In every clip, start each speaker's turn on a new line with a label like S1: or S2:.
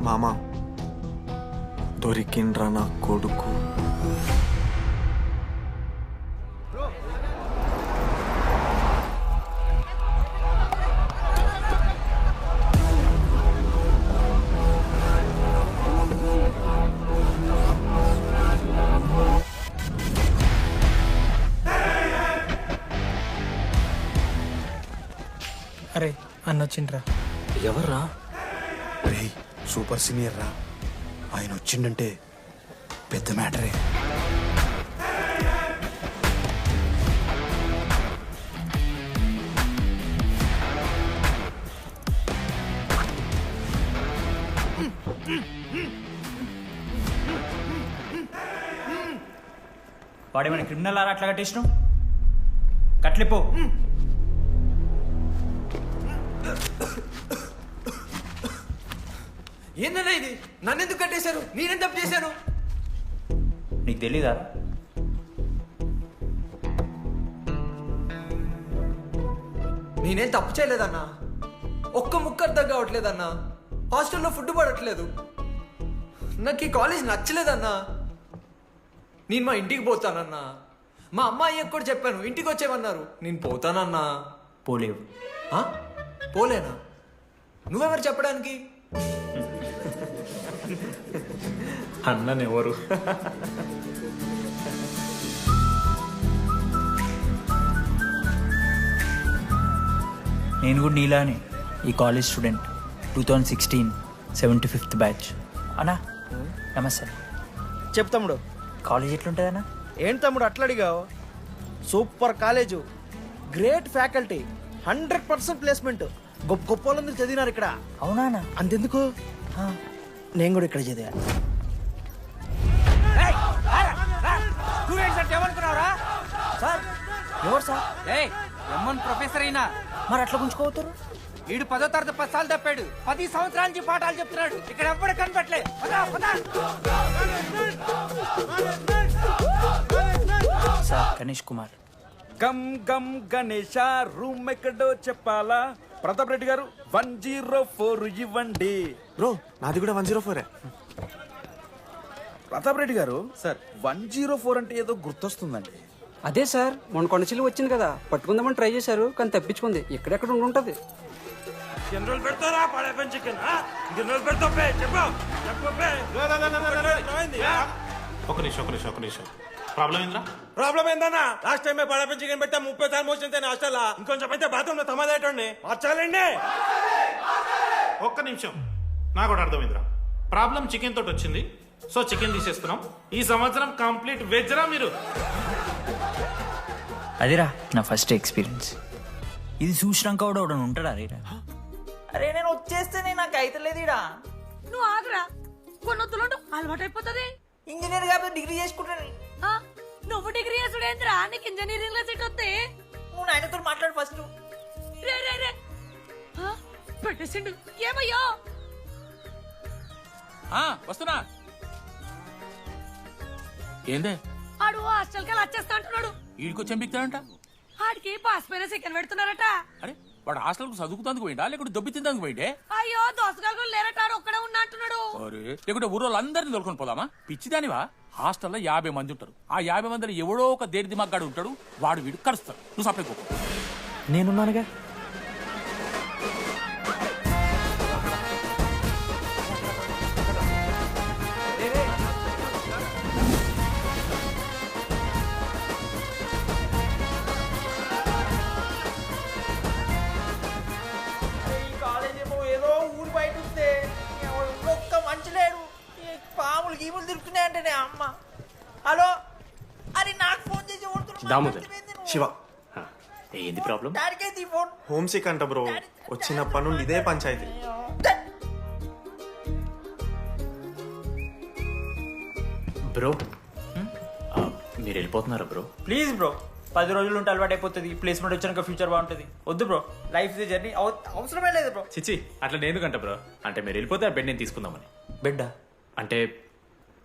S1: మామా దొరికిండ్రా నా కొడుకు.
S2: అరే అన్నొచ్చిండ్రా.
S3: ఎవర్రా?
S4: రేయ్ సూపర్ సీనియర్ రా, ఆయన వచ్చిండంటే పెద్ద మ్యాటరే.
S5: వాడేమైనా క్రిమినల్ ఆరా అట్లా కట్టేసినావు? కట్లిపో.
S3: ఏందన్నా ఇది? నన్నెందుకు కట్టేశారు? నేనేం తప్పు చేశాను?
S5: నీకు తెలీదా?
S3: నేనేం తప్పు చేయలేదన్నా. ఒక్క ముక్క అర్థం కావట్లేదన్నా. హాస్టల్లో ఫుడ్ పడట్లేదు. నాకు ఈ కాలేజ్ నచ్చలేదన్నా. నేను మా ఇంటికి పోతానన్నా. మా అమ్మాయికి కూడా చెప్పాను, ఇంటికి వచ్చేవన్నారు. నేను పోతానన్నా.
S5: పోలేవు.
S3: పోలేనా? నువ్వెవరు చెప్పడానికి?
S5: అన్ననెవరు? నేను కూడా నీలానే ఈ కాలేజ్ స్టూడెంట్, 2016 75th బ్యాచ్. అన్నా నమస్తే.
S6: చెప్పు తమ్ముడు.
S5: కాలేజ్ ఎట్లుంటుంది అన్న?
S6: ఏంటి తమ్ముడు అట్లా అడిగావు? Super college, great faculty, 100% placement. గొప్ప గొప్ప వాళ్ళందరూ చదివినారు ఇక్కడ.
S5: అవునా?
S6: అంతెందుకు, నేను కూడా ఇక్కడ చదివా.
S5: సార్ ఎవరు సార్?
S7: ప్రొఫెసర్ అయినా
S5: మరి అట్లా గుంజుకోవతారు?
S7: వీడు 10వ తరగతి 10 సార్లు తప్పాడు. 10 సంవత్సరాల నుంచి పాఠాలు చెప్తున్నాడు. ఇక్కడ ఎవ్వడు కనపట్లే.
S5: సార్ గణేష్ కుమార్.
S8: గమ్ గమ్ గణేష రూమ్ ఎక్కడో చెప్పాలా? ప్రతాప్ రెడ్డి గారు 104 ఇవ్వండి.
S1: బ్రో నాది కూడా 104.
S8: ప్రతాప్ రెడ్డి గారు సార్ 104 అంటే ఏదో గుర్తొస్తుందండి.
S9: అదే సార్, మొన్న కొండచిల్లి వచ్చింది కదా, పట్టుకుందామని ట్రై చేశారు కానీ తప్పించుకుంది. ఎక్కడెక్కడ ఉండుంటది.
S8: జనరల్ పెడతారా? పాడైపోయిన చికెన్ జనరల్ పెడతా.
S10: ఒక నిమిషం ప్రాబ్లం ఏంద్రా?
S8: ప్రాబ్లం ఏందన్నా? లాస్ట్ టైం పాడైపోయిన చికెన్ పెట్టా 30 సార్లు మోషన్ హాస్టల్. ఇంకొంచెం అయితే బాత్రూమ్ లో తమాదేటండి మార్చాలండి.
S10: ఒక్క నిమిషం, నాకు కూడా అర్థమైందిరా. ప్రాబ్లం చికెన్ తోటి వచ్చింది, సో చికెన్ తీసేస్తున్నాం. ఈ సంవత్సరం కంప్లీట్ వెజ్ రా మీరు.
S5: అదిరా నా ఫస్ట్ ఎక్స్పీరియన్స్. ఇది చూసినాక కూడా ఒకడు ఉంటాడా?
S3: అరే నేను వచ్చేస్తేనే నాకు అయితలేదు ఇడా.
S11: నువ్వు ఆగరా, కొన్నొత్తులు అలవాటు అయిపోతుంది.
S3: ఇంజనీర్ కాబట్టి డిగ్రీ చేసుకుంటాను.
S11: నువ్వు డిగ్రీ చేసుడేంద్రా? నీకు ఇంజనీరింగ్ లో సీట్ వస్తే
S3: నువ్వు నాయనతో మాట్లాడు ఫస్ట్.
S11: రే రే రే పెట్టేసిండు. ఏమయ్యో
S7: వస్తున్నా. ఏందే
S11: ఆడు హాస్టల్ కి వచ్చేస్తా అంటున్నాడు.
S7: వీడికి చెంపిస్తాడంట.
S11: ఆడికి పాస్ పైన సెకండ్ పెడుతున్నారట.
S7: అరే వాడు హాస్టల్ కు చదువుకుతానికి పోయిండా లేకుంటే దొబ్బి తిందానికి పోయిండే?
S11: అయ్యో దోసగాలు లేరట, ఒక్కడే ఉన్నా అంటున్నాడు.
S7: అరే లేకుంటే ఊరోళ్ళందరినీ తోలుకొని పోదామా? పిచ్చిదానివా?
S12: హాస్టల్లో 50 మంది ఉంటారు. ఆ 50 మందిలో ఎవడో ఒక దేడి దిమాగ్గాడు ఉంటాడు. వాడు వీడు కలుస్తాడు. నువ్వు సపరేట్ గోపో.
S6: నేనున్నానుగా.
S7: ఏదో ఊరు బయట వస్తే ఒక్క మంచి లేడు. పాములు గీములు తిరుగుతున్నాయంటే అమ్మ. హలో, అది నాకు ఫోన్ చేసి
S1: దామోదర్ శివ
S10: ఏంది ప్రాబ్లం?
S7: డాడీకైతే ఈ ఫోన్.
S1: హోమ్ సిక్ అంట బ్రో. వచ్చినప్పటి నుండి ఇదే పంచాయతీ.
S10: బ్రో మీరు వెళ్ళిపోతున్నారా బ్రో?
S5: ప్లీజ్ బ్రో, 10 రోజులు ఉంటే అలవాటు అయిపోతుంది. ప్లేస్మెంట్ వచ్చినాక ఫ్యూచర్ బాగుంటుంది. వద్దు బ్రో, లైఫ్ ఇస్ జర్నీ. అవసరమే లేదు బ్రో.
S10: చిచ్చి అట్లా ఎందుకంట బ్రో? అంటే మీరు వెళ్ళిపోతే ఆ బెడ్ నేను తీసుకుందామని.
S5: బెడ్డా?
S10: అంటే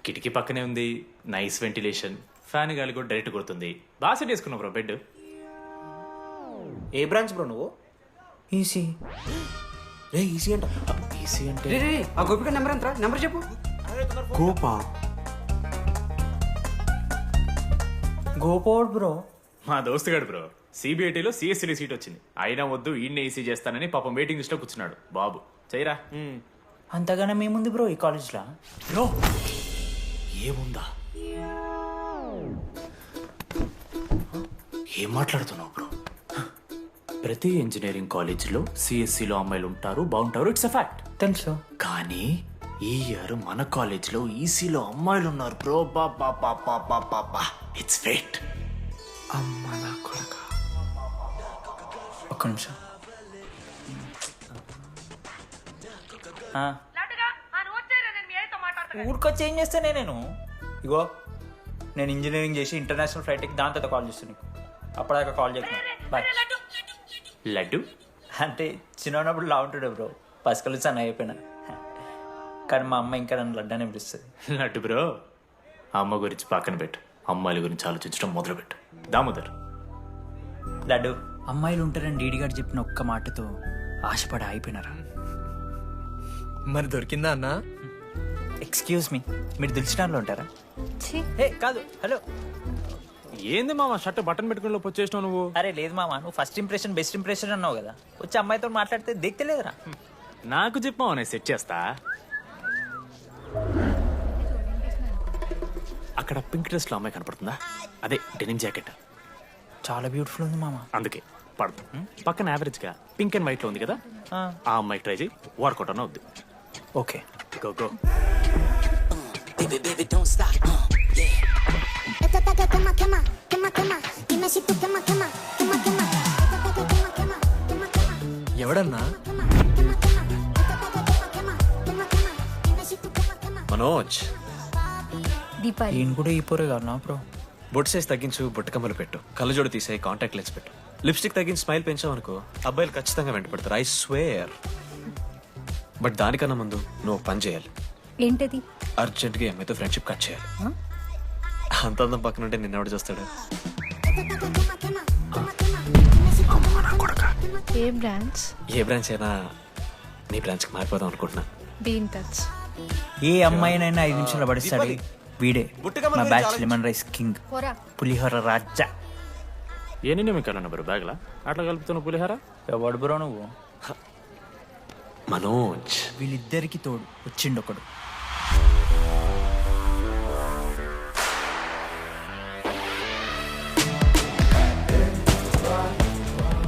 S10: కిటికీ పక్కనే ఉంది, నైస్ వెంటిలేషన్, ఫ్యాన్ గాలి కూడా డైరెక్ట్ కొడుతుంది. బాగా సెట్ చేసుకున్నావు బ్రో బెడ్.
S6: ఏ బ్రాంచ్ బ్రో నువ్వు?
S5: ఈసీ.
S6: రే ఈసీ అంట.
S10: ఈసీ అంటే
S9: రే ఆ గోపిక నెంబర్ ఎంత? నెంబర్ చెప్పు.
S1: గోపా
S5: గోపోడ్ బ్రో.
S10: మా దోస్తుగాడు బ్రో. సిబిఐటీలో సిఎస్సీలో సీట్ వచ్చింది. అయినా వద్దు ఈయన్నే ఈసీ చేస్తానని పాపం వెయిటింగ్ లిస్ట్లో కూర్చున్నాడు. బాబు చేయరా.
S5: అంతగానే మేముంది బ్రో ఈ కాలేజ్లో.
S10: బ్రో ఏముందా? ఏం మాట్లాడుతున్నావు బ్రో? ప్రతి ఇంజనీరింగ్ కాలేజీలో సిఎస్సిలో అమ్మాయిలు ఉంటారు, బాగుంటారు. It's a fact.
S5: తెలుసు.
S10: కానీ ఈ ఇయర్ మన కాలేజ్లో ఈసీలో అమ్మాయిలు ఉన్నారు బ్రో. Baba it's fate.
S1: అమ్మ నా కొడక.
S5: ఒక్క నిమిషం. ఊరికొచ్చి ఏం చేస్తానే నేను? ఇగో నేను ఇంజనీరింగ్ చేసి ఇంటర్నేషనల్ ఫ్లైట్కి దాని తర్వాత కాల్ చేస్తాను నీకు. అప్పటిదాకా కాల్ చేస్తాను. బాయ్.
S10: లడ్డు
S5: అంటే చిన్నప్పుడు లా ఉంటాడు బ్రో. పసుకలు సన్న అయిపోయినా. కానీ మా అమ్మ ఇంకా నన్ను లడ్డు అని పిలుస్తుంది.
S10: లడ్డు బ్రో, అమ్మ గురించి పక్కన పెట్టు, అమ్మాయిల గురించి ఆలోచించడం మొదలుపెట్టు. దామోదర్
S5: లడ్డు, అమ్మాయిలు ఉంటారని డీడీ గారు చెప్పిన ఒక్క మాటతో ఆశపడి అయిపోయినారా?
S3: మరి దొరికిందా అన్నా?
S5: ఎక్స్క్యూజ్ మీ, మీరు దిల్చినాల్లో ఉంటారా? ఏ కాదు, హలో.
S8: ఏంది మామ షర్ట్ బటన్ పెట్టుకుని లోపు వచ్చేసినావు నువ్వు?
S5: అరే లేదు మామ, నువ్వు ఫస్ట్ ఇంప్రెషన్ బెస్ట్ ఇంప్రెషన్ అన్నావు కదా. వచ్చి అమ్మాయితో మాట్లాడితే దిక్కలేదురా.
S10: నాకు చెప్పావు, నేను సెట్ చేస్తా. అక్కడ పింక్ డ్రెస్ లో అమ్మాయి కనపడుతుందా? అదే డెనిమ్ జాకెట్.
S5: చాలా బ్యూటిఫుల్ ఉంది మామ.
S10: అందుకే పడదు. పక్కన యావరేజ్ గా పింక్ అండ్ వైట్ లో ఉంది కదా, ఆ అమ్మాయి ట్రై చేయి. వర్కౌట్ అన్న వద్దు.
S5: Okay
S10: go go.
S3: ఎవడన్నా?
S1: మనోజ్,
S11: దీపాలి.
S5: ఈయన కూడా ఈ పోరే కాదు నా బ్రో.
S1: బొట్టు సైజ్ తగ్గించు, బుట్టకమ్మలు పెట్టు, కళ్ళజోడు తీసాయి, కాంటాక్ట్ లెన్స్ పెట్టు, లిప్స్టిక్ తగ్గించి స్మైల్ పెంచావనుకో అబ్బాయిలు ఖచ్చితంగా వెంటపడతారు. I swear. బట్ దానికన్నా ముందు నువ్వు పని చేయాలి.
S11: ఏంటది?
S1: అర్జెంట్గా అమ్మాయితో ఫ్రెండ్షిప్ కట్ చేయాలి. అంత అందం పక్కన ఉంటే నిన్నెవడు చూస్తాడు?
S11: ఏ బ్రాంచ్?
S1: ఏ బ్రాంచ్ అయినా నీ బ్రాంచ్కి మారిపోదాం అనుకుంటున్నా.
S11: Be in touch.
S5: ఏ అమ్మాయినైనా 5 నిమిషాలు పడిస్తాడు వీడే. మా బ్యాచ్ లెమన్ రైస్ కింగ్, పులిహోర రాజా.
S10: ఎన్ని మీకు బ్రో బ్యాగ్లా అట్లా కలుపుతున్న పులిహార?
S5: ఎవడు బ్రో నువ్వు?
S1: మనోజ్.
S5: వీళ్ళిద్దరికి తోడు వచ్చిండు ఒకడు.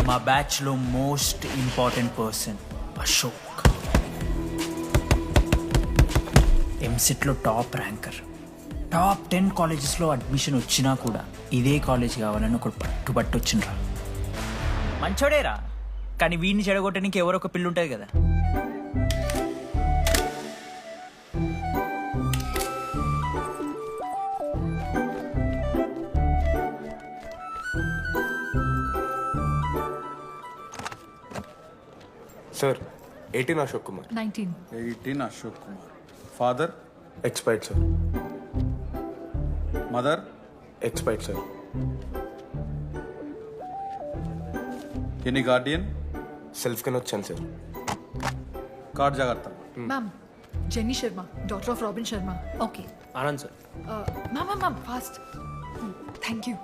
S5: మా బ్యాచ్ లో most important person Ashok. EAMCET లో టాప్ ర్యాంకర్. టాప్ 10 కాలేజెస్లో అడ్మిషన్ వచ్చినా కూడా ఇదే కాలేజ్ కావాలని ఒకడు పట్టుబట్టు వచ్చిండ్రా. మంచోడేరా, కానీ వీడిని చెడగొట్టడానికి ఎవరో ఒక పిల్లు ఉంటుంది కదా.
S1: Sir 18 Ashok Kumar.
S13: 18 Ashok Kumar. Father?
S1: Expired sir.
S13: Mother?
S1: Expired sir.
S13: Any Guardian?
S1: Self కింద వచ్చాను సార్.
S13: కార్డ్ జాగ్రత్త.
S14: Ma'am, Jenny Sharma, daughter of Robin Sharma. Okay. Anand sir.
S15: Mom, fast. Thank you.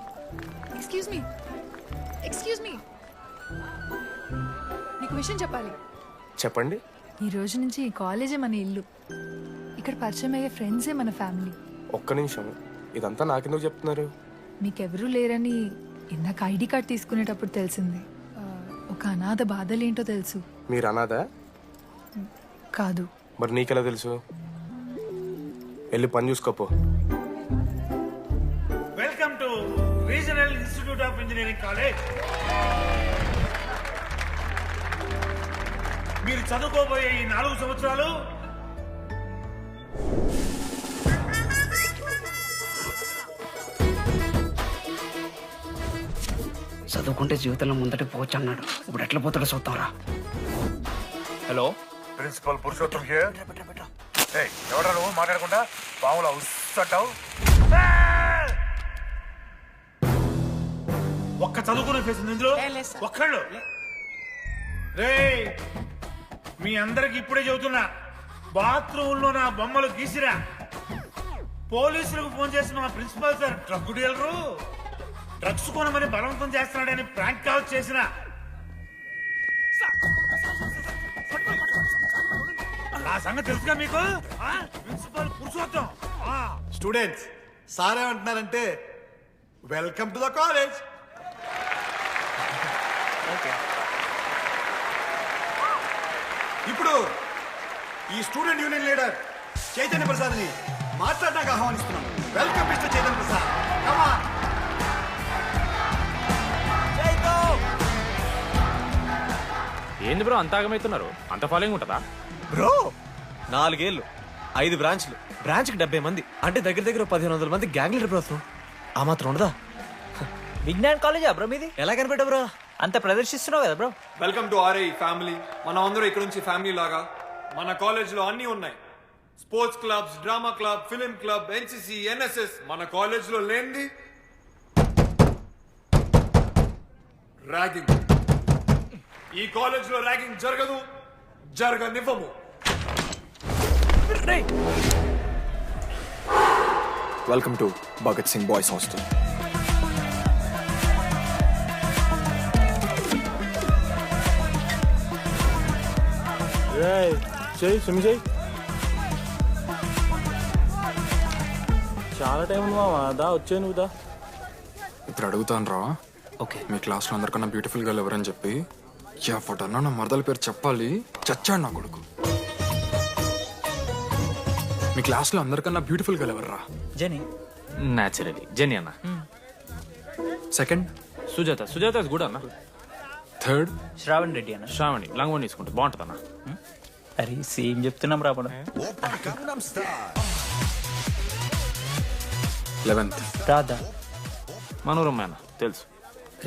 S15: Excuse me. నీకు విషయం చెప్పాలి.
S14: చెప్పండి.
S15: ఈ రోజు నుంచి ఈ కాలేజే మన ఇల్లు. ఇక్కడ పరిచయం అయ్యే ఫ్రెండ్సే మన ఫ్యామిలీ.
S14: ఒక్క నిమిషం, ఇదంతా నాకెందుకు చెప్తున్నారు?
S15: మీకెవరూ లేరని ఇందాక ఐడి కార్డ్ తీసుకునేటప్పుడు తెలిసింది. ఒక అనాథ బాధలేంటో తెలుసు.
S14: మీరు అనాదా?
S15: కాదు.
S14: మరి నీకెలా తెలుసు? వెళ్ళి పని చూసుకోపో.
S10: Welcome to regional institute of engineering college. మీరు చదువుకోబోయే ఈ 4 సంవత్సరాలు
S9: చదువుకుంటే జీవితంలో ముందటి పోవచ్చు అన్నాడు. ఇప్పుడు ఎట్లా పోతాడో చూద్దాంరా.
S14: Hello,
S16: principal Purushottam here. ఎవడా నువ్వు మాట్లాడకుండా పాములా ఉస్సంటావు?
S10: ఒక్క చదువుకునే ఫేస్ ఇందులో ఒక్కళ్ళు. రే, మీ అందరికి ఇప్పుడే చెబుతున్నా, బాత్రూంలో నా బొమ్మలు గీసిరా. పోలీసులకు ఫోన్ చేసి మా principal sir drug dealer drugs కొనమని బలవంతం చేస్తున్నాడని ప్రాంక్ కాల్ చేసిన. ఆ సంగతి తెలుసుగా మీకు? ప్రిన్సిపల్ పురుషోత్తం.
S4: స్టూడెంట్స్, సార్ ఏమంటున్నారంటే వెల్కమ్ టు ద కాలేజ్. ఇప్పుడు ఈ స్టూడెంట్ యూనియన్ లీడర్ చైతన్య ప్రసాద్ని మాట్లాడడానికి ఆహ్వానిస్తున్నాం. Welcome mister Chaitanya Prasad. Come on.
S12: ఏంది బ్రో అంత ఆగమవుతున్నారు? అంత ఫాలోయింగ్ ఉంటుందా
S1: బ్రో? 4 ఏళ్ళు, 5 బ్రాంచ్లు, బ్రాంచ్కి 70 మంది, అంటే దగ్గర దగ్గర 1500 మంది గ్యాంగ్ లీడర్ బ్రో. ఆ మాత్రం ఉండదా?
S5: విజ్ఞాన్ కాలేజా బ్రో మీది?
S1: ఎలా కనిపెట్టా బ్రో?
S5: అంత ప్రదర్శిస్తున్నావు కదా bro.
S3: Welcome to RI family. మనం అందరూ ఇక్కడ నుంచి ఫ్యామిలీ లాగా. మన కాలేజ్లో అన్నీ ఉన్నాయి. Sports clubs, drama club, film club, NCC, NSS. మన కాలేజ్లో లేనిది ర్యాగింగ్. ఈ కాలేజ్లో ర్యాగింగ్ జరగదు, జరగనివ్వము.
S14: Welcome to Bhagat Singh boys hostel.
S8: చాలా టైం ఉంది మామా. దా వచ్చే నువ్వు దా.
S17: ఇప్పుడు అడుగుతాను రా. ఓకే, మీ క్లాస్లో అందరికన్నా బ్యూటిఫుల్ గర్ల్ ఎవరని చెప్పి ఎవడన్నా నా మరదల పేరు చెప్పాలి. చచ్చాడు నా కొడుకు. మీ క్లాస్లో అందరికన్నా బ్యూటిఫుల్ గర్ల్ ఎవర్రా?
S5: జెనీ.
S12: న్యాచురలీ జెనీ అన్న.
S17: సెకండ్
S12: సుజాత. సుజాత గుడ్ అన్న.
S17: థర్డ్
S5: శ్రావణ్ రెడ్డి అన్న.
S12: శ్రావణి లంగోని తీసుకుంటుంది, బాగుంటుంది అన్న.
S5: అరే సేమ్ చెప్తున్నాం రా మనం.
S17: 11th
S5: రాధా.
S12: మనోరమ్మ అన్న తెలుసు.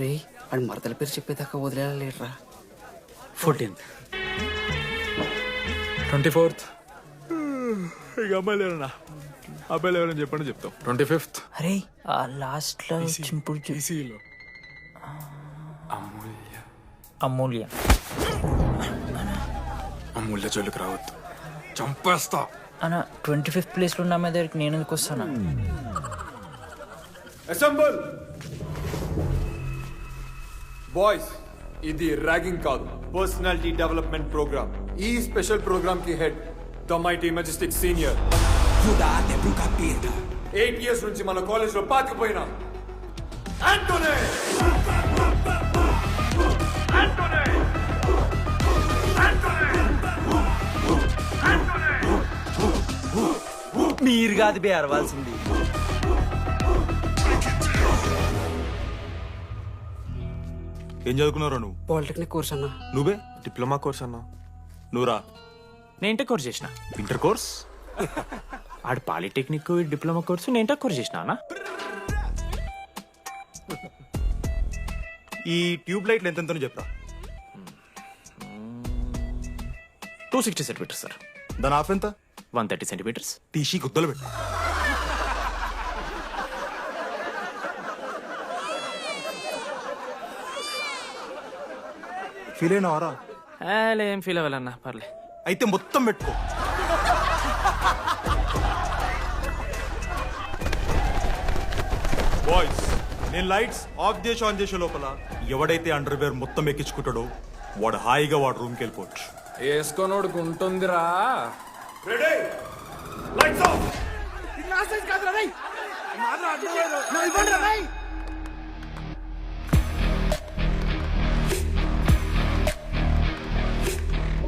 S9: రే, వాడు మరదల పేరు చెప్పేదాకా వదిలేరా.
S5: 14th
S17: 24th
S12: ఇక అమ్మాయి లేరన్నా, అబ్బాయిలు ఎవరని చెప్పండి చెప్తాం.
S17: 25th
S5: అరే ఆ లాస్ట్ లో చింపుడు
S17: అమూల్య.
S5: అమూల్య.
S17: అమూల్య జోలికి రావద్దు, చంపేస్తా.
S5: అన్న 25th ప్లేస్ లో ఉన్న అమ్మాయి దగ్గరికి నేను ఎందుకు వస్తానా?
S3: Assemble boys. ఇది ర్యాగింగ్ కాదు, పర్సనాలిటీ డెవలప్మెంట్ ప్రోగ్రామ్. ఈ స్పెషల్ ప్రోగ్రామ్ కి head the mighty Majestic senior. 8 years నుంచి మన కాలేజ్ లో పాతిపోయినా ఆంటోనీ.
S6: మీరు కాదు బే అరవాల్సింది.
S13: ఏం చదువుకున్నారా నువ్వు?
S9: పాలిటెక్నిక్ కోర్స్ అన్నా.
S13: నువ్వే డిప్లొమా కోర్స్ అన్నా. నువ్వురా?
S12: నేను ఇంటర్ కోర్స్ చేసిన.
S13: Inter course?
S12: ఆడు పాలిటెక్నిక్ డిప్లొమా కోర్సు, నేను ఇంటర్ కోర్స్ చేసిన అన్న.
S13: ఈ ట్యూబ్ లైట్లు ఎంతెంతనో చెప్పరా.
S12: 260 సెంటీమీటర్స్ సార్.
S13: దాని హాఫ్ ఎంత?
S12: 130 సెంటీమీటర్స్.
S13: తీసి గుద్దలు పెట్టు. ఫీల్ అయినావారా?
S12: ఏం ఫీల్ అవ్వాలన్నా, పర్లే.
S13: అయితే మొత్తం పెట్టుకో. బాయ్స్ నేను లైట్స్ ఆఫ్ చేసి ఆన్ చేసే లోపల ఎవడైతే అండర్వేర్ మొత్తం ఎక్కించుకుంటాడో వాడు హాయిగా వాడు రూమ్కి వెళ్ళిపోవచ్చు.
S17: వేసుకోనోడుకు ఉంటుందిరా.
S13: Ready lights off.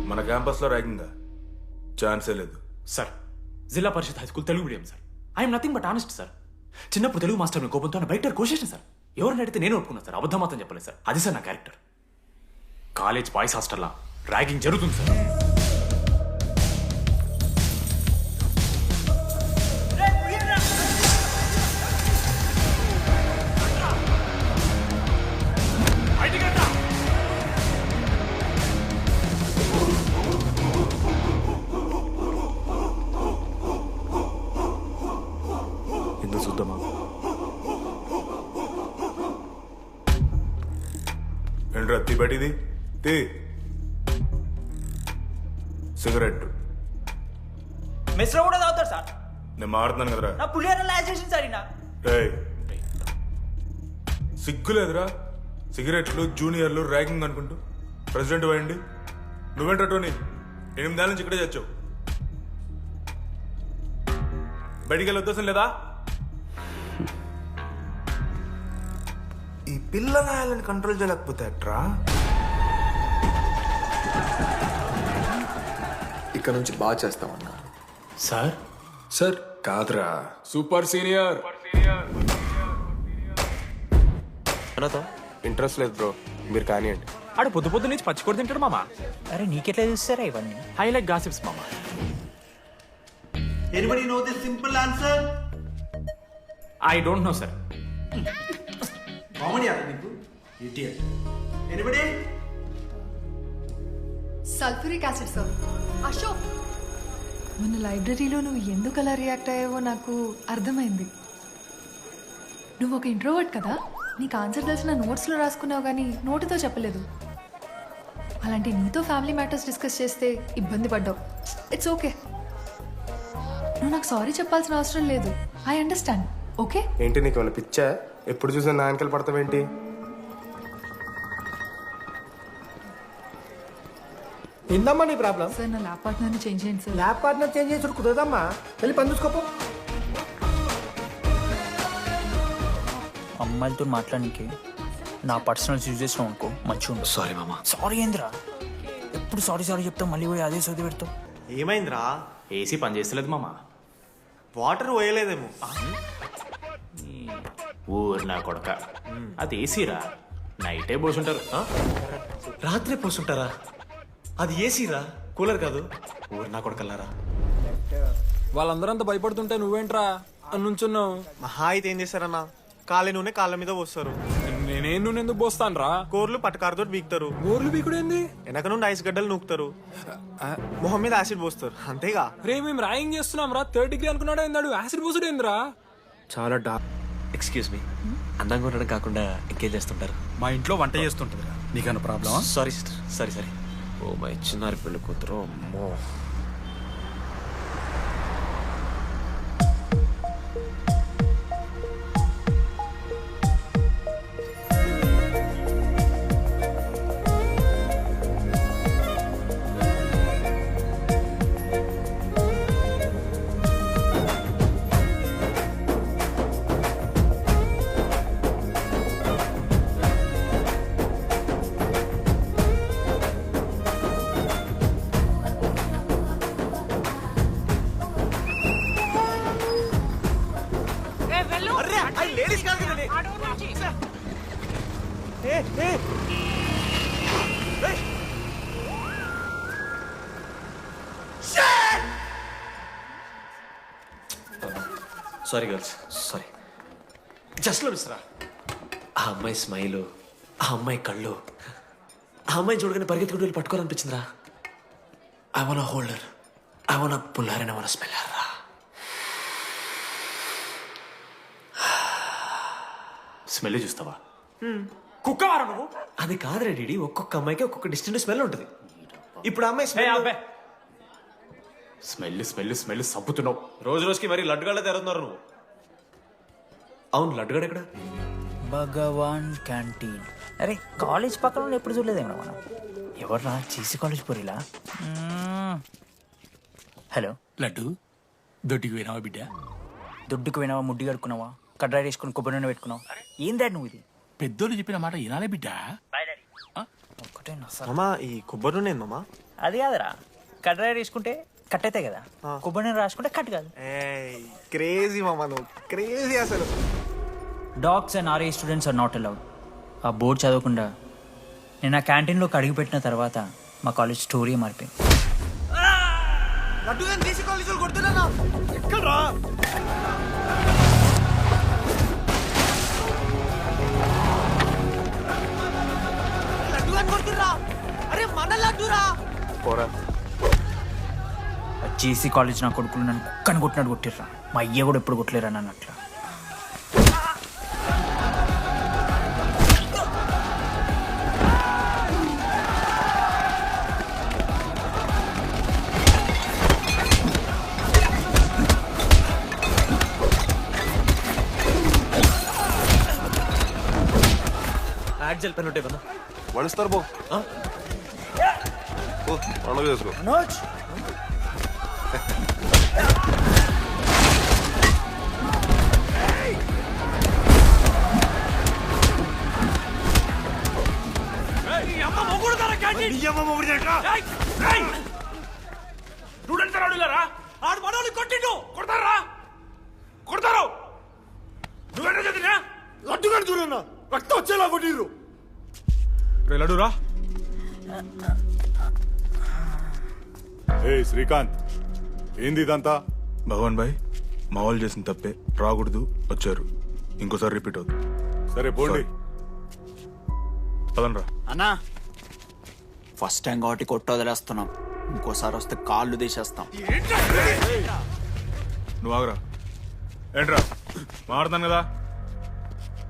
S16: మన క్యాంపస్ లో ర్యాగింగ్ ఛాన్సే లేదు
S1: sir. Zilla Parishad high school Telugu medium sir. I'm nothing but honest sir. చిన్నప్పుడు తెలుగు మాస్టర్ కోపంతో నా బయట కోసేసిన సార్. ఎవరిని అడిగితే నేను ఒప్పుకున్నాను సార్. అబద్ధం మాత్రం చెప్పలేదు సార్. అది సార్ నా క్యారెక్టర్. కాలేజ్ బాయ్స్ హాస్టల్లా ర్యాగింగ్ జరుగుతుంది సార్. ఎందుకు చూద్దామా?
S16: ఏంట్రా తీ బయటిది తీ. సిగరెట్
S7: మెస్లో కూడా తాగుతాడు సార్.
S16: నేను మారుతున్నాను కదరా.
S7: నా పులిహోర లాస్ట్ చేసింది సార్ ఈయన.
S16: ఏయ్ సిగ్గులేదురా? సిగరెట్లు జూనియర్లు ర్యాగింగ్ అనుకుంటూ ప్రెసిడెంట్ పోయండి. నువ్వేంట్రా టోనీ 8 ఏళ్ళ నుంచి ఇక్కడే చచ్చావు. బయటికి వెళ్ళే ఉద్దేశం లేదా? ఈ పిల్లలని కంట్రోల్ చేయలేకపోతే అట్రా.
S17: ఇక్కడ నుంచి బాగా చేస్తామన్నా.
S1: సార్
S17: సార్ కాదురా, సూపర్ సీనియర్.
S14: ఇంట్రెస్ట్ లేదు బ్రో, మీరు కానివ్వండి.
S1: ఆడు పొద్దు పొద్దు నుంచి పచ్చికొడి తింటాడు మామ.
S5: అరే నీకెట్లా చూస్తారా ఇవన్నీ?
S1: హైలైట్ గాసిప్స్ మామ.
S4: Anybody know the simple answer?
S1: I don't know, sir.
S4: Comedy yaar నీకు idiot. Anybody?
S15: Sulphuric acid sir. Ashok, మన లైబ్రరీలో నువ్వు ఎందుకు అలా రియాక్ట్ అయ్యావో నాకు అర్థమైంది. నువ్వు ఒక ఇంట్రోవర్ట్ కదా, నీకు ఆన్సర్ తెలిసిన నోట్స్లో రాసుకున్నావు కానీ నోటితో చెప్పలేదు. అలాంటి నీతో ఫ్యామిలీ మ్యాటర్స్ డిస్కస్ చేస్తే ఇబ్బంది పడ్డావు. It's okay. నువ్వు నాకు సారీ చెప్పాల్సిన అవసరం లేదు. I understand. ఓకే?
S14: ఏంటి నీకు ఏమైనా పిచ్చా? ఎప్పుడు చూసినా నా వెనకాల పడతావేంటి?
S6: ఏందమ్మా నీ ప్రాబ్లం?
S15: సార్ నా ల్యాబ్ పార్ట్నర్ని చేంజ్ చేయండి సార్.
S6: ల్యాబ్ పార్ట్నర్ చేంజ్ చేసి కుదరదమ్మా. వెళ్ళి పని చూసుకోపో.
S5: అమ్మాయిలతో మాట్లాడానికి నా పర్సనల్ యూజ్ చేసినావు అనుకో మంచిగా ఉండదు.
S1: సారీ మామ.
S5: సారీ ఏంద్రా? ఎప్పుడు సారీ సారీ చెప్తావు, మళ్ళీ పోయి అదే సోది పెడతావు.
S18: ఏమైందిరా?
S1: ఏసీ పని చేస్తలేదు మామ.
S18: వాటర్ పోయలేదేమో.
S1: ఊరు నా కొడక, అది ఏసీరా. నైటే పోసుంటారు.
S18: రాత్రి పోసుంటారా? అది ఏసీరా, కూలర్ కాదు. ఊరు నా కొడకల్లారా.
S17: వాళ్ళందరూ అంత భయపడుతుంటే నువ్వేంట్రా నుంచున్నావు?
S18: మహా అయితే ఏం చేస్తారన్నా, కాళ్ళ నూనె కాళ్ళ మీద పోస్తారు.
S17: నేనేం నూనె ఎందుకు పోస్తాను రా?
S18: కూరలు పట్టకారుతో బీకుతారు.
S17: గోర్లు బీకుడు ఏంది?
S18: వెనక నుండి ఐస్ గడ్డలు నూకుతారు. మొహం మీద యాసిడ్ పోస్తారు. అంతేగా.
S17: రే మేము ర్యాగింగ్ చేస్తున్నాం రా. 3rd డిగ్రీ అనుకున్నాడు ఏందాడు? యాసిడ్ పోసుడు ఏందిరా?
S1: చాలా డార్క్. ఎక్స్క్యూజ్ మీ, అందంగా ఉండడం కాకుండా ఇంకేం చేస్తుంటారు?
S8: మా ఇంట్లో వంట చేస్తుంటుంది. నీకన్నా ప్రాబ్లమా?
S1: Sorry sister, sorry sorry. Oh my చిన్నారి పెళ్ళి కూతురు. అమ్మో. Sorry girls, sorry. జస్ట్ మిస్రా. ఆ అమ్మాయి స్మైలు, ఆ అమ్మాయి కళ్ళు, ఆ అమ్మాయి చూడగానే పరిగెత్తుకుంటూ వెళ్ళి పట్టుకోవాలనిపించిందిరా. I want holder, I want puller and I want smell her రా. స్మెల్ చూస్తావా? కుక్కవారా నువ్వు? అది కాదురా డీడీ, ఒక్కొక్క అమ్మాయికి ఒక్కొక్క డిస్టింట్ స్మెల్ ఉంటుంది. ఇప్పుడు అమ్మాయి స్మెల్ స్మెల్ స్మెల్ సబ్బుతున్నావు. రోజు రోజుకి మరి లడ్డుగాళ్ళ తెరుతున్నారు నువ్వు. అవును లడ్డుగాడు ఎక్కడ?
S5: భగవాన్ క్యాంటీన్. అరే కాలేజ్ పక్కన ఎప్పుడు చూడలేదేమో మనం. ఎవర్రా చీసీ కాలేజ్ పోరిలా? హలో
S12: లడ్డు, దొడ్డికి పోయినావా బిడ్డ?
S5: దొడ్డుకు పోయినావా, ముడ్డి కడుక్కున్నావా, కడ్రాయి వేసుకుని కొబ్బరి నూనె పెట్టుకున్నావు? ఏం డాడ్ నువ్వు ఇది?
S12: పెద్దోళ్ళు చెప్పిన మాట వినాలే బిడ్డ.
S5: ఒక్కటే
S18: మామా ఈ కొబ్బరి నూనె మామా?
S5: అది కాదురా, కడ్రాయి వేసుకుంటే కట్ అవుతాయి కదా, కొబ్బరి నూనె రాసుకుంటే కట్ కాదు.
S18: క్రేజీ మామా, నువ్వు క్రేజీ అసలు.
S5: Dogs and RA students are not allowed. ఆ బోర్డు చదవకుండా నేను ఆ క్యాంటీన్లోకి అడుగుపెట్టిన తర్వాత మా కాలేజ్ స్టోరీ మారిపోయింది.
S6: లడ్డు గారిని తీసి కాలేజీలో కొడుతున్నా. ఎక్కడ్రా? లడ్డు గారిని కొడుతుర్రా. అరే మన లడ్డురా.
S14: పోరా.
S5: జేసీ కాలేజ్ నా కొడుకులు నన్ను కుక్కని కొట్టినట్టు కొట్టిర్రా. మా అయ్య కూడా ఎప్పుడు కొట్టలేరా నన్ను అట్లా.
S1: యాక్జల్ పెన్ ఉంటే బన్నా
S14: వడిస్తారు బో. పండుగ చేసుకో.
S12: ఆడు మనోళ్ళు కొట్టిండు. కొడతారా? కొడతారు. నువ్వేనా చదివినా?
S16: లడ్డుగాడు చూడన్నా రక్తం వచ్చేలా కొట్టిర్రు. రే లడ్డురా. ఏ శ్రీకాంత్, ఏంది ఇదంతా? భగవాన్ భాయ్, మా వాళ్ళు చేసిన తప్పే, రాకూడదు, వచ్చారు, ఇంకోసారి రిపీట్ అవుతుంది. సరే పోండి, పదండ్రా.
S6: అన్నా ఫస్ట్ టైం కాబట్టి కొట్టు వదిలేస్తున్నాం, ఇంకోసారి వస్తే కాళ్ళు తీసేస్తాం.
S16: నువ్వు ఆగరా. ఏంట్రా మారుతాను కదా.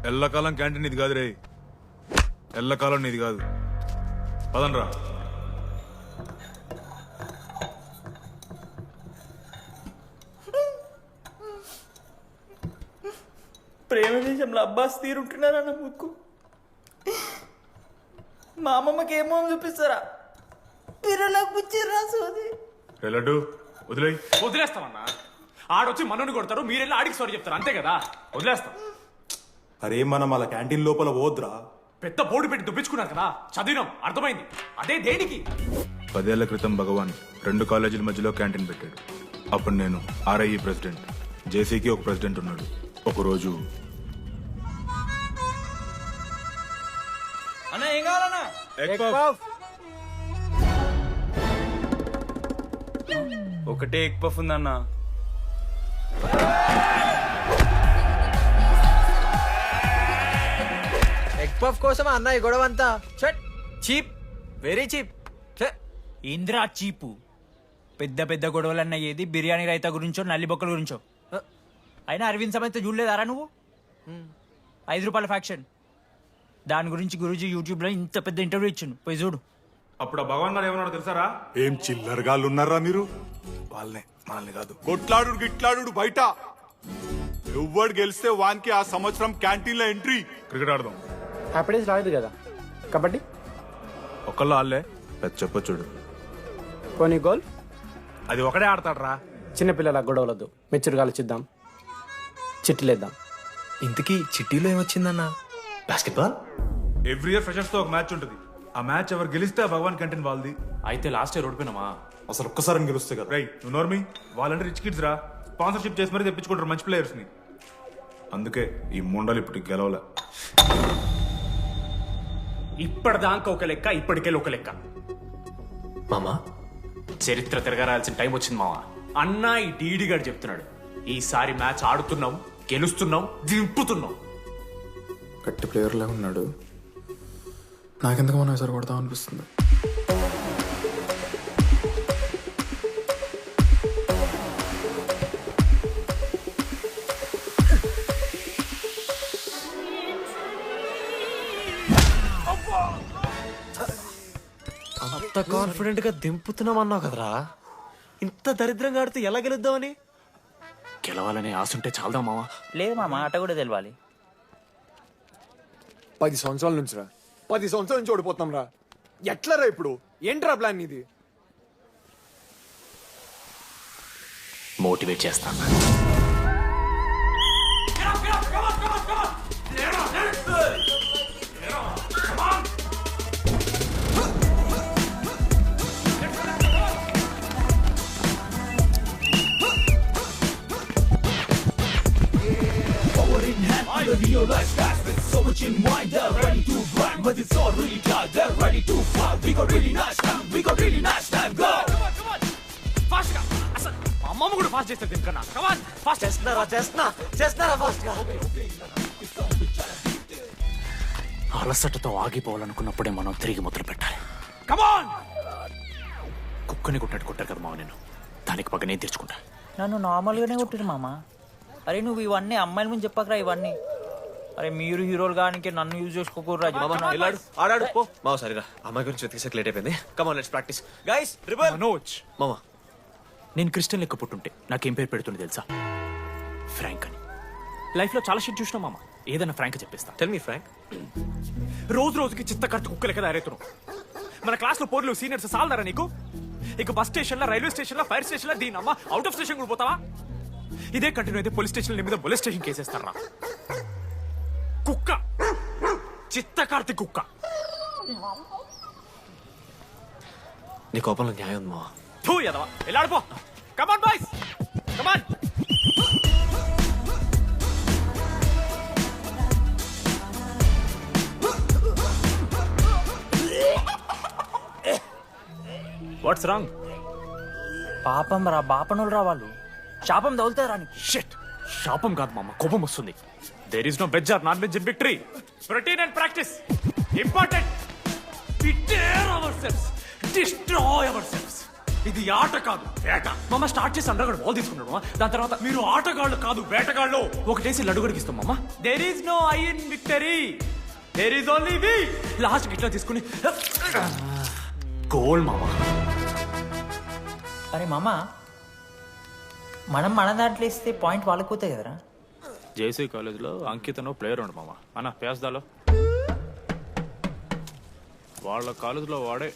S16: ఎల్లకాలం క్యాంటీన్ ఇది కాదు రే, ఎల్లకాలం నీది కాదు. పదండ్రా.
S7: ప్రేమ దేశంలో అబ్బాస్ తీరుంటున్నారన్న ముక్కు. మా అమ్మమ్మకి ఏమో చూపిస్తారా? పిల్లలకు పుచ్చిర్రా సోది.
S16: రే లడ్డు వదిలేయ్.
S1: వదిలేస్తామన్నా. ఆడొచ్చి మనోని కొడతారు, మీరెళ్ళి ఆడికి సారీ చెప్తారు, అంతే కదా. వదిలేస్తాం.
S13: అరే మనం అలా క్యాంటీన్ లోపల పోద్రా.
S1: పెద్ద బోర్డు పెట్టి దుబ్బించుకున్నారు కదా, చదివినాం, అర్థమైంది. అదే దేనికి?
S16: 10 ఏళ్ల క్రితం భగవాన్ 2 కాలేజీల మధ్యలో క్యాంటీన్ పెట్టాడు. అప్పుడు నేను ఆర్ఐఈ ప్రెసిడెంట్, జేసీకి ఒక ప్రెసిడెంట్ ఉన్నాడు. ఒకరోజు
S8: అన్న ఏం కావాలన్నా? ఒకటే ఎగ్ పఫ్ ఉందన్న.
S3: ఎగ్ పఫ్ కోసం అన్న ఈ గొడవ అంతా. Cheap, very cheap.
S5: ఇంద్రా చీపు. పెద్ద పెద్ద గొడవలన్న ఏది బిర్యానీ రైతా గురించో నల్లి బొక్కల గురించో. అయినా అరవింద్ సమేత చూడలేదారా నువ్వు? 5 రూపాయల ఫ్యాక్షన్ దాని గురించి గురూజీ యూట్యూబ్లో ఇంత పెద్ద ఇంటర్వ్యూ ఇచ్చిండు, పోయి చూడు.
S16: అప్పుడు ఆ భగవాన్ గారు ఏమన్నాడు తెలుసారా?
S4: ఏం చిల్లరగాళ్ళు ఉన్నారా మీరు?
S16: వాళ్ళనే, మనల్ని కాదు.
S4: కొట్లాడు గిట్లాడు బయట. ఎవ్వడు గెలిస్తే వానికి ఆ సంవత్సరం క్యాంటీన్ లో ఎంట్రీ.
S16: క్రికెట్ ఆడదాం.
S14: హ్యాపీ డేస్ రాలేదు కదా. కబడ్డీ
S16: ఒకళ్ళు ఆడలే, పెద్ద చెప్పొచ్చుడు.
S14: పోనీ గోల్
S16: అది ఒకడే ఆడతాడు రా.
S14: చిన్నపిల్లల గొడవలొద్దు, మెచ్యూర్గా ఆలోచిద్దాం, చిట్టిలేద్దాం.
S18: ఇంతకీ చిట్టీలో ఏమొచ్చిందన్నా? బాస్కెట్బాల్.
S16: ఎవ్రీ ఇయర్ ఫ్రెషర్స్ తో ఒక మ్యాచ్ ఉంటుంది. ఆ మ్యాచ్ ఎవరు గెలిస్తే ఆ భగవాన్ క్యాంటీన్ వాళ్ళది.
S1: అయితే లాస్ట్ ఇయర్ ఓడిపోయినామా?
S16: అసలు ఒక్కసారి గెలుస్తే కదా. రైట్, నువ్వు నోర్మి. వాళ్ళంటే రిచ్ కిడ్స్ రా, స్పాన్సర్షిప్ చేసి మరీ తెప్పించుకుంటారు మంచి ప్లేయర్స్ ని. అందుకే ఈ ముండలు ఇప్పటికి గెలవలే.
S1: ఇప్పటిదాకా ఒక లెక్క, ఇప్పటికెళ్ళి ఒక లెక్క. మామా చరిత్ర తిరగరాల్సిన టైం వచ్చింది మావా. అన్నా ఈ డీడీ గారు చెప్తున్నాడు, ఈసారి మ్యాచ్ ఆడుతున్నాం, గెలుస్తున్నాం, దింపుతున్నాం.
S17: గట్టి ప్లేయర్లే ఉన్నాడు. నాకెందుకు మనం ఈసారి కొడతాం అనిపిస్తుంది.
S18: అంత కాన్ఫిడెంట్ గా దింపుతున్నాం అన్నావు కదరా. ఇంత దరిద్రంగా ఆడితే ఎలా గెలుద్దామని?
S12: గెలవాలనే ఆశ ఉంటే చాలదా మావా?
S5: లేదు మామ, అట కూడా తెలవాలి.
S17: 10 సంవత్సరాల నుంచి రా, 10 సంవత్సరాల నుంచి ఓడిపోతాం రా. ఎట్లా రా ఇప్పుడు? ఏంట్రా ప్లాన్ ఇది?
S12: మోటివేట్ చేస్తాను.
S1: అమ్మమ్మ కూడా ఫాస్ట్ చేస్తారు దీనికన్నా. కమాన్ ఫాస్ట్ చేస్తున్నారా ఫాస్ట్ గా.
S12: అలసటతో ఆగిపోవాలనుకున్నప్పుడే మనం తిరిగి మొదలు పెట్టాలి. కమాన్. కుక్కని కొట్టాడు కొట్టారు కదా మావ, నేను దానికి పక్క నేను తెచ్చుకుంటా.
S5: నన్ను నార్మల్గానే కొట్టిరు మామ. అరే నువ్వు ఇవన్నీ అమ్మాయిల ముందు చెప్పకరా ఇవన్నీ. అరే మీరు హీరోలు కానీ నన్ను యూజ్ చేసుకోకూడరా.
S1: ఆడాడు పో మావ. సరిగా అమ్మాయి గురించి వెతికేసాక లేట్ అయిపోయింది. Come on let's practice guys.
S12: Manoj
S1: మామ,
S12: నేను క్రిస్టియన్ లెక్క పుట్టుంటే నాకేం పేరు పెడుతుంది తెలుసా? ఫ్రాంక్ అని. లైఫ్లో చాలా షిట్ చూసినా మామ, ఏదైనా ఫ్రాంక్ చెప్పేస్తా.
S1: Tell me frank.
S12: రోజు రోజుకి చిత్త కట్టు కుక్క లెక్క తయారవుతున్నావు. మన క్లాస్లో పోర్లు సీనియర్స్ సాలన్నారా నీకు? ఇక బస్ స్టేషన్లో, రైల్వే స్టేషన్లో, ఫైర్ స్టేషన్లో దీని అమ్మ అవుట్ ఆఫ్ స్టేషన్ కూడా పోతావా? ఇదే కంటిన్యూ అయితే పోలీస్ స్టేషన్ మీద పోలీస్ స్టేషన్ కేసేస్తారా? కుక్క, చిత్త కార్తీ కుక్క.
S1: నీ కోపంలో న్యాయం ఉంది మావ.
S12: తూ ఎదవా, వెళ్ళాడిపో. Come on boys, come on. What's wrong?
S5: పాపం రా, బాపనులు రా వాళ్ళు. శాపం తగులుతుంది రా నీకు.
S12: షిట్, శాపం కాదు మామ, కోపం వస్తుంది. There is no veg or non veg in victory. Routine and practice important. Prepare ourselves, destroy ourselves. ఇది ఆట కాదు, వేట. మామ స్టార్ట్ చేసి అండర్గాడు బాల్ తీసుకున్నాడు. దాని తర్వాత మీరు ఆటగాళ్ళు కాదు వేటగాళ్ళు. ఒకటేసి లడుగడికి ఇస్తాం మామ. There is no I in victory, there is only we. Last ఇట్లా తీసుకుని గోల్ మామ.
S5: అరే మామ, మనం మన దాంట్లో ఇస్తే పాయింట్ వాళ్ళకి పోతాయి కదరా.
S12: జేసీ కాలేజ్లో అంకితనో ప్లేయర్ ఉండు మామ. అన్న పేస్దాలో వాళ్ళ కాలేజ్లో వాడే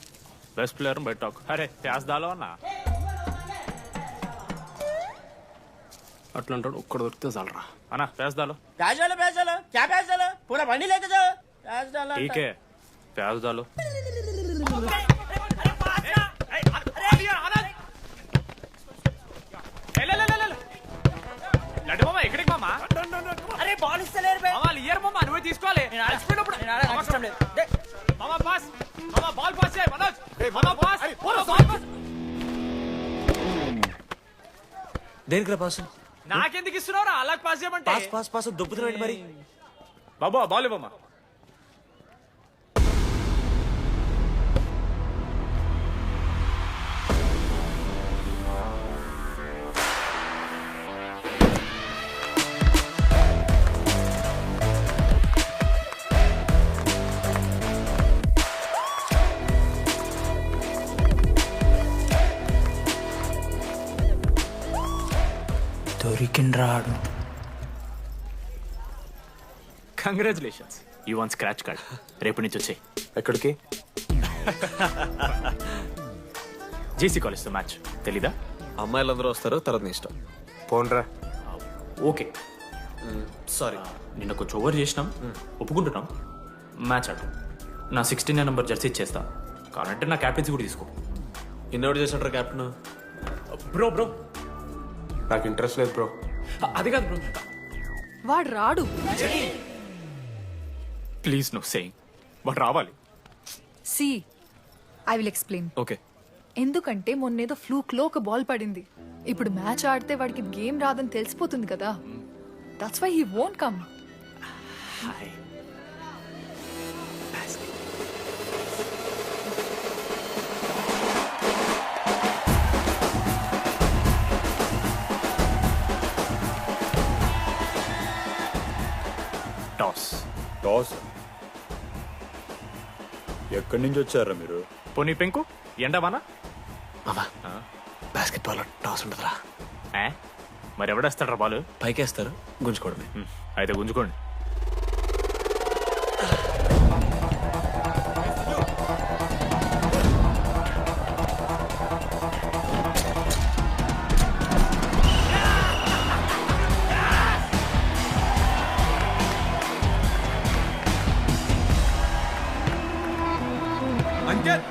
S12: బెస్ట్ ప్లేయర్ బయట టాక్. అరే పేస్దాలో అన్న అట్లా అంటాడు. ఒక్కడ దొరికితే చాలరా అన్న. పేస్దాలో టీకే పేస్దాలో. లడ్డు మామ ఎక్కడికి మామ?
S7: అరే బాల్ ఇస్తలేరు బే.
S12: మామ ఇయర్ మామ, నువ్వే తీసుకోవాలి. నేను అలసిపోయినప్పుడు
S7: ఇష్టం లేదు.
S12: మామ పాస్, మామ బాల్ పాస్ చేయి మనోజ్. మామ పాస్, బాల్ పాస్.
S1: దేనికి రా పాస్?
S12: నాకెందుకు ఇస్తున్నావురా? అలా పాస్ చేయమంటే
S1: పాస్ పాస్ పాస్ దొబ్బుతున్నాడు మరి.
S12: బాబా బాల్ ఇవ్వమ్మా.
S5: దొరికిండ్రాడు.
S12: Congratulations, you won scratch card. రేపు నుంచి వచ్చాయి.
S14: ఎక్కడికి?
S12: జేసీ కాలేజ్తో మ్యాచ్ తెలీదా?
S1: అమ్మాయిలందరూ వస్తారు, తర్వాత నీ ఇష్టం.
S14: పోన్రా.
S12: ఓకే
S1: సారీ,
S12: నిన్న కొంచెం ఓవర్ చేసినాం, ఒప్పుకుంటున్నాం. మ్యాచ్ ఆడు. నా 16 నెంబర్ జెర్సీ ఇచ్చేస్తా. కావాలంటే నా క్యాప్టెన్సీ కూడా తీసుకో.
S1: ఇన్నోటి చేసినట్టు క్యాప్టెన్.
S12: బ్రో బ్రో
S14: నాకు ఇంట్రెస్ట్ లేదు బ్రో.
S12: అది కాదు బ్రో.
S15: వాడు రాడు.
S12: ప్లీజ్ నో సేయింగ్, బట్ రావాలి.
S15: See I will explain.
S1: Okay.
S15: ఎందుకంటే మొన్నేదో ఫ్లూక్లో ఒక బాల్ పడింది. ఇప్పుడు మ్యాచ్ ఆడితే వాడికి గేమ్ రాదని తెలిసిపోతుంది కదా. That's why he won't come.
S12: Hi. Toss.
S13: Toss? ఎక్కడి నుంచి వచ్చారా మీరు?
S12: పోనీ పెంకు ఎండవానా?
S1: మామా బాస్కెట్బాల్ టాస్ ఉంటుందిరా.
S12: మరి ఎవడేస్తాడ్రా బాలు?
S1: పైకేస్తారు, గుంజుకోవడమే.
S12: అయితే గుంజుకోండి.
S8: అంకిత్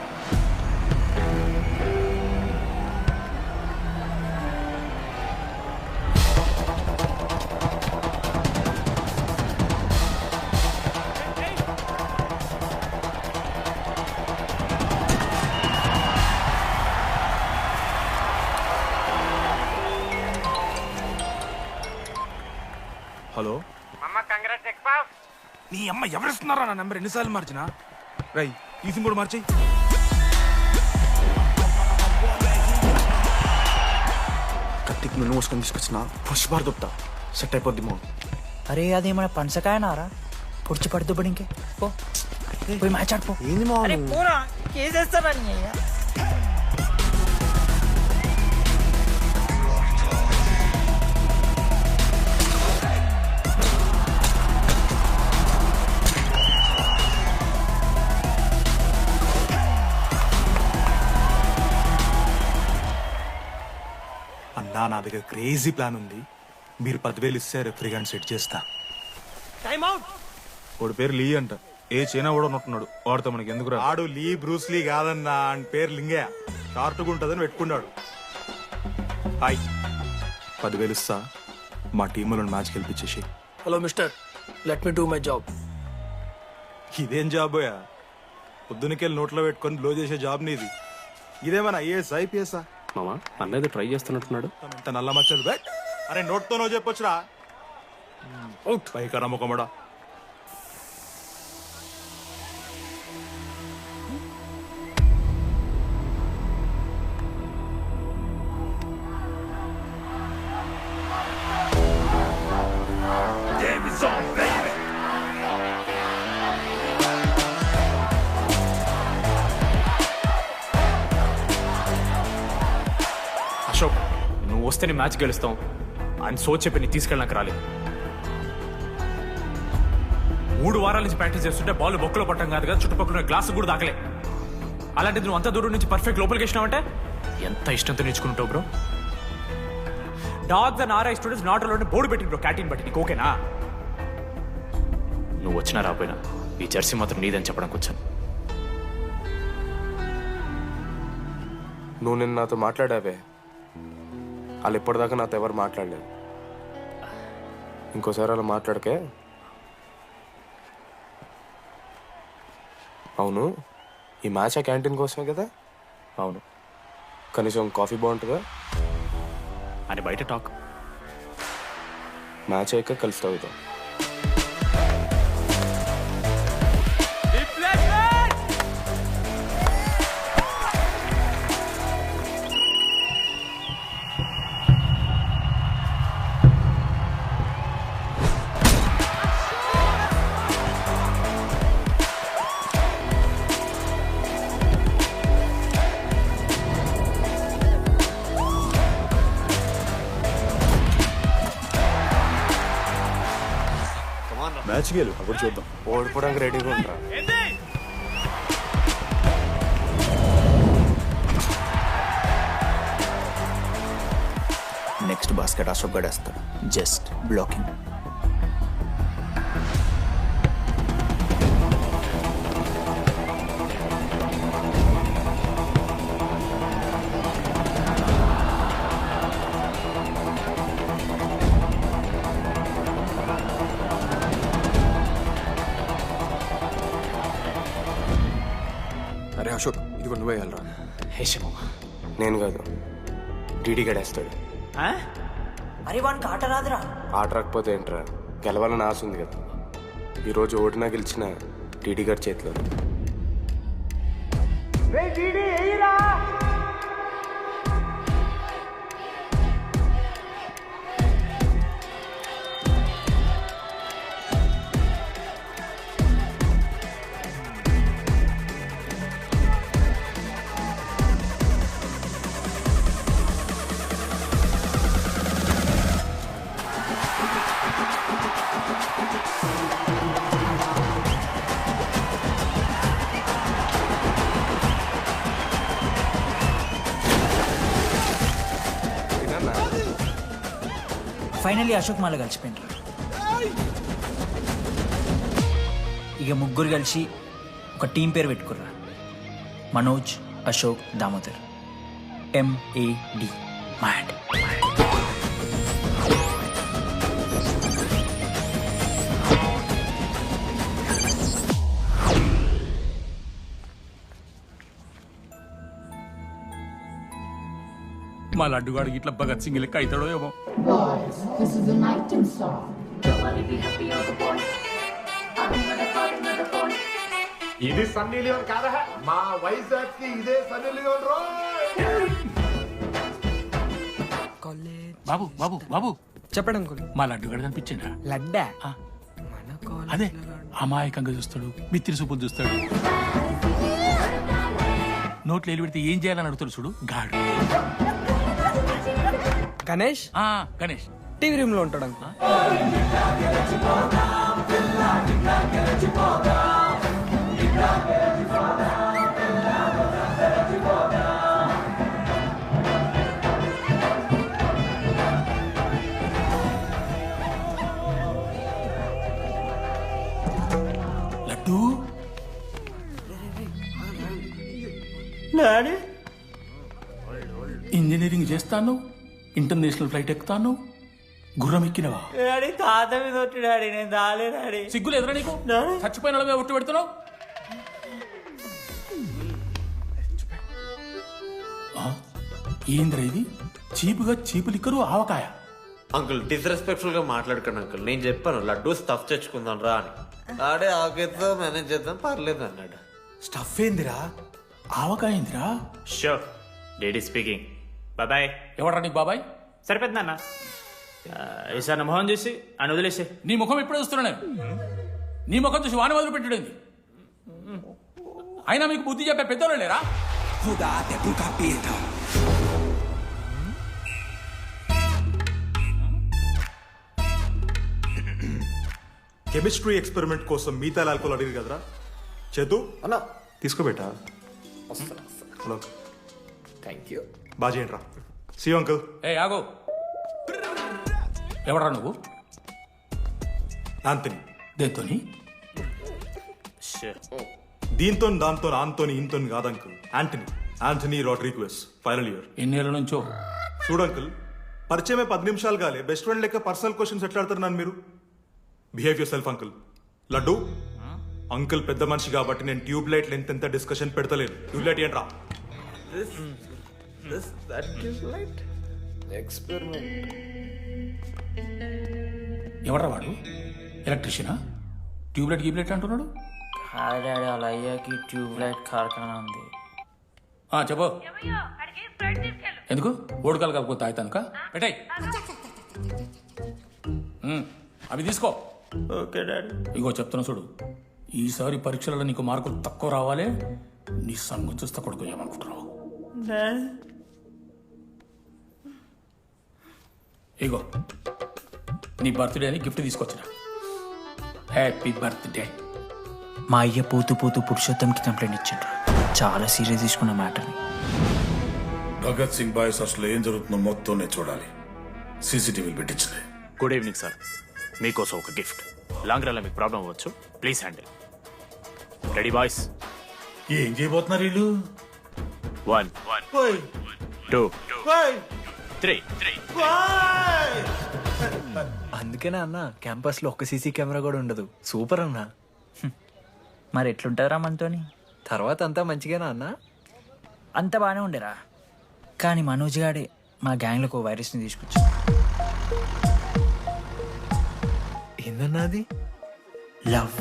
S13: హలో
S8: నీ అమ్మ ఎవరిస్తున్నారా నా నెంబర్ ఎన్నిసార్లు మార్చినా? రై ఈ సిమ్ కూడా మార్చి.
S6: కత్తికి నూనె మోసుకొని తీసుకొచ్చిన పుష్పార్ దొప్తా సెట్ అయిపోద్ది మో.
S5: అరే అదేమన్నా పనసకాయనారా పొడిచి పడుతూ పడి ఇంకే పో పోయి మ్యాచ్ ఆడిపో.
S6: ఏంది మా
S7: అరే పోరా కేసేస్తారని.
S13: అన్నా నా దగ్గర క్రేజీ ప్లాన్ ఉంది. మీరు 10,000 ఇస్తే రెఫ్రిగాన్ని సెట్ చేస్తా.
S7: Time out.
S13: వాడి పేరు లీ అంట. ఏ చైనా కూడా ఉన్నట్టున్నాడు. వాడితో మనకి ఎందుకు రా? ఆడు లీ బ్రూస్ లీ కాదన్నా, అని పేరు లింగే. షార్ట్గా ఉంటుందని పెట్టుకున్నాడు. హాయ్, 10,000 ఇస్తా. మా టీంలో మ్యాచ్ గెలిపించేసి.
S2: Hello mister, let me do my job.
S13: ఇదేం జాబోయా? పొద్దునకెళ్ళి నోట్లో పెట్టుకొని బ్లో చేసే జాబ్ నీది. ఇదేమన్నా ఐఏఎస్ ఐపీఎస్ఆ?
S14: మామా అన్నది ట్రై చేస్తున్నట్టున్నాడు.
S13: ఇంత నల్ల మచ్చలు బే. అరే నోట్తో నో చెప్పొచ్చురా. పైకరా ముఖమడా.
S12: అశోక్, నువ్వు వస్తే నీ మ్యాచ్ గెలుస్తాం అని సో చెప్పి నీ తీసుకెళ్ళడానికి రాలేదు. 3 వారాల నుంచి ప్రాక్టీస్ చేస్తుంటే బాల్ బొక్కలో పట్టం కాదు కదా, చుట్టుపక్కల గ్లాసు కూడా దాకలే. అలాంటిది నువ్వు అంత దూరం నుంచి పర్ఫెక్ట్ లోపలికి వేసినావంటే ఎంత ఇష్టంతో నేర్చుకుంటావు bro. Dogs and RI students not allowed board పెట్టింది బ్రో, క్యాంటీన్ బట్టి. నీకు ఓకేనా? నువ్వు వచ్చినా రాపోయినా ఈ జెర్సీ మాత్రం నీదని చెప్పడానికి వచ్చాను.
S14: నువ్వు నిన్న నాతో మాట్లాడావే, వాళ్ళు ఇప్పటిదాకా నాతో ఎవరు మాట్లాడలేదు. ఇంకోసారి అలా మాట్లాడకే. అవును, ఈ మ్యాచ్ ఆ క్యాంటీన్ కోసమే కదా?
S12: అవును.
S14: కనీసం కాఫీ బాగుంటుందా
S12: అని బయట టాక్.
S14: మ్యాచ్ అయ్యాక కలిసి తాగుతాం.
S13: మ్యాచ్ గెలు, అప్పుడు చూద్దాం.
S14: ఓడిపోవడానికి రెడీగా ఉంటా.
S5: నెక్స్ట్ బాస్కెట్ అశోక్ గడేస్తాడు. Just blocking.
S14: అరే అశోక్, ఇది కూడా నువ్వే వెళ్ళరా.
S12: హేషమో,
S14: నేను కాదు, డీడీ గడేస్తాడు.
S7: అరే వానికి ఆట రాదురా.
S14: ఆట రాకపోతే ఏంట్రా, గెలవాలని ఆశ ఉంది కదా. ఈరోజు ఓడినా గెలిచిన డీడీ గారి చేతిలో.
S5: ఫైనల్లీ అశోక్ మాల కలిసిపోయినారు. ఇక ముగ్గురు కలిసి ఒక టీం పేరు పెట్టుకుర్రా. మనోజ్, అశోక్, దామోదర్. MAD. మ్యాడ్.
S19: మా లడ్డుగాడికి ఇట్లా భగత్ సింగ్ లెక్క అవుతాడో ఏమో.
S20: ఇది సన్నీ లియోన్ కాదా? మా వైజాగ్ కి ఇదే సన్నీ లియోన్ రో.
S19: బాబు బాబు బాబు
S3: చెప్పండి అంకుల్.
S19: మా లడ్డుగాడు కనిపించిందా?
S3: లడ్డా
S19: అదే అమాయకంగా చూస్తాడు, మిత్రి చూపులు చూస్తాడు, నోట్లు ఎల్లు పెడితే ఏం చేయాలని అడుగుతాడు చూడు గాడు.
S3: గణేష్
S19: గణేష్
S3: టీవీ రూమ్ లో ఉంటాడు అంకుల్.
S19: లడ్డు
S7: డాడీ
S19: ఇంజనీరింగ్ చేస్తాను, ఇంటర్నేషనల్ ఫ్లైట్ ఎక్కుతాను, గుర్రం ఎక్కినవా?
S7: డాడీ తాత మీద ఒట్టు డాడీ, నేను దాలే డాడీ.
S19: సిగ్గులు ఎదురా నీకు? చచ్చిపోయిన వాళ్ళ మీద ఒట్టు పెడుతున్నావు. ఏంద్రా ఇది? చీపుగా చీపు లిక్కరు ఆవకాయ.
S1: అంకుల్ డిస్రెస్పెక్ట్ఫుల్ గా మాట్లాడకండి అంకుల్. నేను చెప్పాను లడ్డూ స్టఫ్ తెచ్చుకుందాం రా అని. ఆడే ఆకేతో మేనేజ్ చేద్దాం పర్లేదు అన్నాడు.
S19: స్టఫ్ ఏందిరా? ఆవకాయ ఏందిరా?
S12: Show daddy speaking. బాబాయ్.
S19: ఎవరా నీకు బాబాయ్?
S12: సరిపోతుంది అన్న. ఈసారి నా మొహం చూసి అని వదిలేసే.
S19: నీ ముఖం ఎప్పుడే చూస్తున్నా నేను. నీ ముఖం చూసి వాని వదిలి పెట్టడండి. అయినా మీకు బుద్ధి చెప్పే పెద్దోళ్ళు లేరా?
S13: కెమిస్ట్రీ ఎక్స్పెరిమెంట్ కోసం మీథైల్ ఆల్కహాల్ అడిగి కదరా చేతు అన్నా తీసుకోబెట్టా. Hello
S3: thank you.
S13: బాగా చేయండి రా. C uncle.
S19: ఏ ఆగో, ఎవడరా నువ్వు?
S13: ఆంటనీ.
S19: దేంతోని?
S13: దీంతో దాంతో ఆంతోని ఇంతోని కాదు uncle. Anthony Rodrigues, final year.
S19: ఎన్నేళ్ళ నుంచో?
S13: చూడు అంకుల్, పరిచయమే 10 నిమిషాలు కాలే బెస్ట్ ఫ్రెండ్ లెక్క పర్సనల్ క్వశ్చన్స్ ఎట్లా ఆడతారు నన్ను మీరు? Behave yourself uncle. లడ్డు అంకుల్ పెద్ద మనిషి కాబట్టి నేను ట్యూబ్ లైట్ లెంత్ ఎంత డిస్కషన్ పెడతలేను. ట్యూబ్ లైట్ ఏంట్రా?
S19: ఎవడరా వాడు? ఎలక్ట్రీషియనా? ట్యూబ్లైట్ గీబ్లైట్ అంటున్నాడు.
S7: డాడీ వాళ్ళ అయ్యాకి ట్యూబ్ లైట్ కార్ఖానా ఉంది.
S19: చెప్పు. ఎందుకు ఓడికాలు కలుపుకో తాగుతానుక పెట్టాయి. అవి తీసుకో.
S7: Okay daddy.
S19: ఇగో చెప్తున్నా చూడు, ఈసారి పరీక్షలలో నీకు మార్కులు తక్కువ రావాలి. నీ సంగతి చూస్తే కొడుకు ఏమనుకుంటున్నావు? ఇగో నీ బర్త్డే అని గిఫ్ట్ తీసుకొచ్చిన. Happy birthday.
S5: మా అయ్య పోతూ పోతూ పురుషోత్తంకి కంప్లైంట్ ఇచ్చిండ్రు. చాలా సీరియస్ తీసుకున్న మ్యాటర్ని.
S21: భగత్ సింగ్ బాయ్స్ అసలు ఏం జరుగుతుందో మొత్తం నేను చూడాలి. సీసీటీవీలు పెట్టించింది.
S12: Good evening sir. మీకోసం ఒక గిఫ్ట్. లాంగ్ రన్లో మీకు ప్రాబ్లం అవ్వచ్చు, ప్లీజ్ హ్యాండిల్. Ready boys?
S21: ఏం చేయబోతున్నారు వీళ్ళు?
S12: 1 2 3.
S3: అందుకేనా అన్న క్యాంపస్ లో ఒక్క సీసీ కెమెరా కూడా ఉండదు. సూపర్ అన్న.
S5: మరి ఎట్లుంటారా మనతోని?
S3: తర్వాత అంతా మంచిగానా అన్న?
S5: అంత బాగానే ఉండేరా, కానీ మనోజ్ గాడే మా గ్యాంగ్లోకి వైరస్ని తీసుకొచ్చా.
S3: ఏందన్నా అది?
S5: లవ్.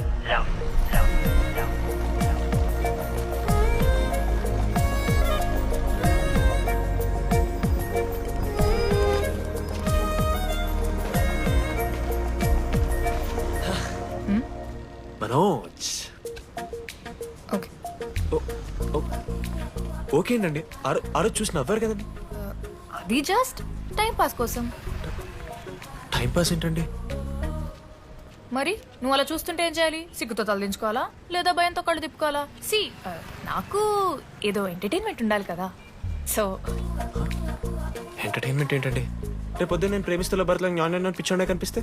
S1: మనోజ్ ఓకే అండి. ఆ రోజు చూసి నవ్వారు కదండి.
S15: అది జస్ట్ టైం పాస్ కోసం.
S1: టైం పాస్ ఏంటండి?
S15: మరి నువ్వు అలా చూస్తుంటే ఏం చేయాలి? సిగ్గుతో తలదించుకోవాలా లేదా భయంతో కళ్ళు తిప్పుకోవాలా? సి నాకు ఏదో ఎంటర్టైన్మెంట్ ఉండాలి కదా. సో
S1: ఎంటర్టైన్మెంట్ ఏంటండి? రేపు పొద్దున్న నేను ప్రేమిస్తున్న భర్తలో జ్ఞానం పిచ్చోడే కనిపిస్తే,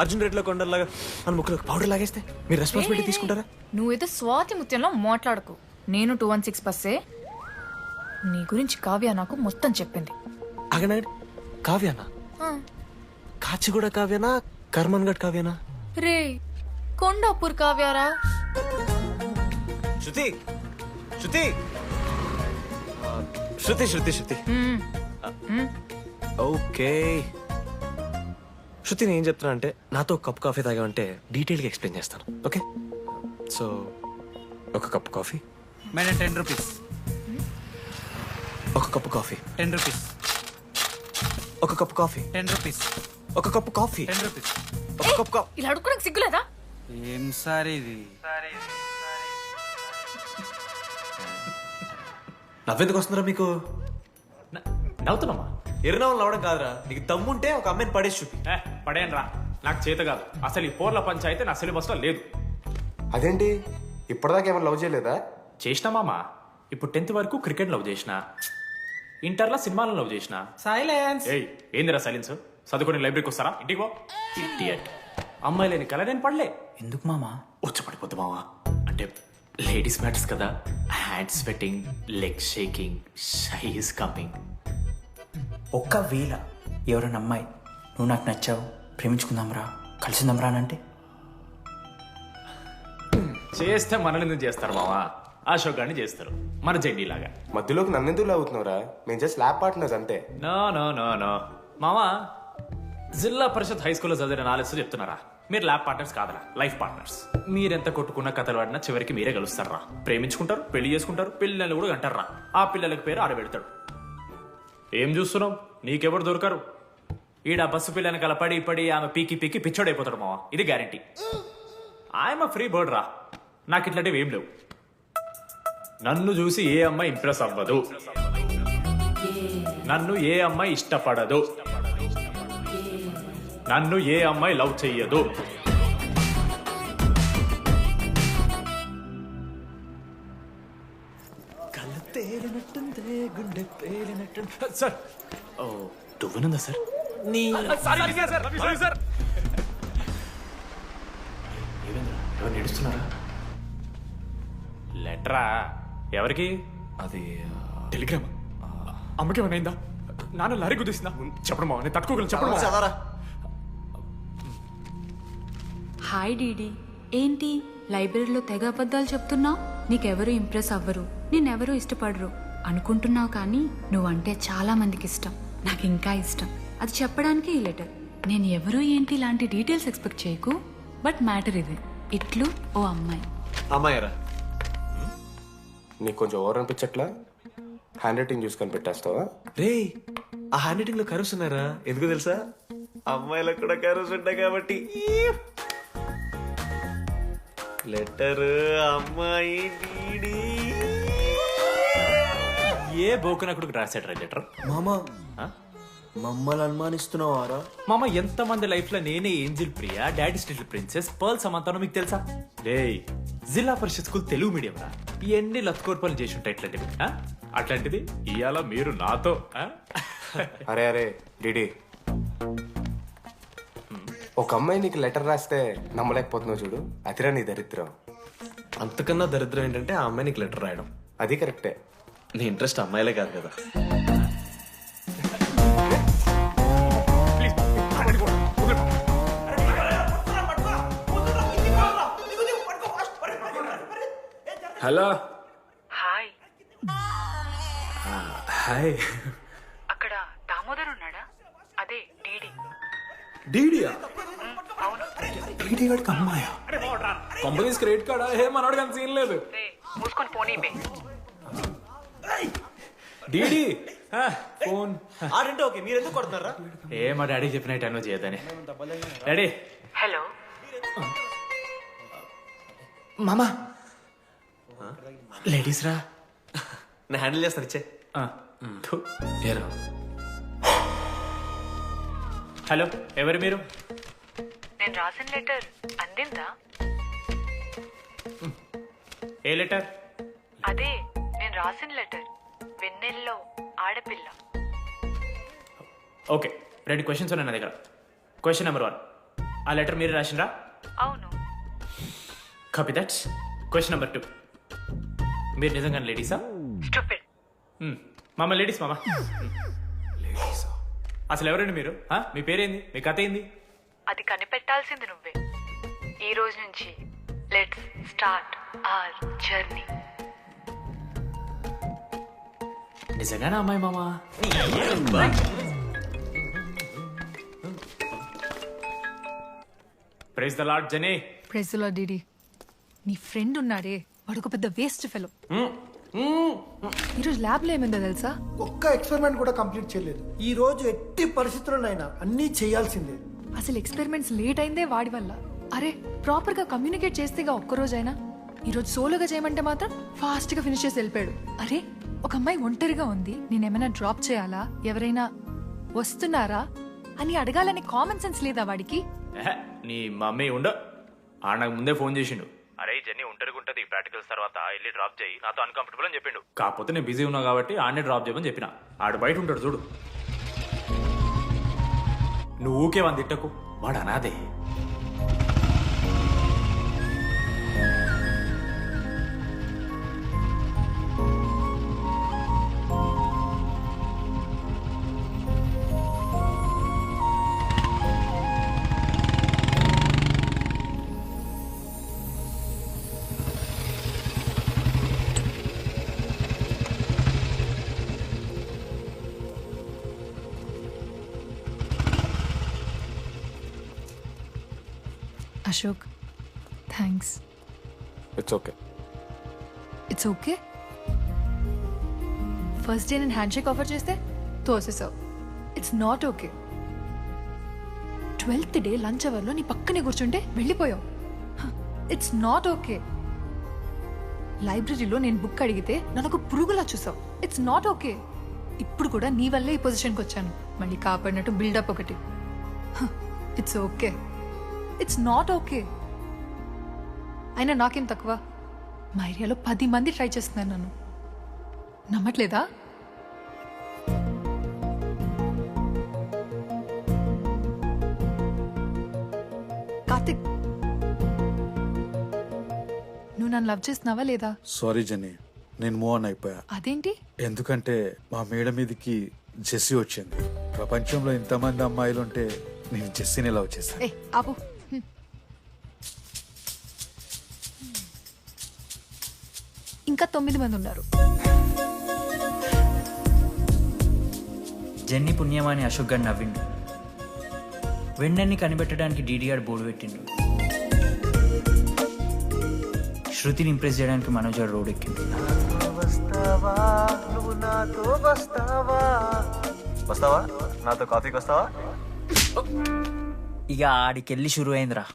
S1: అర్జున్ రెడ్డిలో కొండలాగా మన ముక్కులో పౌడర్ లాగేస్తే మీరు రెస్పాన్సిబిలిటీ తీసుకుంటారా?
S11: నువ్వేదో స్వాతి ముత్యంలో మాట్లాడకు. నేను 216 బస్సే. నీ గురించి కావ్య నాకు మొత్తం చెప్పింది.
S1: అగనాడు కావ్యానా? కాచిగూడ కావ్యానా? కర్మన్ గడ్ కావ్యానా?
S11: రే కొండాపూర్ కావ్యారా?
S1: శృతి శృతి శృతి శృతి శృతి ఓకే. శృతి నేను ఏం చెప్తున్నా అంటే, నాతో ఒక కప్ కాఫీ తాగామంటే డీటెయిల్గా ఎక్స్ప్లెయిన్ చేస్తాను. ఓకే, సో ఒక కప్ కాఫీ.
S5: Madam 10 rupees.
S1: ఒక కప్పు కాఫీ
S5: 10 రూపీస్.
S1: ఒక కప్పు కాఫీ
S5: 10 రూపీస్.
S1: ఒక కప్పు కాఫీ
S5: 10 రూపీస్.
S1: ఒక కప్పు కాఫీ.
S11: ఇలా అడుగుకోడానికి సిగ్గులేదా?
S5: ఏం సార్ ఇది?
S1: నవ్వెందుకు వస్తున్నారా మీకు?
S12: నవ్వుతున్నామా?
S1: ఎరునవ్వులు నవ్వడం కాదురా, నీకు దమ్ముంటే ఒక అమ్మాయిని పడేసి చూపి.
S12: పడేయను రా, నాకు చేత కాదు. అసలు ఈ పోర్ల పంచాయితీ నా సిలబస్ లో లేదు.
S14: అదేంటి ఇప్పటిదాకా ఏమైనా లవ్ చేయలేదా?
S12: చేసినా మామా. ఇప్పుడు 10th వరకు క్రికెట్ లవ్ చేసిన, ఇంటర్లో సినిమాలను లవ్ చేసిన.
S5: సైలెన్స్.
S12: ఏయ్ ఏందిరా సైలెన్స్? చదువుకొని లైబ్రరీకి వస్తారా? ఇంటికి పో. ఇడియట్. అమ్మాయి లేని కల నేను పడలే.
S5: ఎందుకు మామా?
S12: వచ్చపడిపోద్దు మావా. అంటే లేడీస్ మ్యాటర్స్ కదా. Hand sweating, leg shaking, shy is coming.
S5: ఒక్కవేళ ఎవరైనా అమ్మాయి నువ్వు నాకు నచ్చావు, ప్రేమించుకుందాంరా, కలిసిందాంరా అని అంటే
S12: చేస్తే మనల్ని ఎందుకు చేస్తారు మావా? అశోక్ గారిని చేస్తారు, మన జెండీలాగా.
S14: మధ్యలోకి నన్నెందుకు అవుతున్నావురా? మేము జస్ట్ ల్యాబ్ పార్ట్నర్స్ అంతే.
S12: నో నో నో నో మావా, జిల్లా పరిషత్ హై స్కూల్లో చదివిన నాలెడ్జ్ చెప్తున్నారా? మీరు ల్యాబ్ పార్ట్నర్స్ కాదరా, లైఫ్ పార్ట్నర్స్. మీరెంత కొట్టుకున్న కథలు ఆడినా చివరికి మీరే కలుస్తారా? ప్రేమించుకుంటారు, పెళ్లి చేసుకుంటారు, పిల్లలు కూడా అంటారా? ఆ పిల్లలకి పేరు ఆడబెడతాడు. ఏం చూస్తున్నావు? నీకెవరు దొరకరు. ఈడ బస్సు పిల్లని కలపడి పడి ఆమె పీకి పీకి పిచ్చోడైపోతాడు మావా, ఇది గ్యారంటీ. ఆయమ ఫ్రీ బర్డ్ రా, నాకు ఇట్లాంటివి ఏం లేవు. నన్ను చూసి ఏ అమ్మాయి ఇంప్రెస్ అవ్వదు, నన్ను ఏ అమ్మాయి ఇష్టపడదు, నన్ను ఏ అమ్మాయి లవ్ చెయ్యదు.
S1: కళ్ళు తేలినట్టుందే, గుండె పేలినట్టు.
S12: సార్ ఓ దువ్వనుందా సార్?
S1: నీ
S12: సార్ ఎవరు నడుస్తున్నారా? లెటరా ఎవరికి?
S1: అది
S12: టెలిగ్రామా? అమ్మకి ఏమైనా నాన్న లారీ కుదిసిందా? చెప్పడం నేను తట్టుకోగలను. చెప్పడం
S1: చదవరా.
S22: హాయ్ డీడీ, ఏంటి లైబ్రరీలో తెగ అబద్ధాలు చెప్తున్నావు? నీకెవరు ఇంప్రెస్ అవ్వరు, నిన్నెవరూ ఇష్టపడరు అనుకుంటున్నావు, కానీ నువ్వంటే చాలా మందికి ఇష్టం, నాకు ఇంకా ఇష్టం. అది చెప్పడానికి ఈ లెటర్. నేను ఎవరు ఏంటి ఇలాంటి డీటెయిల్స్ ఎక్స్పెక్ట్ చేయకు, బట్ మ్యాటర్ ఇది. ఇట్లు ఓ అమ్మాయి.
S1: అమ్మాయిరా?
S14: నీకు కొంచెం ఓవర్ అనిపించట్లా? హ్యాండ్ రైటింగ్ చూసుకొని పెట్టేస్తావా?
S1: రే ఆ హ్యాండ్ రైటింగ్ లో కర్వ్స్ ఉన్నారా? ఎందుకు తెలుసా? అమ్మాయిలకు కూడా కర్వ్స్ ఉంటాయి కాబట్టి. లెటర్ అమ్మాయి డీడీ.
S12: ఏ బోకనకుడికి రాశాడు లెటర్?
S6: మామా మమ్మల్ని అనుమానిస్తున్నావారా?
S12: మామ ఎంతమంది లైఫ్ లో నేనే angel Priya, daddy still princess, pearl సమంతానో మీకు తెలుసా? డే జిల్లా పరిషత్ స్కూల్ తెలుగు మీడియం రా, ఎన్ని లత్కోర్పాలు చేసి ఉంటాయి ఇట్లాంటివి. అట్లాంటిది ఇవాళ మీరు నాతో.
S14: అరే అరే డిడి, ఒక అమ్మాయి నీకు లెటర్ రాస్తే నమ్మలేకపోతున్నావు చూడు, అతిరా నీ దరిద్రం.
S1: అంతకన్నా దరిద్రం ఏంటంటే ఆ అమ్మాయి నీకు లెటర్ రాయడం.
S14: అది కరెక్టే.
S1: నీ ఇంట్రెస్ట్ అమ్మాయిలే కాదు కదా.
S12: హలో.
S22: హాయ్.
S12: హాయ్.
S22: అక్కడ దామోదర్ ఉన్నాడా? అదే డీడీ.
S12: డీడీయా?
S22: అవును.
S12: డీడీ గడికి అమ్మాయా? Companies credit కార్డా? ఏ మనోడు కానీ సీన్ లేదు.
S22: మూసుకొని పోనీ బే.
S12: డీడీ ఫోన్
S1: ఆడంటే ఓకే, మీరు ఎందుకు కొడుతున్నారా?
S12: ఏ మా డాడీ చెప్పిన టైంలో చేయొద్దని. డాడీ.
S22: హలో
S12: మామా. లేడీస్ రా,
S1: నేను హ్యాండిల్ చేస్తాను. ఇచ్చే.
S12: హలో, ఎవరు మీరు?
S22: నేను రాసిన లెటర్ అందిందా?
S12: ఏ లెటర్?
S22: అదే నేను రాసిన లెటర్, వెన్నెల్లో ఆడపిల్ల.
S12: ఓకే,
S5: 2 క్వశ్చన్స్ ఉన్నాయి నా దగ్గర. క్వశ్చన్ నెంబర్ 1, ఆ లెటర్ మీరు రాసిండ్రా?
S11: అవును.
S5: Copy that. క్వశ్చన్ నెంబర్ 2, మీరు నిజంగానే లేడీసా?
S11: స్టూపిడ్.
S5: మామ లేడీస్ మామ. అసలు ఎవరండి మీరు? మీ పేరేంది? మీ కథ ఏంది?
S11: అది కనిపెట్టాల్సింది నువ్వే. ఈ రోజు నుంచి లెట్స్ స్టార్ట్ అవర్ జర్నీ.
S5: నిజంగానే అమ్మాయి మామ? Praise the lord Jenny.
S15: Praise the lord DD. నీ ఫ్రెండ్ ఉన్నాడే, వాడు ఒక పెద్ద వేస్ట్ ఫెలో. ఈరోజు ల్యాబ్లో ఏమైందో తెలుసా?
S2: ఒక్క ఎక్స్పెరిమెంట్ కూడా కంప్లీట్ చేయలేదు. ఈ రోజు ఎట్టి పరిస్థితుల్లోనైనా అన్నీ చేయాల్సిందే.
S15: అసలు ఎక్స్పెరిమెంట్స్ లేట్ అయిందే వాడి వల్ల. అరే ప్రాపర్ గా కమ్యూనికేట్ చేస్తేగా ఒక్కరోజైనా. ఈరోజు సోలోగా చేయమంటే మాత్రం ఫాస్ట్ గా ఫినిష్ చేసి వెళ్ళిపోయాడు. అరే ఒక అమ్మాయి ఒంటరిగా ఉంది, నేనేమైనా డ్రాప్ చేయాలా, ఎవరైనా వస్తున్నారా అని అడగాలని కామన్ సెన్స్ లేదా వాడికి?
S5: నీ మమ్మీ ఉండ నాకు ముందే ఫోన్ చేసిండు. అరే జర్నీ ఒంటరిగా ఉంటుంది, ప్రాక్టికల్స్ తర్వాత వెళ్ళి డ్రాప్ చేయి, నాతో అన్కంఫర్టబుల్ అని చెప్పిండు. కాకపోతే నేను బిజీ ఉన్నా కాబట్టి ఆడనే డ్రాప్ చేయమని చెప్పిన. ఆడు బయట ఉంటాడు చూడు. నువ్వు ఊకే వాని తిట్టకు, వాడు అనాదే.
S15: Ashok thanks.
S14: It's okay.
S15: It's okay. First day నేను హ్యాండ్ షేక్ ఆఫర్ చేస్తే తోసేసావు. It's not okay. 12th day lunch అవర్లో నీ పక్కనే కూర్చుంటే వెళ్ళిపోయావు. It's not okay. లైబ్రరీలో నేను బుక్ అడిగితే నన్ను పురుగులా చూసావు. It's not okay. ఇప్పుడు కూడా నీ వల్లే ఈ పొజిషన్కి వచ్చాను, మళ్ళీ కాపాడినట్టు బిల్డప్ ఒకటి. It's okay. It's not okay. అయినా నాకేం తక్కువ? మా ఏరియాలో 10 మంది ట్రై చేస్తున్నారు నన్ను. నమ్మట్లేదా? కార్తిక్, నువ్వు నన్ను లవ్ చేస్తున్నావా లేదా?
S6: సారీ జెన్నీ, నేను మూవ్ ఆన్ అయిపోయా.
S15: అదేంటి?
S6: ఎందుకంటే మా మేడ మీదకి జెస్సీ వచ్చింది. ప్రపంచంలో ఇంతమంది అమ్మాయిలు ఉంటే నేను జెస్సీని లవ్ చేశాను.
S15: ఏ ఆపు. ఇంకా 9 మంది ఉన్నారు.
S5: జెన్నీ పుణ్యమాని అశోక్ గారు నవ్విండు. వెండన్ని కనిపెట్టడానికి డీడీఆర్ బోర్డు పెట్టిండు. శృతిని ఇంప్రెస్ చేయడానికి మనోజ్ గారు రోడ్ ఎక్కింది.
S1: వస్తావా నాతో కాఫీకి వస్తావా?
S5: ఇక ఆడికెళ్ళి షురు అయిందిరా.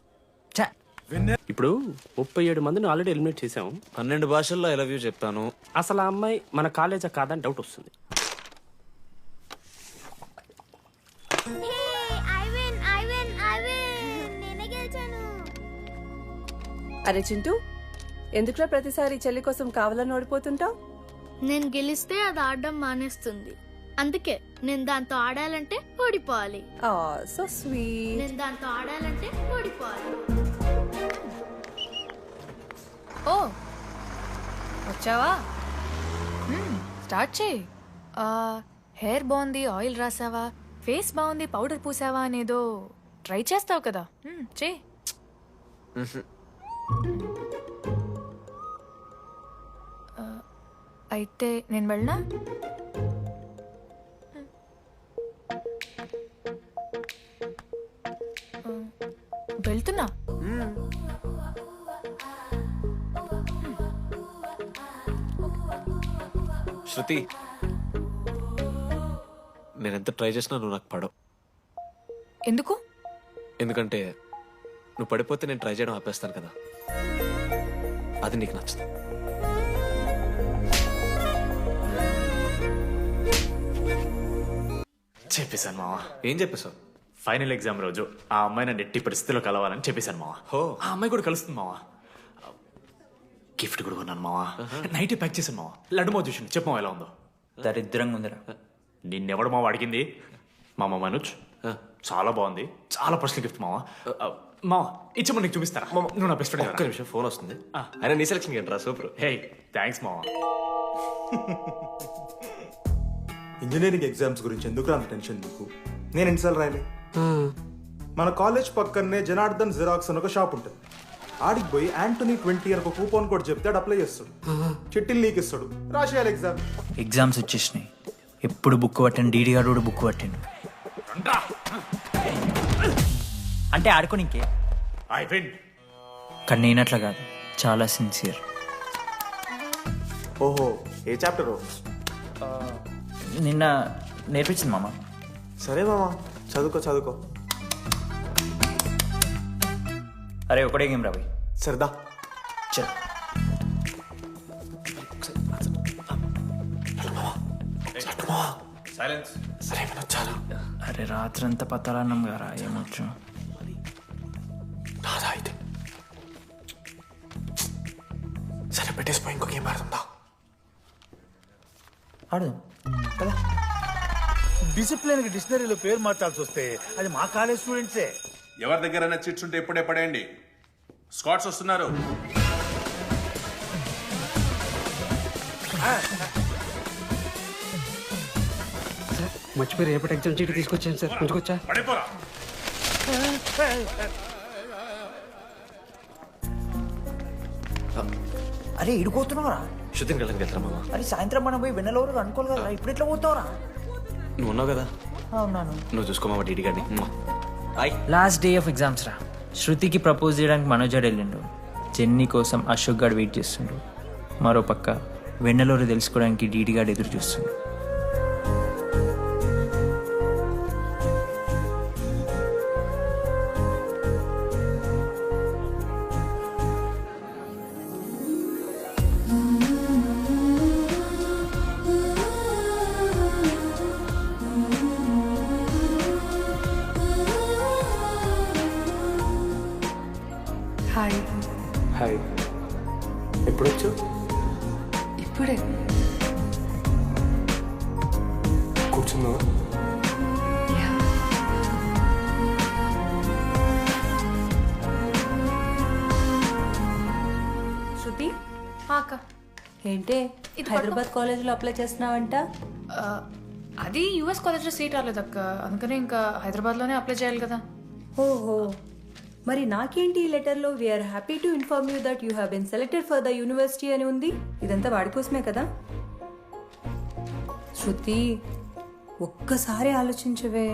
S9: ఇప్పుడు 37 మందిని ఆల్రెడీ ఎలిమినేట్ చేసాము.
S1: 12 భాషల్లో ఐ లవ్ యూ చెప్పాను.
S9: అసలు ఆ అమ్మాయి మన కాలేజా కాదని డౌట్ వస్తుంది.
S10: అరే చింటూ, ఎందుకురా ప్రతిసారి చెల్లి కోసం కావాలని ఓడిపోతుంటావు?
S23: నేను గెలిస్తే అది ఆడడం మానేస్తుంది, అందుకే నేను దాంతో ఆడాలంటే ఓడిపోవాలి.
S10: So sweet.
S23: నేను దాంతో ఆడాలంటే ఓడిపోవాలి.
S11: ఓ వచ్చావా? స్టార్ట్ చేయి. హెయిర్ బాగుంది, ఆయిల్ రాసావా, ఫేస్ బాగుంది, పౌడర్ పూసావా అనేదో ట్రై చేస్తావు కదా, చేయి. అయితే నేను వెళ్ళనా? వెళ్తున్నా.
S1: శృతి, నేనెంత ట్రై చేసినా నువ్వు నాకు పడవు.
S11: ఎందుకు?
S1: ఎందుకంటే నువ్వు పడిపోతే నేను ట్రై చేయడం ఆపేస్తాను కదా, అది నీకు నచ్చదు.
S5: చెప్పేశాను మావా.
S1: ఏం చెప్పేశావు?
S5: ఫైనల్ ఎగ్జామ్ రోజు ఆ అమ్మాయి నన్ను ఎట్టి పరిస్థితిలో కలవాలని చెప్పేశాను మావా. ఆ అమ్మాయి కూడా కలుస్తుంది మావా. గిఫ్ట్ కూడా కొన్నాను మావా. నైట్ ప్యాక్ చేశాను మావా. లడ్డు మావ చూసిండు, చెప్పు మావా ఎలా ఉందో.
S24: దరిద్రంగా ఉందిరా.
S5: నిన్నెవడు మావ అడిగింది? మామ మనోజ్
S12: చాలా బాగుంది, చాలా పర్సనల్ గిఫ్ట్ మావా. మావా ఇచ్చి నీకు చూపిస్తారా? నువ్వు నా బెస్ట్ ఫ్రెండ్.
S1: ఒక్క నిమిషం, ఫోన్ వస్తుంది. అయినా నీ సెలక్షన్ ఏంట్రా, సూపర్.
S12: హే థ్యాంక్స్ మావా.
S13: ఇంజనీరింగ్ ఎగ్జామ్స్ గురించి ఎందుకు అంత టెన్షన్ నీకు? నేను ఎన్నిసార్లు రాయలే. మన కాలేజ్ పక్కనే జనార్దన్ జిరాక్స్ అని ఒక షాప్ ఉంటుంది. ఆడికి పోయి యాంటోనీ 20 అని ఒక కూపన్ కోడ్ చెప్తే అప్లై చేస్తాడు, చిట్టిల్ నీకు ఇస్తాడు, రాసేయాలి ఎగ్జామ్.
S5: ఎగ్జామ్స్ వచ్చేసినాయి, ఎప్పుడు బుక్ పట్టాను, డీడీ గారు కూడా బుక్ పట్టాను. అంటే ఆడుకోనికే. కానీ నేనట్లా కాదు, చాలా సిన్సియర్.
S13: ఓహో, ఏ చాప్టర్?
S5: నిన్న నేర్పించింది మామ.
S13: సరే మామ, చదువుకో.
S5: అరే ఒకటే గేమ్ రాబోయ్.
S13: సరదా
S5: చల్. అరే రాత్రంతా పత్తాలన్నం గారా, ఏమొచ్చు.
S13: అయితే సరే పెట్టేసిపోయి ఇంకో గేమ్ ఆడుతుందా?
S5: ఆడు
S19: కదా. డిసిప్లిన్ కి డిక్షనరీలో పేరు మార్చాల్సి వస్తే అది మా కాలేజ్ స్టూడెంట్సే.
S4: ఎవరి దగ్గరైనా చిట్స్ ఉంటే ఇప్పుడే పడేయండి. స్కాట్స్ వస్తున్నారు.
S16: మర్చిపోయి రేపటి ఎగ్జామ్ చీటి తీసుకొచ్చాను సార్, ఉంచుకొచ్చా?
S5: అరే ఇడిపోతున్నావురా?
S1: శృతిని కళ్ళకి వెళ్తారా మామ?
S5: అరే సాయంత్రం మనం పోయి వెన్నెలవరకు అనుకోవాలి కదా, ఇప్పుడు ఎట్లా పోతావురా?
S1: నువ్వు ఉన్నావు కదా.
S5: అవునాను.
S1: నువ్వు చూసుకో మామ డీడీ గారిని.
S5: లాస్ట్ డే ఆఫ్ ఎగ్జామ్స్ రా. శృతికి ప్రపోజ్ చేయడానికి మనోజాడు వెళ్ళిండు, జెన్నీ కోసం అశోక్ గారు వెయిట్ చేస్తుండు, మరో పక్క వెన్నెలూరు తెలుసుకోవడానికి డీడీ గారు ఎదురు చూస్తుండు.
S15: హాయ్.
S14: హాయ్. ఎప్పుడొచ్చు?
S15: ఇప్పుడే.
S14: కూర్చున్నావా?
S22: శృతి
S11: అక్క
S22: ఏంటే హైదరాబాద్ కాలేజ్లో అప్లై చేస్తున్నావంట?
S11: అది యుఎస్ కాలేజ్లో సీట్ రాలేదు అక్క, అందుకనే ఇంకా హైదరాబాద్లోనే అప్లై చేయాలి కదా.
S22: ఓహో, మరి నాకేంటి ఈ లెటర్లో we are happy to inform you that you have been selected for the university అని ఉంది. ఇదంతా వాడి కోసమే కదా. శృతి ఒక్కసారి ఆలోచించవే.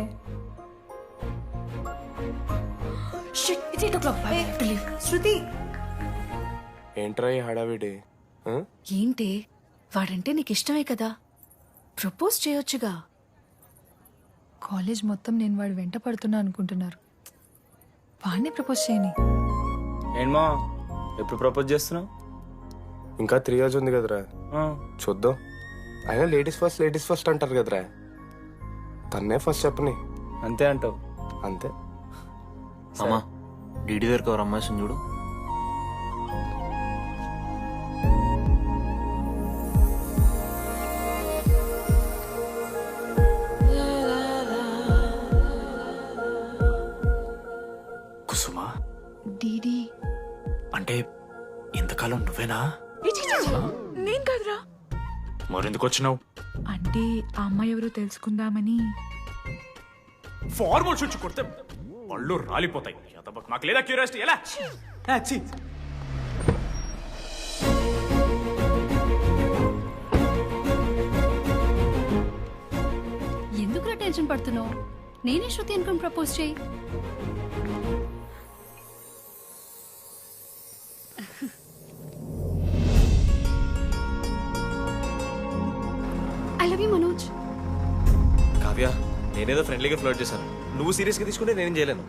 S22: శృతి
S14: ఏంట్రా ఈ హడావిడి?
S18: ఏంటి వాడంటే నీకు ఇష్టమే కదా, ప్రపోజ్ చేయొచ్చుగా.
S15: కాలేజ్ మొత్తం నేను వాడు వెంట పడుతున్నా అనుకుంటున్నారు, వాడిని ప్రపోజ్ చేయని.
S6: ఏంటమ్మా ఎప్పుడు ప్రపోజ్ చేస్తున్నావు?
S14: ఇంకా 3 years ఉంది కదరా, చూద్దాం. అయినా లేడీస్ ఫస్ట్ అంటారు కదరా, తన్నే ఫస్ట్ చెప్పని.
S6: అంతే అంటావు?
S14: అంతే.
S1: అమ్మా డీడీ దగ్గర ఎవరు అమ్మాయి చూడు. కుసుమా?
S18: డీడీ
S12: అంటే ఇంతకాలం నువ్వేనా?
S18: నేను కాదురా.
S12: మరెందుకు వచ్చినావు?
S18: అంటే ఆ అమ్మాయి ఎవరో తెలుసుకుందామని.
S12: ఫార్మల్ షూట్ కొడితే పళ్ళు రాలిపోతాయి. మాకు లేదా క్యూరియాసిటీ? ఎలా
S18: ఎందుకు టెన్షన్ పడుతున్నావు? నేనే శృతి అనుకుని ప్రపోజ్ చేయి. I love you Manoj.
S1: Kavya, నేనేదో ఫ్రెండ్లీగా ఫ్లర్ట్ చేశాను, నువ్వు సీరియస్గా తీసుకుంటే నేనేం చేయలేను.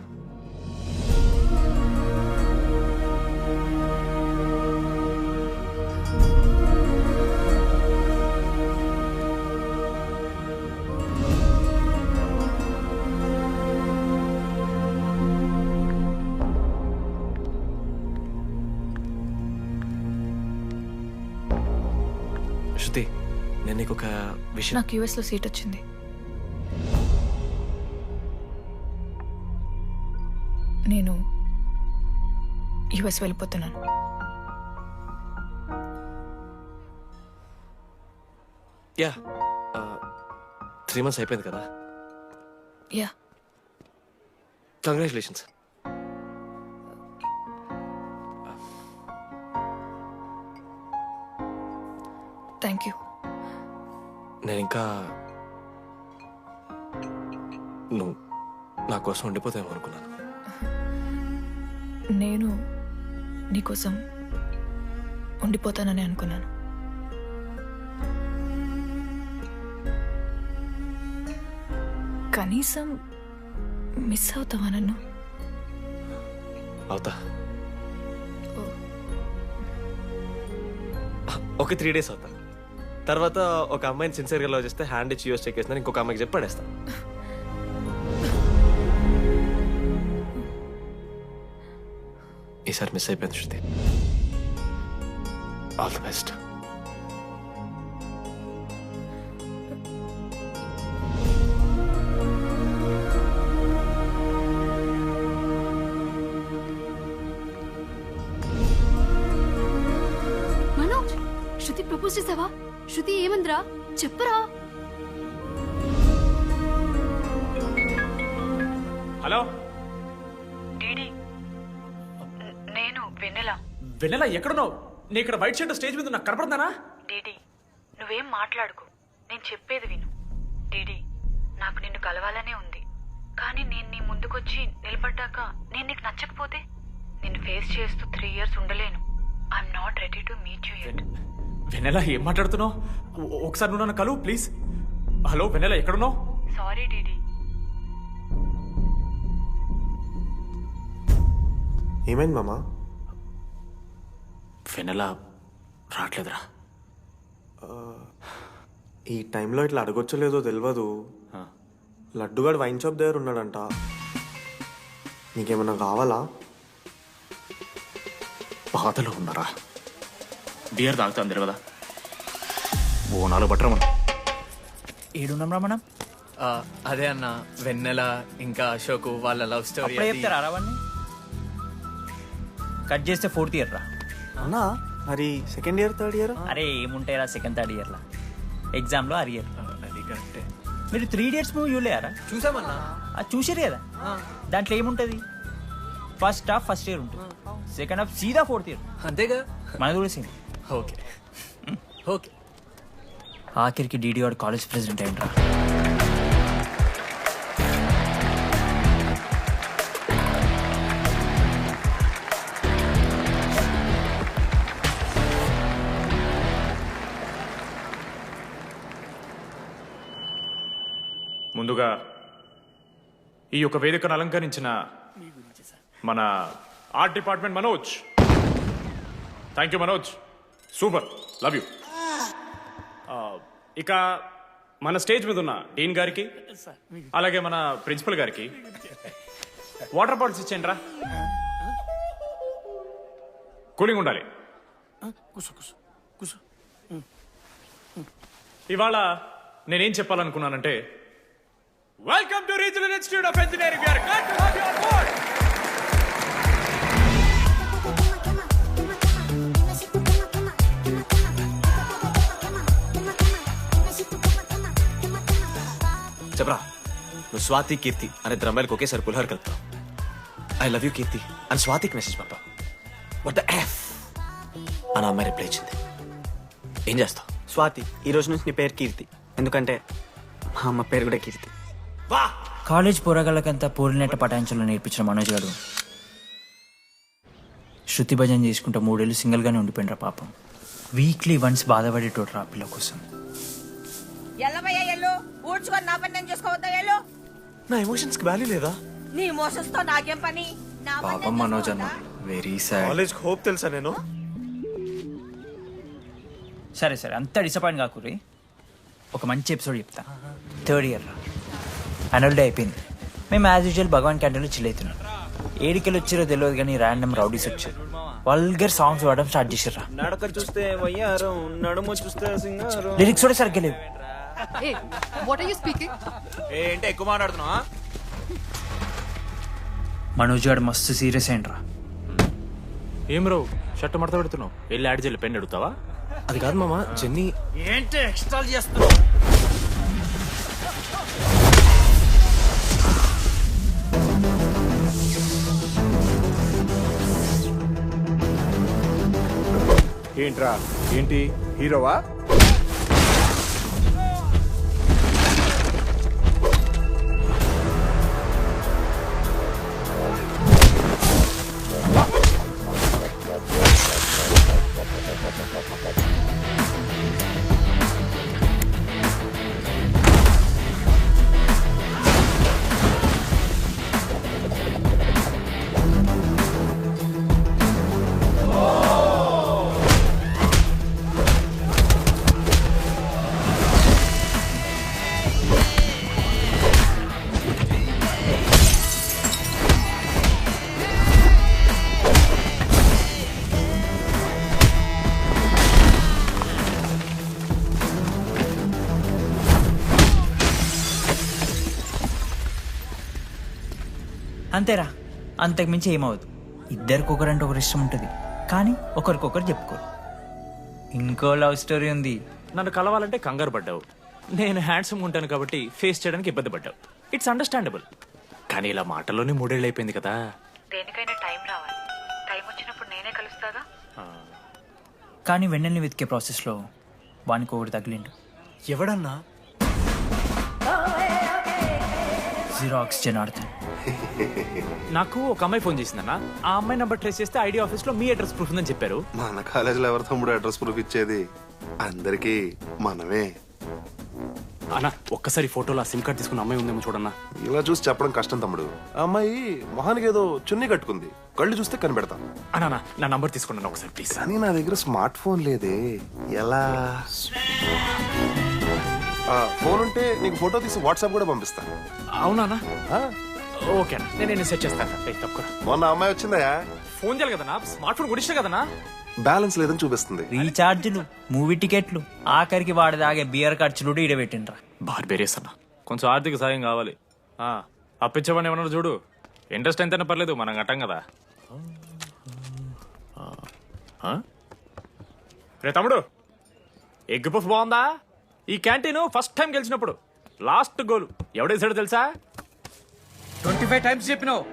S1: శృతి, నేను నీకు ఒక విషయం.
S11: నాకు యూఎస్లో సీట్ వచ్చింది. యుఎస్ వెళ్ళిపోతున్నాను.
S1: యా 3 months అయిపోయింది కదా.
S11: Yeah
S1: congratulations.
S11: Thank you.
S1: నేను ఇంకా నువ్వు నా కోసం ఉండిపోతాయేమో అనుకున్నాను.
S11: నేను నీకోసం ఉండిపోతానని అనుకున్నాను. కనీసం మిస్ అవుతావా నన్ను?
S1: అవుతా. ఒక 3 days అవుతా. తర్వాత ఒక అమ్మాయిని సిన్సియర్గా లవ్ చేస్తే హ్యాండ్ ఇచ్చి యూస్ చెక్ చేసిన ఇంకొక అమ్మాయికి చెప్పి పడేస్తా. ఈసారి మిస్ అయిపోయింది Shruti. All the best.
S18: Manoj, Shruti propose చేసావా? శృతి ఏమందిరా చెప్పరా?
S12: హలో
S22: డీడీ, నేను వెన్నెల.
S12: వెన్నెల ఎక్కడున్నావు? నీ ఇక్కడ వైట్ షర్ట్ స్టేజ్ మీద నాకు కనపడుతున్నానా?
S22: డీడీ, నువ్వేం మాట్లాడుకో, నేను చెప్పేది విను. డీడీ, నాకు నిన్ను కలవాలనే ఉంది, కానీ నేను నీ ముందుకొచ్చి నిలబడ్డాక నేను నీకు నచ్చకపోతే నిన్ను ఫేస్ చేస్తూ 3 years ఉండలేను. I'm not ready to meet you yet.
S12: Vennela ఏం మాట్లాడుతున్నావు? ఒకసారి నువ్వు నన్ను కలువు ప్లీజ్. హలో వెన్నెల ఎక్కడున్నావు?
S22: Sorry DD.
S14: ఏమైంది మామా?
S1: వెన్నెల రావట్లేదురా.
S14: ఈ టైంలో ఇట్లా అడగొచ్చలేదో తెలియదు. లడ్డుగాడు వైన్ షాప్ దగ్గర ఉన్నాడంట. నీకేమన్నా కావాలా?
S12: బాధలో ఉన్నారా? బియర్ తాగుతా అందరు కదా. ఓ 4 బట్టరా మనం.
S3: ఏడున్నాం రా మనం? అదే అన్న, వెన్నెల ఇంకా అశోక్ వాళ్ళ లవ్ స్టోరీ.
S5: అప్పుడే చెప్తారా రావన్నీ? కట్ చేస్తే 4th year రా.
S14: అన్నా మరి 2nd year 3rd year?
S5: అరే ఏముంటాయిరా 2nd 3rd year లా. ఎగ్జామ్లో అరియర్.
S3: అది కరెక్టే.
S5: మీరు 3 Idiots మూవీ చూడలేరా?
S3: చూసామన్నా.
S5: చూసారు కదా. దాంట్లో ఏముంటుంది? ఫస్ట్ హాఫ్ ఫస్ట్ ఇయర్ ఉంటుంది, సెకండ్ హాఫ్ సీదా 4th year.
S3: అంతేగా?
S5: మనది కూడా సేమ్.
S3: Okay okay.
S5: ఆఖరికి డీడీ వాడు కాలేజ్ ప్రెసిడెంట్ అయిండ్రా.
S12: ముందుగా ఈ యొక్క వేదికను అలంకరించిన మన art department Manoj, thank you Manoj, super, love you. ఇక మన స్టేజ్ మీద ఉన్న డీన్ గారికి అలాగే మన ప్రిన్సిపల్ గారికి వాటర్ బాటిల్స్ ఇచ్చేయండి రా, కూలింగ్ ఉండాలి. ఇవాళ నేనేం చెప్పాలనుకున్నానంటే, welcome to regional institute of engineering. We are glad to have you on board.
S1: చెప్పరా, నువ్వు స్వాతి కీర్తి అనే ద్రమ్యాలకు ఒకేసారి పులిహోర కలుపుతావు. ఐ లవ్ యూ కీర్తి అని స్వాతికి మెసేజ్ పంపావు. వాట్ ద ఎఫ్ అని అమ్మాయి రిప్లై ఇచ్చింది. ఏం చేస్తావు?
S6: స్వాతి, ఈ రోజు నుంచి నీ పేరు కీర్తి, ఎందుకంటే మా అమ్మ పేరు కూడా కీర్తి.
S5: కాలేజ్ పోరగాళ్ళకంతా పూరినట్ట పటాయించలో నేర్పించిన మనోజ్ గారు శృతి భజన చేసుకుంటూ 3 ఏళ్ళు సింగిల్గానే ఉండిపోయినరా పాపం. వీక్లీ వన్స్ బాధపడేటోడు రా పిల్ల కోసం.
S7: ఎల్లవయ్యా ఎల్లు, ఊడ్చుకొని నా పని నేను చేసుకోవద్దా ఎల్లు.
S1: నా ఎమోషన్స్కి వాల్యూ లేదా?
S7: నీ ఎమోషన్స్ తో నాకేం పని? నా పని
S3: పాపం మనోజ్ అన్న, వెరీ సాడ్.
S14: కాలేజ్ హోప్ తెలుసా నేను?
S5: సరే సరే, అంత డిసప్పాయింట్ కాకురి. ఒక మంచి ఎపిసోడ్ చెప్తా. 3rd year రా, యాన్యువల్ డే అయిపోయింది. మేము యాజ్ యూజువల్ భగవాన్ క్యాంటీన్లో చిల్ అవుతున్నాం. ఏడికెళ్ళి వచ్చారో తెలియదు కానీ ర్యాండమ్ రౌడీస్ వచ్చారు. వల్గర్ సాంగ్స్ పాడడం స్టార్ట్ చేసారు.
S6: నడక చూస్తే వయ్యారం, నడుము చూస్తే సింగారం.
S5: లిరిక్స్ కూడా సరిగ్గా లేవు.
S15: What are you speaking?
S3: ఏంటి ఎక్కువ మాట్లాడుతున్నావా?
S5: మనోజ్ గారు మస్తు సీరియస్ అయిండ్రా.
S12: ఏం రావు షర్ట్ మడత పెడుతున్నావు వెళ్ళి యాడ్ చేయాలి పెన్ అడుగుతావా?
S1: అది కాదు మామ, జెన్నీ.
S5: ఏంటి ఎక్స్ట్రా చేస్తున్నావు?
S13: ఏంట్రా ఏంటి హీరోవా?
S5: అంతేరా, అంతకుమించి ఏమవదు. ఇద్దరికి ఒకరంటే ఒకరు ఇష్టం ఉంటుంది, కానీ ఒకరికొకరు చెప్పుకోరు. ఇంకో లవ్ స్టోరీ ఉంది.
S12: నన్ను కలవాలంటే కంగారు పడ్డావు, నేను హ్యాండ్సమ్ ఉంటాను కాబట్టి ఫేస్ చేయడానికి ఇబ్బంది పడ్డావు. It's understandable. కానీ ఇలా మాటల్లోనే 3 ఏళ్ళు అయిపోయింది కదా.
S22: దేనికైనా టైం రావాలి. టైం వచ్చినప్పుడు నేనే కలుస్తాగా.
S5: కానీ వెన్నెల్ని వెతికే ప్రాసెస్లో వానికి ఒకటి తగిలిండు.
S3: ఎవడన్నా?
S5: జిరాక్స్ జనార్దన్.
S12: నాకు ఒక అమ్మాయి ఫోన్ చేసిందన్న. ఆ అమ్మాయి నంబర్ ట్రేస్ చేస్తే ఐడి ఆఫీస్ లో మీ అడ్రస్ ప్రూఫ్ ఉందని చెప్పారు.
S14: మన కాలేజీలో ఎవరి తమ్ముడు అడ్రస్ ప్రూఫ్ ఇచ్చేది? అందరికీ మనమే.
S9: అన్న ఒక్కసారి ఫోటోలో సిమ్ కార్డ్ తీసుకున్న అమ్మాయి ఉందేమో చూడన్నా.
S14: ఇలా చూసి చెప్పడం కష్టం తమ్ముడు. ఆ అమ్మాయి మొహానికి ఏదో చున్నీ కట్టుకుంది, కళ్ళు చూస్తే కనిపెడతా.
S12: అన్నా నా నంబర్ తీసుకున్నాను ఒకసారి ప్లీజ్.
S14: కానీ నా దగ్గర స్మార్ట్ ఫోన్ లేదే, ఎలా? ఫోన్ ఉంటే నీకు ఫోటో తీసి వాట్సాప్ కూడా పంపిస్తా.
S12: అవునా? ఓకే అన్న, నేను సెట్ చేస్తాను. తప్పకుండా.
S14: మొన్న అమ్మాయి వచ్చిందా?
S12: ఫోన్ చేయాలి కదన్నా, స్మార్ట్ ఫోన్ కొనిష్టం కదన్నా.
S14: బ్యాలెన్స్ లేదని చూపిస్తుంది.
S5: రీఛార్జ్లు, మూవీ టికెట్లు, ఆఖరికి వాడి దాగే బియర్ ఖర్చులు ఇడబెట్టిండ్రా.
S12: బార్బేరియస్ అన్న, కొంచెం ఆర్థిక సాయం కావాలి. అప్పించమని ఏమన్నారు చూడు. ఇంట్రెస్ట్ ఎంతైనా పర్లేదు, మనం కట్టాం కదా. రే తమ్ముడు, ఎగ్ పఫ్ బాగుందా? ఈ క్యాంటీన్ ఫస్ట్ టైం గెలిచినప్పుడు లాస్ట్ గోల్ ఎవడేసాడో తెలుసా?
S6: 25 టైమ్స్ చెప్పినావు.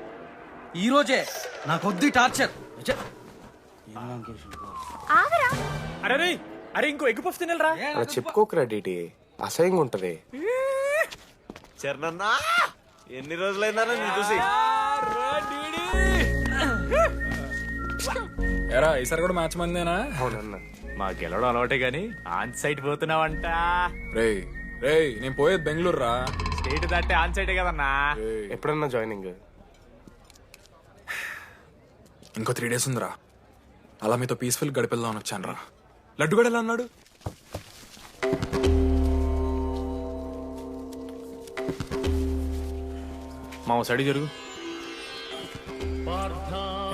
S6: ఈ రోజే నాకొద్ది టార్చర్.
S12: అరే అరే ఇంకో ఎగ్ పఫ్ తినరా.
S14: అలా చెప్పుకోకరా డీటీ, అసహ్యంగా ఉంటది.
S1: చరణన్నా, ఎన్ని రోజులైందా నేను చూసి?
S12: ఎరా ఈసారి కూడా మ్యాచ్ మందేనా?
S14: అవునన్నా.
S12: మా గెలవడం అలవాటే గానీ ఆన్ సైట్ పోతున్నావంట.
S13: రే నేను పోయేది బెంగళూరు రా.
S12: స్టేట్ దాటే ఆన్ సైటే కదన్నా.
S14: ఎప్పుడన్నా జాయినింగ్?
S13: ఇంకో 3 days ఉందిరా. అలా మీతో పీస్ఫుల్ గడిపెళ్దామని వచ్చాను రా. లడ్డు కూడా ఎలా అన్నాడు?
S12: మా సైడ్ జరుగు.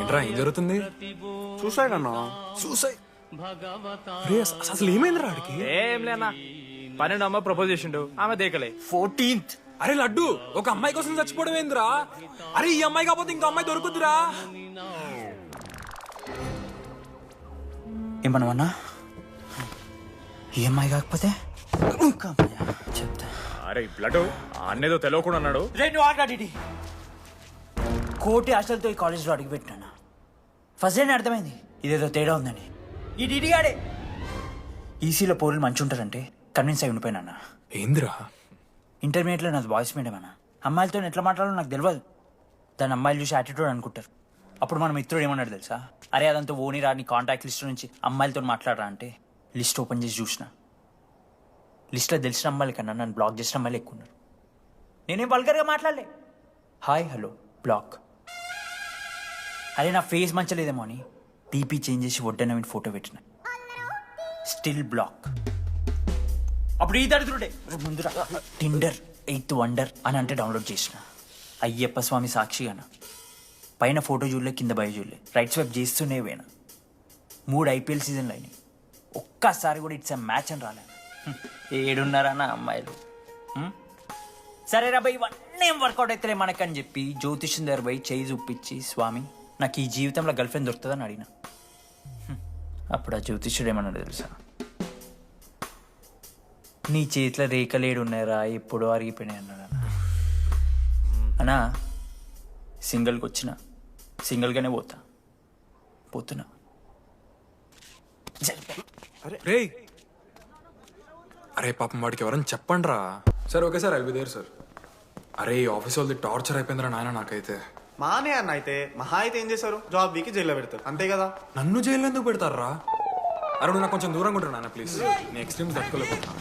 S13: ఏంట్రా ఏం జరుగుతుంది?
S14: సూసైడ్ అన్నా.
S13: సూసైడ్? అసలు ఏమైందిరా ఆడికి?
S12: ఏం లేనా, 12 అమ్మాయి ప్రపోజ్ చేసిండు, ఆమె దేకలే.
S5: 14th.
S13: అరే లడ్డు, ఒక అమ్మాయి కోసం చచ్చిపోవడం ఏందిరా? అరే ఈ అమ్మాయి కాకపోతే ఇంకో అమ్మాయి దొరుకుద్దిరా.
S5: ఏమన్నా ఈ అమ్మాయి కాకపోతే చెప్తా.
S12: అరే బ్లడ్ అన్నేదో తెలియకుండా అన్నాడు.
S5: కోటి ఆశలతో ఈ కాలేజ్లో అడుగుపెట్టినా. ఫస్ట్ డే అర్థమైంది ఇదేదో తేడా ఉందని. ఈ డిడిగాడే ఈసీలో పౌరులు మంచి ఉంటారంటే కన్విన్స్ అయి ఉండిపోయినా.
S13: ఏందిరా?
S5: ఇంటర్మీడియట్లో నాది బాయ్స్ మీడియం అన్న. అమ్మాయిలతో ఎట్లా మాట్లాడాలో నాకు తెలియదు. దాని అమ్మాయిలు చూసి యాటిట్యూడ్ అనుకుంటారు. అప్పుడు మన మిత్రుడు ఏమన్నాడు తెలుసా? అరే అదంతా ఓనిరా, నీ కాంటాక్ట్ లిస్ట్ నుంచి అమ్మాయిలతో మాట్లాడరా అంటే లిస్ట్ ఓపెన్ చేసి చూసిన. లిస్ట్లో తెలిసిన అమ్మాయిల కన్నా నన్ను బ్లాక్ చేసిన అమ్మాయిలు ఎక్కువ ఉన్నారు. నేనేం వల్గర్గా మాట్లాడలే. Hi hello block. అరే నా ఫేస్ మంచలేదేమో అని డీపీ చేంజ్ చేసి వడ్డనవిని ఫోటో పెట్టిన. Still block. అప్పుడు ఈ దరిద్రుడే ముందు టిండర్ 8th వండర్ అని అంటే డౌన్లోడ్ చేసిన. అయ్యప్ప స్వామి సాక్షిగాన పైన ఫోటో చూడలే, కింద బయ చూడలే, రైట్ స్వైప్ చేస్తూనే పోయినా. 3 IPL సీజన్లు అయినాయి, ఒక్కసారి కూడా ఇట్స్ మ్యాచ్ అని రాలేదు. 7 అమ్మాయిలు. సరే రా భయ్, ఇవన్నీ ఏం వర్కౌట్ అవుతలే మనకని చెప్పి జ్యోతిష్యం దగ్గర పోయి చేయి చూపించి, స్వామి నాకు ఈ జీవితంలో గర్ల్ ఫ్రెండ్ దొరుకుతుందని అడిగిన. అప్పుడు ఆ జ్యోతిష్యుడు ఏమన్నాడు తెలుసా? నీ చేతిలో రేఖలేడు ఉన్నాయరా, ఎప్పుడో అరిగిపోయినాయి అన్నాడు అన్నా. సింగిల్కి వచ్చిన సింగిల్గానే పోతున్నా.
S12: రే అరే పాపం వాడికి ఎవరని చెప్పండి రా. Sir okay sir, I'll be there sir. అరే ఈ ఆఫీస్ వాళ్ళది టార్చర్ అయిపోయిందిరా నాయన నాకైతే.
S6: మానే అన్న అయితే మహా అయితే ఏం చేశారు, జాబ్ వీకి జైల్లో పెడతారు అంతే కదా.
S12: నన్ను జైల్లో ఎందుకు పెడతారా? అరే నువ్వు నాకు కొంచెం దూరంగా ఉంటారు నాన్న ప్లీజ్. నేను ఎక్స్ట్రీమ్స్ తట్టుకోలేకపోతున్నా.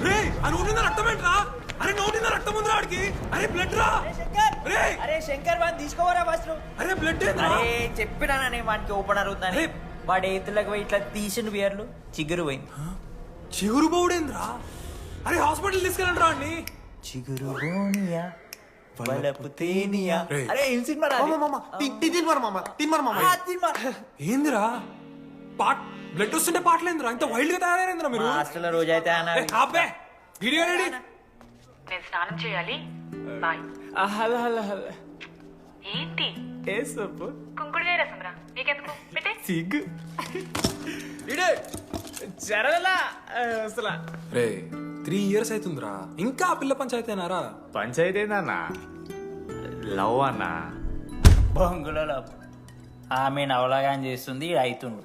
S12: రే అని నోటిందా రక్తం ఏంట్రా? అరే నోటిందా రక్తం ఉందిరా వాడికి. అరే బ్లడ్ రా.
S7: అరే శంకర్ వాడిని తీసుకోవరా ఫస్ట్.
S12: అరే బ్లడ్.
S7: అరే చెప్పినాననే వాడికి ఓపెనర్ ఉందని. వాడి ఎత్తులకు పోయి ఇట్లా తీసిన బియర్లు చిగురు పోయింది.
S12: చిగురు బౌడేంద్రా? అరే హాస్పిటల్ తీసుకెళ్ళండి రా అండి.
S7: చిగురు బోనియా వలపు తేనియా. అరే ఏం సినిమా రా?
S12: ఏందిరా పాట్ బ్లడ్ వస్తుంటే పాటలేందిరా? ఇంత వైల్డ్ గా తయారైందిరా మీరు.
S7: హాస్టల్ రోజైతే
S12: అబ్బే వీడియో రెడీ.
S11: నేను స్నానం చేయాలి. బాయ్.
S12: Hello hello hello.
S11: ఏంటి
S12: ఏ సోపు?
S11: కుంకుడుగాయ రసం రా. నీకెందుకు పెట్టే
S12: సిగ్గు. రే 3 years అవుతుందిరా, ఇంకా ఆ పిల్ల పంచాయతీనారా?
S9: పంచాయతీ ఏందన్నా? లవ్ అన్నా.
S5: బొంగులో లవ్. ఆమె అవలాగాని చేస్తుంది, అవుతుండు.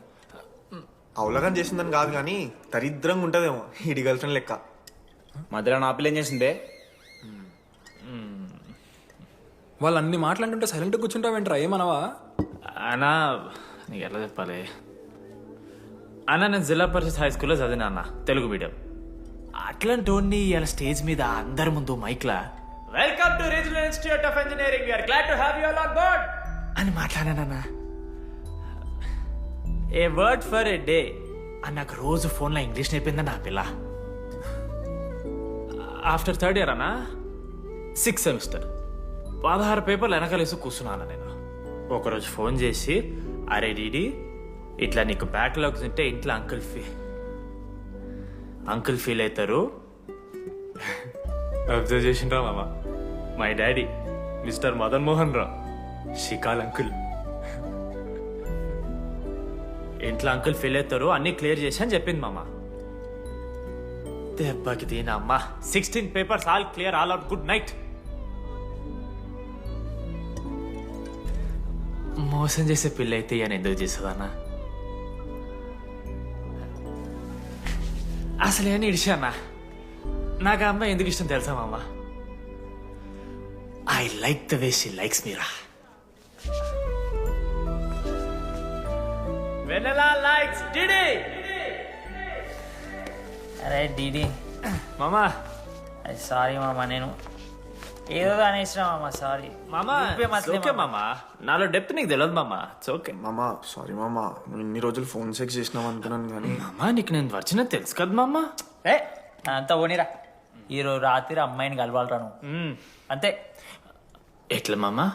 S6: అవలగం చేసిందని కాదు కానీ దరిద్రంగా ఉంటదేమో ఇడి గర్ల్ ఫ్రెండ్ లెక్క.
S9: మధ్యలో నా పిల్ల ఏం చేసిందే?
S12: వాళ్ళు అన్ని మాట్లాడుతుంటే సైలెంట్గా కూర్చుంటావేంట్రా, ఏమనవా?
S9: అన్నా నీకు ఎట్లా చెప్పాలి అన్న, నేను జిల్లా పరిషత్ హై స్కూల్లో చదివినా అన్న, తెలుగు మీడియం. అట్లాంటి వాడిని ఇలా స్టేజ్ మీద అందరి ముందు మైక్లా welcome to regional institute of engineering, we are glad to have you all on board అని మాట్లాడానన్నా. A word for a day అని నాకు రోజు ఫోన్లో ఇంగ్లీష్ నేర్పిందన్న ఆ పిల్ల. ఆఫ్టర్ 3rd year అన్నా 6th semester 16 పేపర్లు వెనకాలేసి కూర్చున్నాను నేను. ఒకరోజు ఫోన్ చేసి, అరే డీడీ ఇట్లా నీకు బ్యాక్లాగ్స్ ఉంటే ఇంట్లో అంకుల్ ఫీల్ అవుతారు. అబ్జర్వ్ చేసిండ్రా మామ, my daddy mister Madan Mohan Rao షికాల్ అంకుల్. ఇంట్లో అంకుల్ ఫీల్ అవుతారు, అన్ని క్లియర్ చేసి అని చెప్పింది మామ. దెబ్బకి దీని అమ్మ 16 papers all clear, all out, good night. మోసం చేసే పిల్ల అయితే అని ఎందుకు చేస్తుందన్నా? అసలు ఏమని ఇడిచానా? నాకు ఆ అమ్మాయి ఎందుకు ఇష్టం తెలుసా మామ? I like the way she likes మీరా. Vennela likes DD.
S5: అరే డీడీ
S9: మామా,
S5: సారీ మామా, నేను ఏదో అనేసిన మామా, సారీ
S9: మామా. ఓకే మామా, నాలో డెప్త్ నీకు తెలియదు మామా. ఇట్స్ ఓకే
S6: మామా. సారీ మామా, నువ్వు ఇన్ని రోజులు ఫోన్ సెక్స్ చేసినావు అనుకున్నాను కానీ.
S9: మామా నీకు నేను వచ్చిన తెలుసు కదా మామా.
S5: ఏ అంతా ఓనిరా, ఈరోజు రాత్రి అమ్మాయిని కలవాలరా నువ్వు అంతే.
S9: ఎట్లా మామా?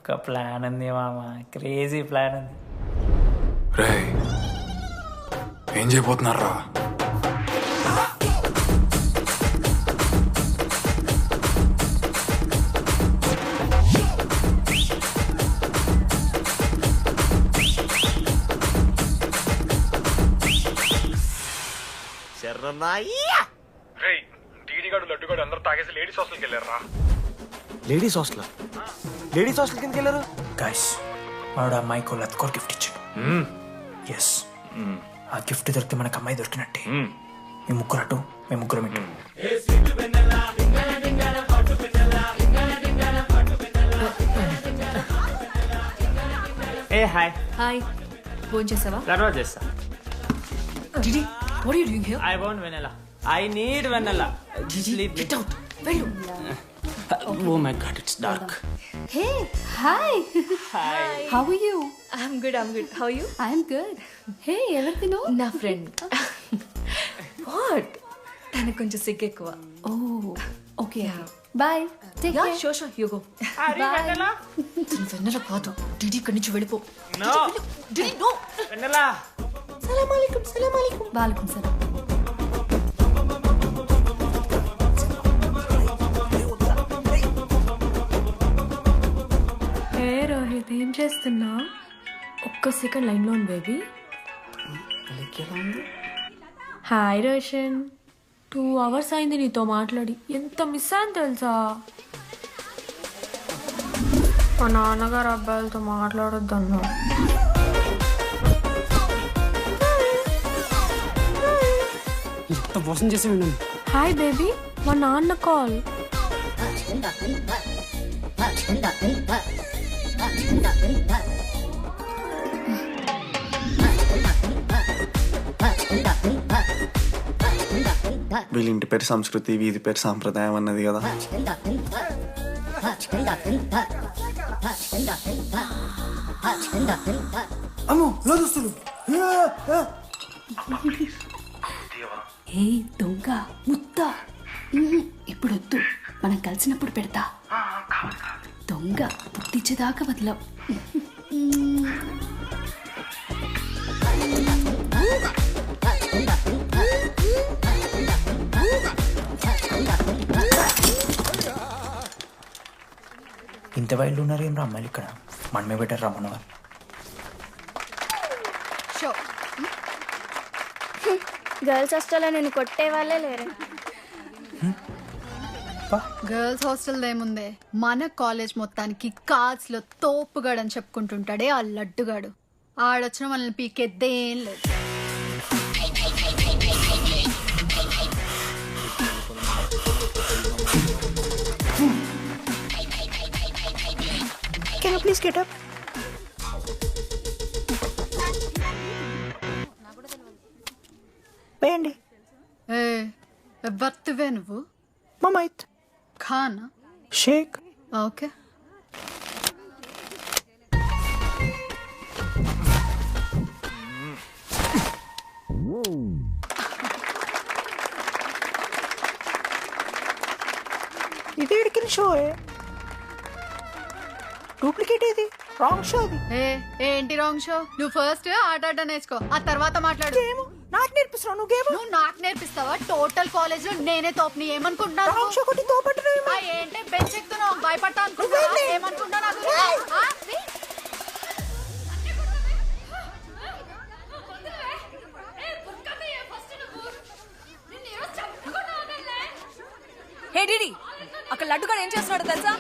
S5: ఒక ప్లాన్ ఉంది మామా, క్రేజీ ప్లాన్ ఉంది.
S12: రే ఏం చేయబోతున్నారా? లడ్డుగాడు అందరూ తాగేసి లేడీస్ హాస్టల్కి వెళ్ళారా?
S6: Ladies hostel? లేడీస్ హాస్టల్ కిందకి వెళ్ళారు
S5: గైస్. వాడు అమ్మాయికి లత్కోర్ గిఫ్ట్ ఇచ్చాడు. ఎస్, ఆ గిఫ్ట్ దొరికితే మనకు అమ్మాయి దొరికినట్టే. మీ ముగ్గురు అటు, మేము ముగ్గురం ఇటు.
S9: ఏ హాయ్.
S15: హాయ్, ఫోన్ చేసావా?
S9: తర్వాత చేస్తా.
S15: DD, what are you doing here?
S9: I want vanilla. I need vanilla.
S15: Gigi, get out. వెళ్ళు.
S9: Oh my god, it's dark.
S18: Hey, hi.
S9: Hi.
S18: How are you?
S15: I'm good. How are you?
S18: I'm good. Hey, ఎవరిది నువ్వు?
S15: నా friend. What? తనకు కొంచెం సిగ్గు ఎక్కువ.
S18: Oh, okay. Bye. Take care.
S15: Sure, you go.
S18: Bye.
S15: వెన్నెల కాదు, DD ఇక్కడి నుంచి వెళ్ళిపో.
S9: No.
S15: DD, no.
S9: Vanilla.
S15: సలాం అలైకుం.
S18: వాలేకుం సలాం.
S11: హే రోహిత్ ఏం చేస్తున్నా? ఒక్క సెకండ్ లైన్లో ఉంది బేబీ. హాయ్ రోషన్, 2 hours అయింది నీతో మాట్లాడి. ఎంత మిస్ అని తెలుసా? మా నాన్నగారు అబ్బాయిలతో మాట్లాడొద్దన్నా.
S16: ఎంత మోసం చేసి విన్నాను.
S11: హాయ్ బేబీ, మా నాన్న కాల్.
S8: వీళ్ళ ఇంటి పేరు సంస్కృతి, వీధి పేరు సాంప్రదాయం అన్నది కదా.
S2: అమ్మో లోదుస్తులు.
S18: ఏ దొంగ ముత్త, ఇప్పుడు వద్దు, మనం కలిసినప్పుడు పెడతా. దొంగ పుట్టించేదాకా వదలవు.
S5: ఇంత వైల్డ్ ఉన్నారు ఏం రా అమ్మాయిలు ఇక్కడ. మనమే బెటర్ రా మనవారు.
S23: గర్ల్స్ హాస్టల్లో నేను కొట్టే వాళ్ళే లేరు.
S15: గర్ల్స్ హాస్టల్ ఏముందే, మన కాలేజ్ మొత్తానికి కార్డ్స్ లో తోపుగాడు అని చెప్పుకుంటుంటాడే ఆ లడ్డుగాడు. ఆడొచ్చిన మనల్ని పీకెద్దేం లేదు. Can you please get up?
S6: వేయండి.
S15: బర్త్వే నువ్వు
S6: మమైత్
S15: ఖానా
S6: షేక్.
S15: ఓకే.
S6: ఇది ఎడికిన షో, డూప్లికేట్ ఇది, రాంగ్ షో అది.
S15: ఏంటి రాంగ్ షో? నువ్వు ఫస్ట్ ఆట ఆట నేర్చుకో, ఆ తర్వాత మాట్లాడు.
S6: నాకు నేర్పిస్తున్నావు నువ్వు గేమ్?
S15: నువ్వు నాకు నేర్పిస్తావా? టోటల్ కాలేజ్ లో నేనే తోపుని ఏమనుకుంటున్నావు?
S6: రాంగ్ షో కొట్టి తోపట్టున్నావు.
S15: ఏంటి బెంచ్ ఎక్కుతున్నావు? భయపడతా అనుకుంటున్నావా? ఏమనుకుంటున్నా నాకు?
S11: హే డిడి, అక్కడ లడ్డుగాడు ఏం చేస్తున్నాడు తెలుసా?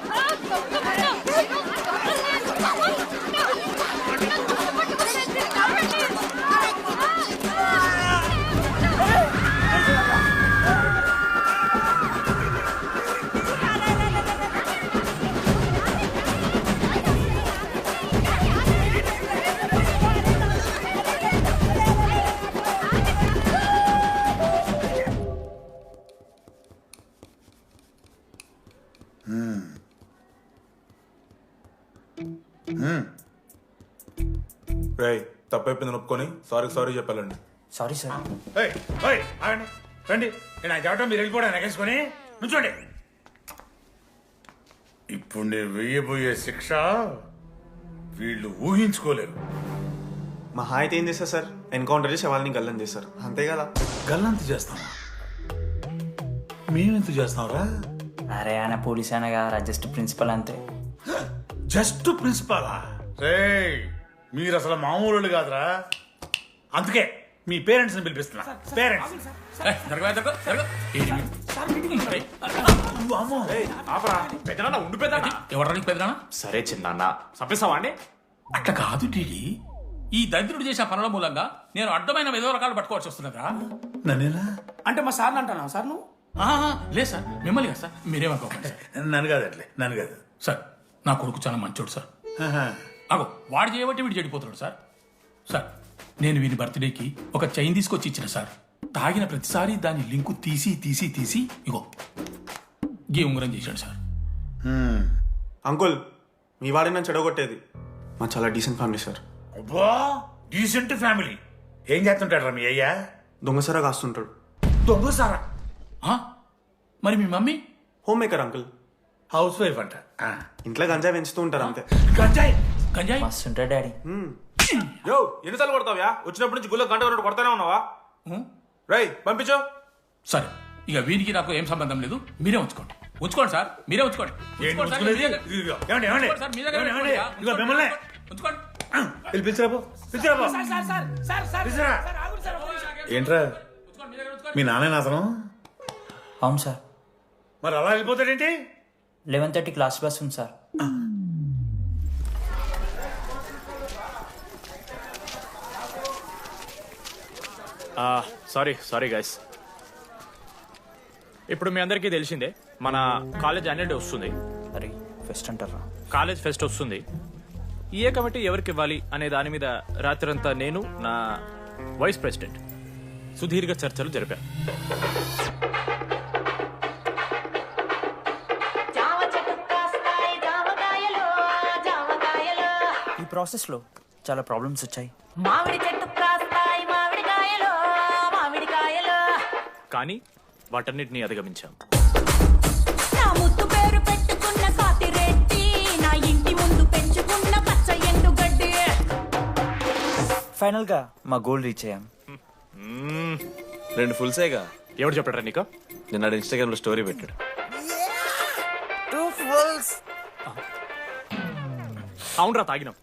S13: రేయ్, తప్పైపోయింది ఒప్పుకొని సారీ చెప్పాలండి.
S5: Sorry sir.
S19: రండి, నేను చెప్పడం మీరు వెళ్ళిపోవడానికి ఎగేసుకొని నుంచోండి. ఇప్పుడు నేను వెయ్యబోయే శిక్ష వీళ్ళు ఊహించుకోలేరు.
S8: మా హాయితే ఏం చేస్తారు సార్? ఎన్కౌంటర్ చేసి వాళ్ళని గల్లం చేస్తారు, అంతే కదా?
S19: గల్లంత చేస్తాం, మేమెంత చేస్తాంరా?
S5: అరే ఆయన పోలీస్ అయినా కదా, జస్ట్ ప్రిన్సిపల్ అంతే.
S19: జస్ట్ ప్రిన్సిపాలా? రేయ్, మీరు అసలు మామూలు కాదురా. అందుకే మీ పేరెంట్స్ ని పిలిపిస్తున్నా. పేరెంట్స్
S12: ఎవరికి పెద్దనా? సరే చిన్న చంపేస్తావా అండి?
S19: అట్లా కాదు టీడీ, ఈ దరిద్రుడు చేసిన పనుల మూలంగా నేను అడ్డమైన ఏదో రకాలు పట్టుకోవాల్సి వస్తున్నదా? నన్నేనా అంటే మా సార్ని అంటానా సార్ నువ్వు? లేదు సార్, మిమ్మల్ని కదా సార్, మీరేమనుకోకండి సార్. నన్ను కాదు అట్లే, నన్ను కాదు సార్. నా కొడుకు చాలా మంచోడు సార్. అగో వాడు చేయబట్టి వీడు చెడిపోతున్నాడు సార్. సార్, నేను వీని బర్త్డేకి ఒక చైన్ తీసుకొచ్చి ఇచ్చిన సార్. తాగిన ప్రతిసారి దాని లింకు తీసి ఇగో గీ ఉంగరం చేశాడు సార్.
S8: అంకుల్, మీ వాడిని నన్ను చెడగొట్టేది. మా చాలా డీసెంట్ ఫ్యామిలీ సార్.
S19: అబ్బా, డీసెంట్ ఫ్యామిలీ. ఏం చేస్తుంటాడు రా మీ అయ్యా?
S8: దొంగసారా కాస్తుంటాడు.
S19: దొంగసారా? మరి మీ mummy?
S8: Home maker uncle.
S19: House wife అంట.
S8: ఇంట్లో గంజాయి పెంచుతూ ఉంటారు అంతే.
S19: గంజాయి
S5: మస్తు ఉంటాడు డాడీ.
S13: యో, ఎన్నిసార్లు కొడతావ్యా? వచ్చినప్పటి నుంచి గుళ్ళ గంట కొట్టు కొడతానే ఉన్నావా? రై పంపించు.
S19: సరే, ఇక వీరికి నాకు ఏం సంబంధం లేదు, మీరే ఉంచుకోండి. ఉంచుకోండి సార్, మీరే ఉంచుకోండి. ఉంచుకోండి సార్, మీ దగ్గర- ఉంచుకోండి సార్, మీ దగ్గర పెట్టుకోండి. ఉంచుకోండి.
S17: ఏంట్రా మీ నాన్న అతను?
S5: అవును సార్.
S17: మరి అలా వెళ్ళిపోతాడేంటి?
S5: 11:30 క్లాస్ బస్ ఉంది సార్.
S9: Sorry guys. ఇప్పుడు మీ అందరికీ తెలిసిందే మన కాలేజ్ యాన్యువల్ డే వస్తుంది.
S5: అరే ఫెస్ట్ అంటారా?
S9: కాలేజ్ ఫెస్ట్ వస్తుంది. ఏ కమిటీ ఎవరికి ఇవ్వాలి అనే దాని మీద రాత్రంతా నేను నా వైస్ ప్రెసిడెంట్ సుదీర్ఘ చర్చలు జరిపాను.
S5: ఈ ప్రాసెస్లో చాలా ప్రాబ్లమ్స్ వచ్చాయి.
S7: మామిడి చెట్టు కాస్తాయి మామిడికాయలు మామిడికాయలు.
S9: కానీ వాటన్నిటిని అధిగమించాం.
S7: నా ముద్దు పేరు పెట్టుకున్న కాతిరెడ్డి, నా ఇంటి ముందు పెంచుకున్న పచ్చ ఎండుగడ్డి.
S5: ఫైనల్ గా మా గోల్ రీచ్ అయ్యాం.
S1: 2 ఫుల్సేగా.
S9: ఎవరు చెప్పారా నీకు?
S1: నిన్న ఇన్స్టాగ్రామ్ లో స్టోరీ పెట్టాడు.
S5: 2 ఫుల్స్.
S9: అవునరా తాగినాం.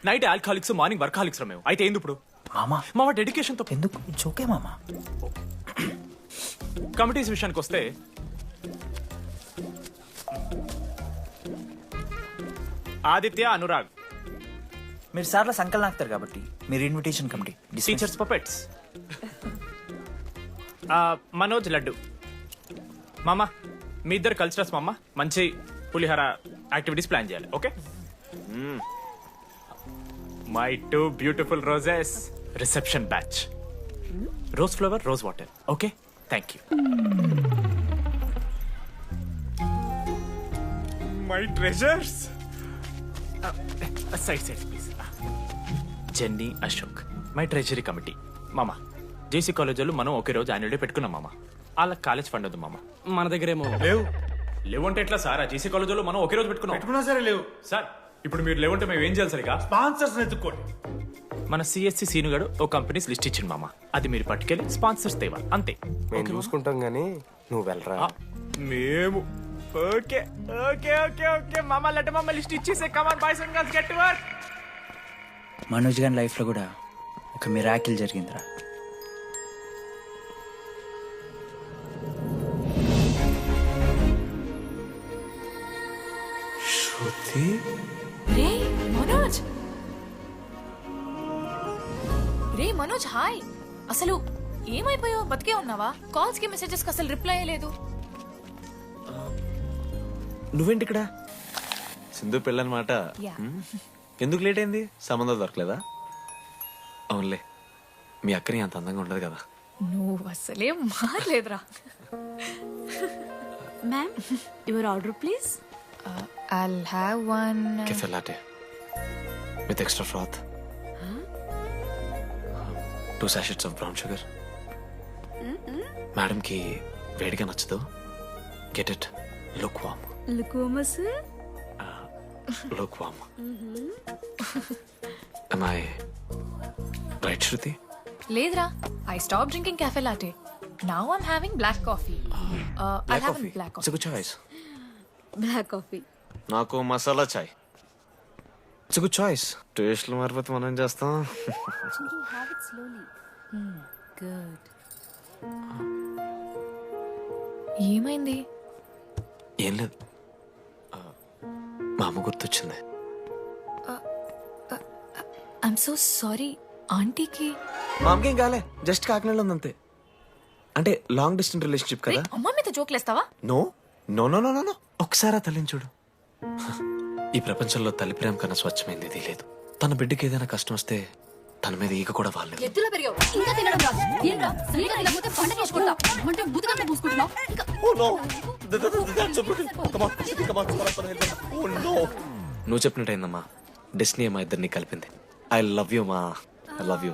S9: నైట్ ఆల్కహాలిక్స్, మార్నింగ్ వర్కాలిక్స్ రా మేము. అయితే ఏంది ఇప్పుడు? మా డెడికేషన్ తో
S5: ఎందుకు జోకే మామా.
S9: కమిటీస్ విషయానికి వస్తే ఆదిత్య, అనురాగ్
S5: మీరు సార్ల సంకలనం ఆగుతారు కాబట్టి మీరు invitation committee.
S9: Teachers puppets. Manoj, laddu. మామ మీ ఇద్దరు కల్చరల్స్ మామ. మంచి పులిహార యాక్టివిటీస్ ప్లాన్ చేయాలి. Okay? My 2 beautiful roses. Reception batch. Rose flower, rose water. Okay, thank you. My treasures. Side please. Jenny, Ashok my treasury committee. మామ జేసీ కాలేజీలో మనం ఒకే రోజు యాన్యువల్ డే పెట్టుకున్నాం మామ. వాళ్ళకి కాలేజ్ ఫండ్ ఉంది మామ. మన దగ్గర ఏమో లేవు అంటే ఎట్లా సార్? ఆ జేసీ కాలేజీలో మనం ఒకే రోజు పెట్టుకున్నా
S17: సరే లేవు
S9: సార్. ఇప్పుడు మీరు లేవంటే మేము ఏం చేయాలి సరిగా?
S17: స్పాన్సర్స్ ఎత్తుక్కోండి.
S9: మన సిఎస్సి సీనుగాడు ఓ కంపెనీస్ లిస్ట్ ఇచ్చింది మామ. అది మీరు పట్టుకెళ్ళి స్పాన్సర్స్ తేవాలి అంతే.
S14: మేము చూసుకుంటాం గానీ నువ్వు వెళ్ళరా.
S9: మేము ఓకే ఓకే ఓకే ఓకే మామ. లెట్ మామ లిస్ట్ ఇచ్చేసే. Come on boys and girls, get to work.
S5: Manoj గారి లైఫ్ లో కూడా ఒక మిరాకిల్ జరిగిందిరా.
S1: శృతి.
S11: రే మనోజ్. రే మనోజ్, హాయ్. అసలు ఏమైపోయావు? బతికే ఉన్నావా? కాల్స్ కి మెసేజెస్ కి అసలు రిప్లై అయ్యలేదు.
S1: నువ్వేంటి ఇక్కడ? సింధు పెళ్ళనమాట. ఎందుకు లేట్ అయింది? సంబంధం దొరకలేదా? అవునులే, మీ అక్కని అంత అందంగా ఉండదు కదా.
S11: నువ్వు అసలే మారలేదురా.
S22: Ma'am, your order please.
S11: I'll have one
S1: Cafe latte with extra froth. 2 sachets of brown sugar. Madam కి వేడిగా నచ్చదు. Get it lukewarm.
S22: లుకోమస్.
S1: Lukewarm. Am I right, Shruti?
S11: లేదురా. I stopped drinking cafe latte. Now I'm having black coffee. I'll have a black
S1: It's a
S11: coffee.
S1: good choice.
S22: Black coffee.
S1: నాకు మసాలా చాయ్. It's good choice. టేస్ట్లు మారిపోతే మనం ఏం చేస్తాం?
S22: Have it slowly. Good.
S11: ఏమైంది?
S1: ఏం లేదు, మా అమ్మ గుర్తొచ్చింది.
S11: I'm so sorry. ఆంటీకి
S1: మా అమ్మకి ఏం కాలే, జస్ట్ కాకినాడలో ఉంది అంతే. అంటే లాంగ్ డిస్టెన్స్ రిలేషన్షిప్ కదా.
S11: అమ్మ మీద జోక్లేస్తావా?
S1: No no no no no no. ఒకసారి తల్లిని చూడు. ఈ ప్రపంచంలో తల్లి ప్రేమ కన్నా స్వచ్ఛమైంది ఇది లేదు. తన బిడ్డకి ఏదైనా కష్టం వస్తే తన మీద ఈగ కూడా వాళ్ళలేదు.
S18: ఎత్తులో పెరిగావు ఇంకా తినడం రాదు. ఏంట్రా సరిగా తినకపోతే పంట చేసుకుంటా అంటే బుద్ధకంటే పూసుకుంటున్నావు.
S1: నువ్వు చెప్పినట్టయిందమ్మా. డెస్టినీ మా ఇద్దరిని కలిపింది. ఐ లవ్ యూ మా. I love you.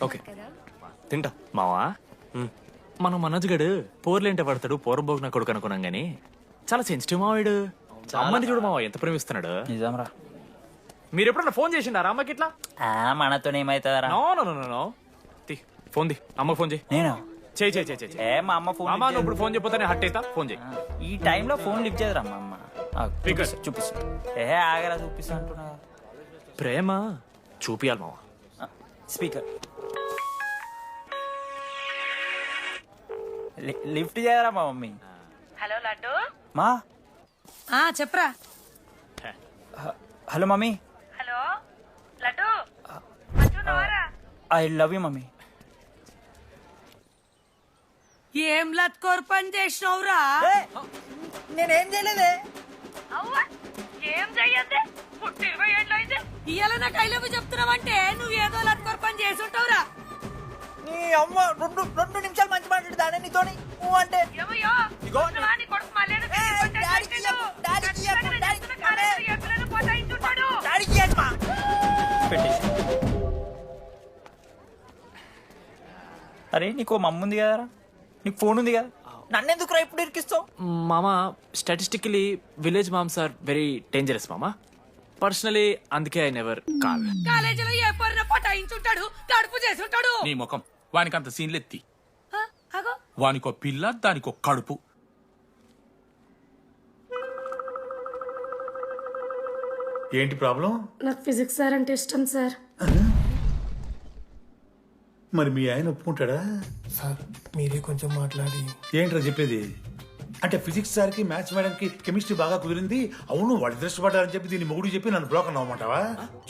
S1: ఓకే తింటా.
S9: మావా మనం మనోజ్ గడు పోర్లేంటే పడతాడు, పోరబోగు నా కొడుకు అనుకున్నాం గానీ చాలా సెన్సిటివ్ మావాడు. అమ్మని చూడు మావా ఎంత ప్రేమిస్తున్నాడు.
S5: నిజంరా.
S9: మీరు ఎప్పుడన్నా ఫోన్ చేసిండారా అమ్మకి ఇట్లా?
S5: మనతో ఏమైతుందరా?
S9: No no no no. Phone ది, అమ్మకి ఫోన్ చేయి.
S5: నేను
S9: చేయి
S5: ఏ మా అమ్మ ఫోన్
S9: మామ నువ్వు ఇప్పుడు ఫోన్ చెప్పితే హట్ అవుతా ఫోన్ చేయి
S5: ఈ టైంలో ఫోన్ లిఫ్ట్ చేయదురా మా అమ్మ
S9: Speaker.
S5: చూపిస్తా ఏ ఆగరా చూపిస్తా అంటున్నా
S9: ప్రేమ చూపియాలి మామ
S5: స్పీకర్ లిఫ్ట్ చేయరా మా మమ్మీ
S10: హలో లడ్డు
S5: మా
S10: చెప్పరా
S5: హలో మమ్మీ
S10: హలో లడ్డు మంచున్నావారా
S5: ఐ లవ్ యూ మమ్మీ
S10: ఏం లత్కోర్ పని చేసినవురా
S7: నేనేం చేయలేదే
S10: అవ్వా ఏం చెయ్యద్దే పుట్టి 20 ఏళ్ళు అయితే ఇయ్యాల నాకు ఐ లవ్ యూ చెప్తున్నావంటే నువ్వు ఏదో లత్కోర్ పని చేసి ఉంటావురా
S7: నీ అమ్మ రెండు నిమిషాలు మంచి మాట్లాడుతానే నీతోని నువ్వు అంటే
S10: ఏమయ్యో నీ కొడుకు మళ్ళీ
S5: అరే నీకు మమ్మ ఉంది కదరా నీకు ఫోన్ ఉంది కదా
S7: నన్నెందుకురా ఇప్పుడు ఇరికిస్తావు
S9: మామ statistically village moms are very dangerous మామ పర్సనలీ అందుకే ఐ నెవర్ కాల్
S10: కాలేజీలో ఏ పొరిన పటాయించుంటాడు కడుపు చేసి ఉంటాడు
S19: నీ ముఖం వానికంత సీన్లెత్తి వానికో పిల్ల దానికో కడుపు.
S17: ఏంటి ప్రాబ్లం?
S23: నాకు ఫిజిక్స్ సార్ అంటే ఇష్టం సార్.
S17: మరి మీ ఆయన ఒప్పుకుంటాడా?
S2: సార్ మీరే కొంచెం మాట్లాడి.
S17: ఏంట్రా చెప్పేది? అంటే ఫిజిక్స్ సార్కి మ్యాథ్స్ మేడంకి కెమిస్ట్రీ బాగా కుదిరింది, అవును వాళ్ళు ఇష్టపడ్డారని చెప్పి దీన్ని మొగుడు చెప్పి నన్ను బ్లాక్ అన్నమాటవా?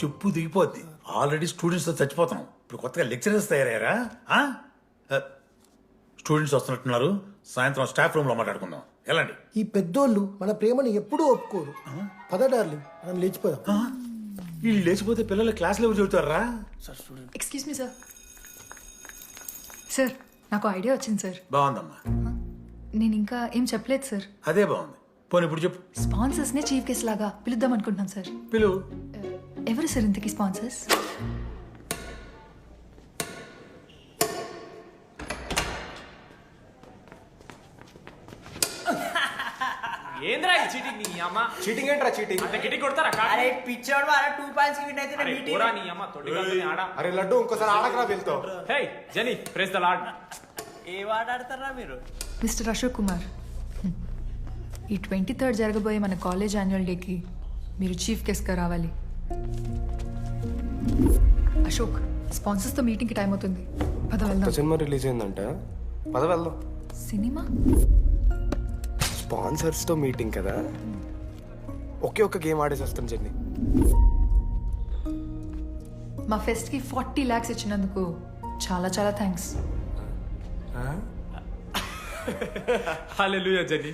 S17: చెప్పు దిగిపోద్ది. ఆల్రెడీ స్టూడెంట్స్తో చచ్చిపోతాం, ఇప్పుడు కొత్తగా లెక్చరర్స్ తయారయ్యారా? స్టూడెంట్స్ వస్తున్నట్టున్నారు, సాయంత్రం స్టాఫ్ రూమ్ లో మాట్లాడుకుందాం. వెళ్ళండి.
S2: ఈ పెద్దోళ్ళు మన ప్రేమని ఎప్పుడూ ఒప్పుకోరు. పద డార్లింగ్, మనం లేచిపోదాం.
S17: వీళ్ళు లేచిపోతే పిల్లలు క్లాస్లో ఎవరు చెబుతారా?
S15: Excuse me sir. సార్ నాకు ఐడియా వచ్చింది సార్.
S17: బాగుందమ్మా.
S15: నేను ఇంకా ఏం చెప్పలేదు సార్.
S17: అదే బాగుంది. పోనీ ఇప్పుడు చెప్పు.
S15: స్పాన్సర్స్ నే చీఫ్ గెస్ట్ లాగా పిలుద్దాం అనుకుంటున్నాం సార్.
S17: పిలువు.
S15: ఎవరు సార్ ఇంతకీ స్పాన్సర్స్?
S9: ఏంద్రా ఈ చీటింగ్ నీ అమ్మ?
S14: చీటింగ్ ఏంట్రా చీటింగ్?
S9: అంత గిటి కొడతారా?
S7: అరే పిచ్చోడు వారా 2 పాయింట్స్ విన్ అయితే
S9: అరే
S7: మీటింగ్.
S9: పోరా నీ అమ్మ తొడిగల్ని ఆడ.
S14: అరే లడ్డు ఇంకోసారి ఆడకరా వెళ్తావు.
S9: హే జెనీ ప్రెస్ ద లార్డ్.
S7: ఏ వాడు ఆడతారా మీరు?
S15: మిస్టర్ అశోక్ కుమార్, ఈ 23rd జరగబోయే మన కాలేజ్ యాన్యువల్ డేకి మీరు చీఫ్ గెస్ట్గా రావాలి. అశోక్, స్పాన్సర్స్తో మీటింగ్కి టైం అవుతుంది, పద వెళ్దాం.
S14: సినిమా రిలీజ్ అయిందంట, పద వెళ్దాం.
S15: సినిమా?
S14: స్పాన్సర్స్తో మీటింగ్ కదా, ఒకే ఒక్క గేమ్ ఆడేసి వస్తాం జెన్నీ.
S15: మా ఫెస్ట్కి 40 lakhs ఇచ్చినందుకు చాలా చాలా థ్యాంక్స్.
S9: హల్లెలూయా జెన్నీ,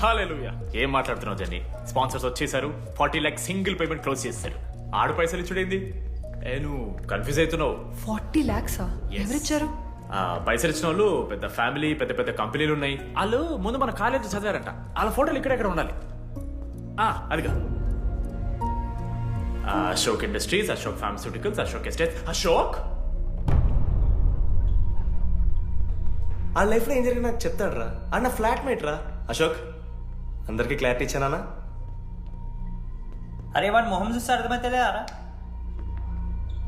S9: హల్లెలూయా. ఏం మాట్లాడుతున్నావు జెన్నీ? స్పాన్సర్స్ వచ్చేసారు, 40 lakhs సింగిల్ పేమెంట్ క్లోజ్ చేస్తారు. ఆడు పైసలు ఇచ్చుడేంది? నువ్వు కన్ఫ్యూజ్ అవుతున్నావు.
S15: 40 lakhs ఎవరిచ్చారు?
S9: పైసలు ఇచ్చిన వాళ్ళు పెద్ద ఫ్యామిలీ, పెద్ద పెద్ద కంపెనీలు ఉన్నాయి. వాళ్ళు ముందు మన కాలేజ్ చదివారంట, వాళ్ళ ఫోటోలు ఇక్కడెక్కడ ఉండాలి. అదిగా Ashok industries, Ashok pharmaceuticals, Ashok estates. Ashok
S6: ఆ లైఫ్లో ఏం జరిగింది నాకు చెప్తాడు రా. అన్న ఫ్లాట్ మేట్ రా అశోక్. అందరికి క్లారిటీ ఇచ్చానా?
S5: అరే వాడు మొహం చూస్తే అర్థమైతే రా.